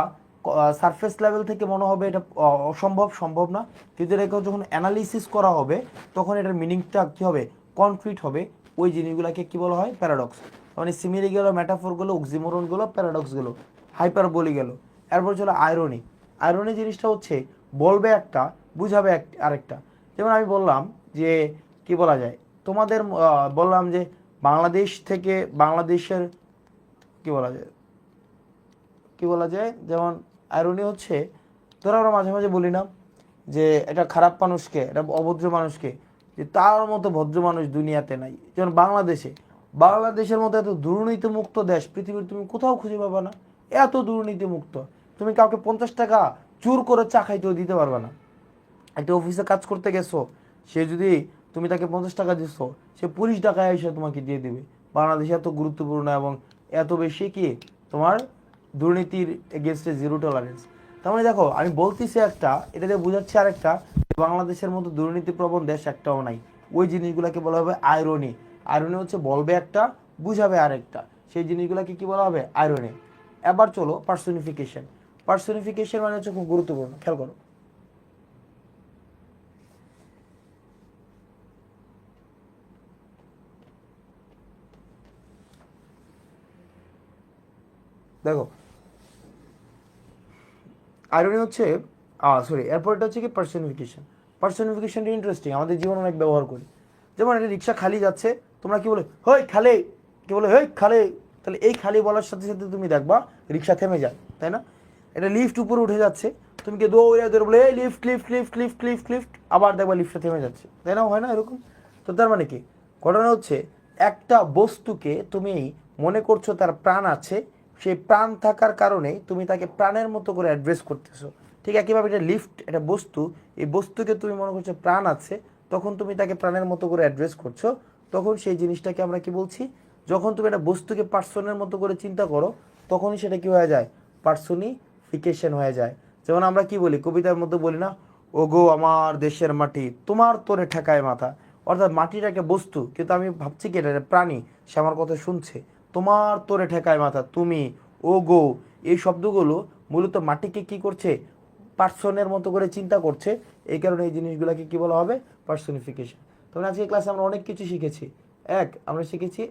সারফেস লেভেল থেকে মনে হবে এটা অসম্ভব, সম্ভব না, কিন্তু এটাকে যখন অ্যানালিসিস করা হবে তখন এটার মিনিংটা কী হবে, কনক্রিট হবে। ওই জিনিসগুলোকে কি বলা হয়, প্যারাডক্স। মানে সিমিলি গেল, ম্যাটাফোরগুলো, অক্সিমোরনগুলো, প্যারাডক্সগুলো, হাইপারবোলি গেল। এরপর চলো আয়রনি। আয়রনি জিনিসটা হচ্ছে বলবে একটা, বুঝাবে আরেকটা। যেমন আমি বললাম যে কি বলা যায়, তোমাদের বললাম যে বাংলাদেশ থেকে বাংলাদেশের কি বলা যায় যেমন আয়রনি হচ্ছে, ধরো আমরা মাঝে মাঝে বলি না যে এটা খারাপ মানুষকে, এটা অভদ্র মানুষকে, যে তার মতো ভদ্র মানুষ দুনিয়াতে নাই। যেমন বাংলাদেশের মতো এত দুর্নীতিমুক্ত দেশ পৃথিবীর তুমি কোথাও খুঁজে পাবা না, এত দুর্নীতিমুক্ত। তুমি কাউকে 50 টাকা চুর করে চা খাইতেও দিতে পারবে না। একটা অফিসে কাজ করতে গেছো, সে যদি তুমি তাকে 50 টাকা দিছো, সে 20 টাকায় এসে তোমাকে দিয়ে দেবে। বাংলাদেশ এত গুরুত্বপূর্ণ এবং এত বেশি কি তোমার দুর্নীতির এগেনস্টে জিরো টলারেন্স। তার মানে দেখো আমি বলতেছি একটা, এটা দিয়ে বোঝাচ্ছে আরেকটা, বাংলাদেশের মতো দুর্নীতিপ্রবণ দেশ একটাও নাই। ওই জিনিসগুলোকে বলা হবে আয়রনি। আয়রনি হচ্ছে বলবে একটা, বুঝাবে আরেকটা, সেই জিনিসগুলোকে কি বলা হবে, আয়রনি। এবার চলো পার্সোনিফিকেশন। পার্সোনিফিকেশন মানে হচ্ছে খুব গুরুত্বপূর্ণ, খেয়াল করো। দেখো আইরনি হচ্ছে, সরি, এরপরটা হচ্ছে কি পার্সোনিফিকেশন। পার্সোনিফিকেশনটা ইন্টারেস্টিং, আমাদের জীবনে অনেক ব্যবহার করি। যেমন একটা রিক্সা খালি যাচ্ছে, তোমরা কি বলে, হই খালে, কি বলে, হই খালে। তাহলে এই খালি বলার সাথে সাথে তুমি দেখবা রিক্সা থেমে যায়, তাই না? এটা লিফট উপরে উঠে যাচ্ছে, তুমি কি দৌড়ে দৌড়ে বলে এই lift lift lift lift lift lift, আবার দেখবা লিফটটা থেমে যাচ্ছে, তাই না? হয় না এরকম? তো তার মানে কি, ঘটনা হচ্ছে একটা বস্তুকে তুমি মনে করছো তার প্রাণ আছে, সেই প্রাণ থাকার কারণে তুমি তাকে প্রাণের মতো করে অ্যাড্রেস করতেছো। ঠিক একইভাবে এটা লিফট, এটা বস্তু, এই বস্তুকে তুমি মনে করছো প্রাণ আছে, তখন তুমি তাকে প্রাণের মতো করে অ্যাড্রেস করছো, তখন সেই জিনিসটাকে আমরা কি বলছি, যখন তুমি একটা বস্তুকে পার্সনের মতো করে চিন্তা করো তখনই সেটা কি হয়ে যায়, পার্সোনিফিকেশন হয়ে যায়। যেমন আমরা কি বলি, কবিতার মধ্যে বলি না, ও গো আমার দেশের মাটি তোমার তোরে ঠেকায় মাথা। অর্থাৎ মাটিটা একটা বস্তু, কিন্তু আমি ভাবছি কি এটা প্রাণী, সে আমার কথা শুনছে। তোমার তোরে ঠেকায় মাথা, তুমি, ও গো, এই শব্দগুলো মূলত মাটিকে কি করছে, পার্সনের মতো করে চিন্তা করছে। এই কারণে এই জিনিসগুলোকে কি বলা হবে, পার্সোনিফিকেশন। তখন আজকে ক্লাসে আমরা অনেক কিছু শিখেছি। আমরা শিখেছি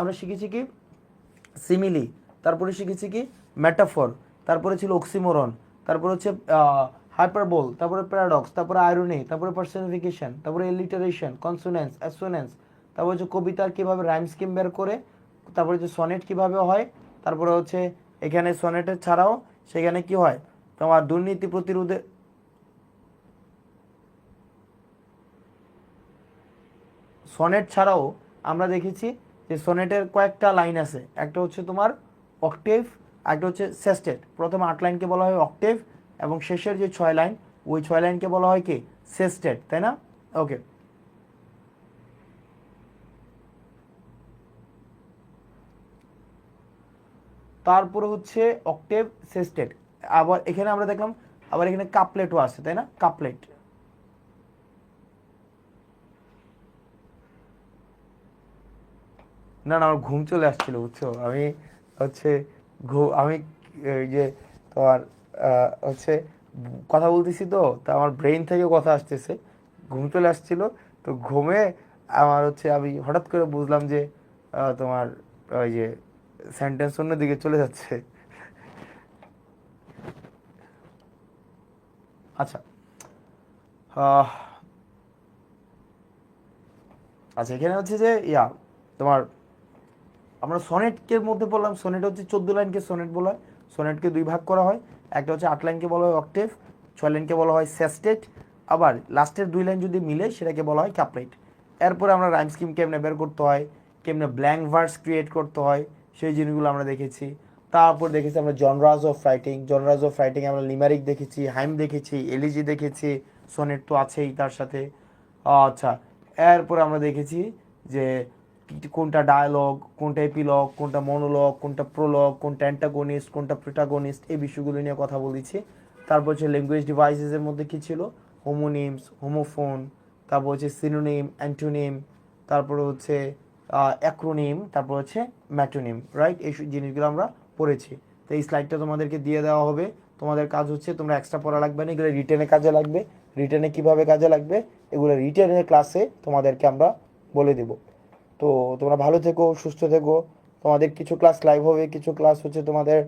আমরা শিখেছি কি সিমিলি, তারপরে শিখেছি কি ম্যাটাফর, তারপরে ছিল অক্সিমোরন, তারপরে হচ্ছে হাইপারবোল, তারপরে প্যারাডক্স, তারপরে আইরনি, তারপরে পার্সনিফিকেশন, তারপরে এলিটারেশন, কনসোনেন্স, অ্যাসোনেন্স, তারপর হচ্ছে কবিতার কীভাবে রাইম স্কিম বের করে, তারপরে হচ্ছে সনেট কীভাবে হয়, তারপরে হচ্ছে এখানে সনেটের ছাড়াও সেখানে কি হয় তোমার দুর্নীতি প্রতিরোধে, সনেট ছাড়াও আমরা দেখেছি যে সনেটের কয়েকটা লাইন আছে, একটা হচ্ছে তোমার অক্টেভ, একটা হচ্ছে সেস্টেট। প্রথম 8 লাইনকে বলা হয় অক্টেভ এবং শেষের যে 6 লাইন ওই 6 লাইনকে বলা হয় কি সেস্টেট, তাই না? ওকে, তারপরে হচ্ছে অক্টেভ সেস্টেট। আবার এখানে আমরা দেখলাম আবার এখানে কাপলেটও আছে, তাই না? কাপলেট, না না আমার ঘুম চলে আসছিল বুঝছো, আমি হচ্ছে আমি এই যে তোমার হচ্ছে কথা বলতেছি তো, তা আমার ব্রেইন থেকে কথা আসতেছে, ঘুম চলে আসছিল। তো ঘুমে আমার হচ্ছে আমি হঠাৎ করে বুঝলাম যে তোমার ওই যে সেন্টেন্স অন্য দিকে চলে যাচ্ছে। আচ্ছা, আহ, আচ্ছা এখানে হচ্ছে যে তোমার আমরা সনেটকে মধ্যে পড়লাম, সনেট হচ্ছে 14 লাইনকে সনেট বলা হয়। সনেটকে দুই ভাগ করা হয়, একটা হচ্ছে 8 লাইনকে বলা হয় অক্টেভ, 6 লাইনকে বলা হয় সেস্টেট, আবার লাস্টের 2 লাইন যদি মিলে সেটাকে বলা হয় ক্যাপলেট। এরপরে আমরা রাইম স্কিম কেমনে বের করতে হয়, কেমনে ব্ল্যাঙ্ক ভার্স ক্রিয়েট করতে হয় সেই জিনিসগুলো আমরা দেখেছি। তারপর দেখেছি আমরা জনরাজ অফ রাইটিং, জনরাজ অফ রাইটিং আমরা লিমারিক দেখেছি, হাইম দেখেছি, এলিজি দেখেছি, সনেট তো আছেই তার সাথে। আচ্ছা, এরপরে আমরা দেখেছি যে কোনটা ডায়ালগ, কোনটা এপিলগ, কোনটা মনোলগ, কোনটা প্রোলগ, কোনটা অ্যান্টাগনিস্ট, কোনটা প্রোটাগনিস্ট, এই বিষয়গুলো নিয়ে কথা বলেছি। তারপর হচ্ছে ল্যাঙ্গুয়েজ ডিভাইসেসের মধ্যে কী ছিল, হোমোনিমস, হোমোফোন, তারপর হচ্ছে সিনোনিম, অ্যান্টোনিম, তারপর হচ্ছে অ্যাক্রোনিম, তারপর হচ্ছে ম্যাটোনিম, রাইট? এই জিনিসগুলো আমরা পড়েছি। তো এই স্লাইডটা তোমাদেরকে দিয়ে দেওয়া হবে, তোমাদের কাজ হচ্ছে তোমরা এক্সট্রা পড়া লাগবে না, এগুলো রিটেনে কাজে লাগবে। রিটেনে কীভাবে কাজে লাগবে এগুলো রিটেনের ক্লাসে তোমাদেরকে আমরা বলে দেবো। তো তোমরা ভালো থেকো, সুস্থ থেকো। তোমাদের কিছু ক্লাস লাইভ হবে, কিছু ক্লাস হচ্ছে তোমাদের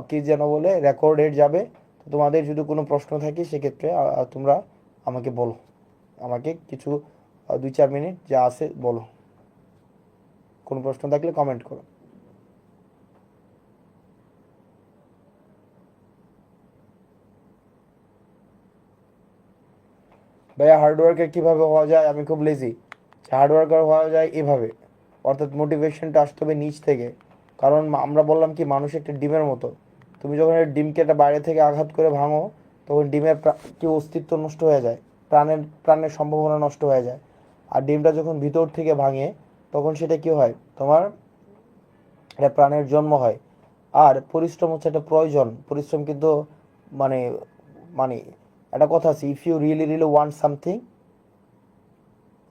কি যেন বলে রেকর্ডেড যাবে। তো তোমাদের যদি কোনো প্রশ্ন থাকে সেক্ষেত্রে তোমরা আমাকে বলো, আমাকে কিছু 2-4 মিনিট যা আছে বলো, কোনো প্রশ্ন থাকলে কমেন্ট করো। ভাইয়া হার্ডওয়ার্কার কীভাবে হওয়া যায়, আমি খুব লেজি। হার্ডওয়ার্কার হওয়া যায় এভাবে, অর্থাৎ মোটিভেশনটা আসতে হবে নিচ থেকে। কারণ আমরা বললাম কি মানুষ একটা ডিমের মতো, তুমি যখন ডিমকে একটা বাইরে থেকে আঘাত করে ভাঙো তখন ডিমের কি অস্তিত্ব নষ্ট হয়ে যায়, প্রাণের সম্ভাবনা নষ্ট হয়ে যায়। আর ডিমটা যখন ভিতর থেকে ভাঙে তখন সেটা কি হয় তোমার, এটা প্রাণের জন্ম হয়। আর পরিশ্রম হচ্ছে একটা প্রয়োজন, পরিশ্রম কিন্তু মানে মানে একটা কথা আছে, if you really really want something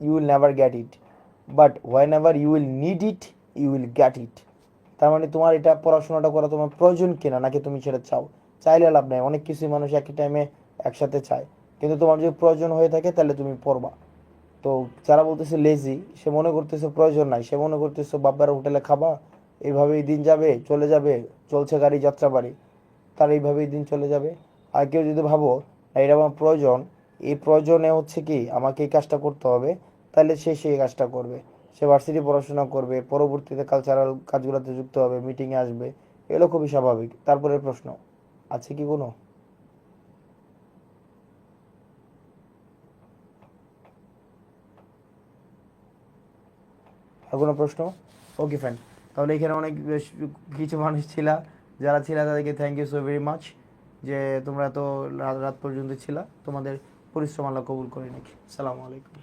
you will never get it, but whenever you will need it you will get it। তার মানে তোমার এটা পড়াশোনাটা করা তোমার প্রয়োজন কিনা, নাকি তুমি সেটা চাও। চাইলে লাভ নাই, অনেক কিছুই মানুষ একই টাইমে একসাথে চায়, কিন্তু তোমার যদি প্রয়োজন হয়ে থাকে তাহলে তুমি পড়বা। তো যারা বলতেছে লেজি, সে মনে করতেছে প্রয়োজন নাই, সে মনে করতেছে বাবার হোটেলে খাবা, এইভাবেই দিন যাবে, চলে যাবে, চলছে গাড়ি যাত্রা বাড়ি, তার এইভাবেই দিন চলে যাবে। আর কেউ যদি ভাবো এটা আমার প্রয়োজন, এই প্রয়োজনে হচ্ছে কি আমাকে এই কাজটা করতে হবে, তাহলে সে সেই কাজটা করবে। সে ভার্সিটি পড়াশোনা করবে, পরবর্তীতে কালচারাল কাজগুলোতে যুক্ত হবে, মিটিংয়ে আসবে, এগুলো খুবই স্বাভাবিক। তারপরে প্রশ্ন আছে কি কোনো, আর কোনো প্রশ্ন? ওকে ফাইন, তাহলে এখানে অনেক বেশ কিছু মানুষ ছিলা, যারা ছিলা তাদেরকে thank you so very much, যে তোমরা তো রাত রাত পর্যন্ত ছিলা, তোমাদের পরিশ্রম আল্লাহ কবুল করে নাকি। সালামু আলাইকুম।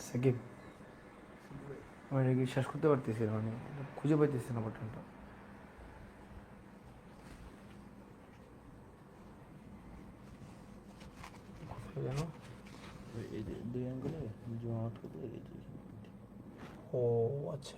সাকিব আমি এটা কি শেষ করতে পারতেছি না, মানে খুঁজে পাইতেছি না বাটনটা। কোথায় যেন? এই যে দুই আঙ্গুলে জুম আউট করলে এই যে ও আচ্ছা,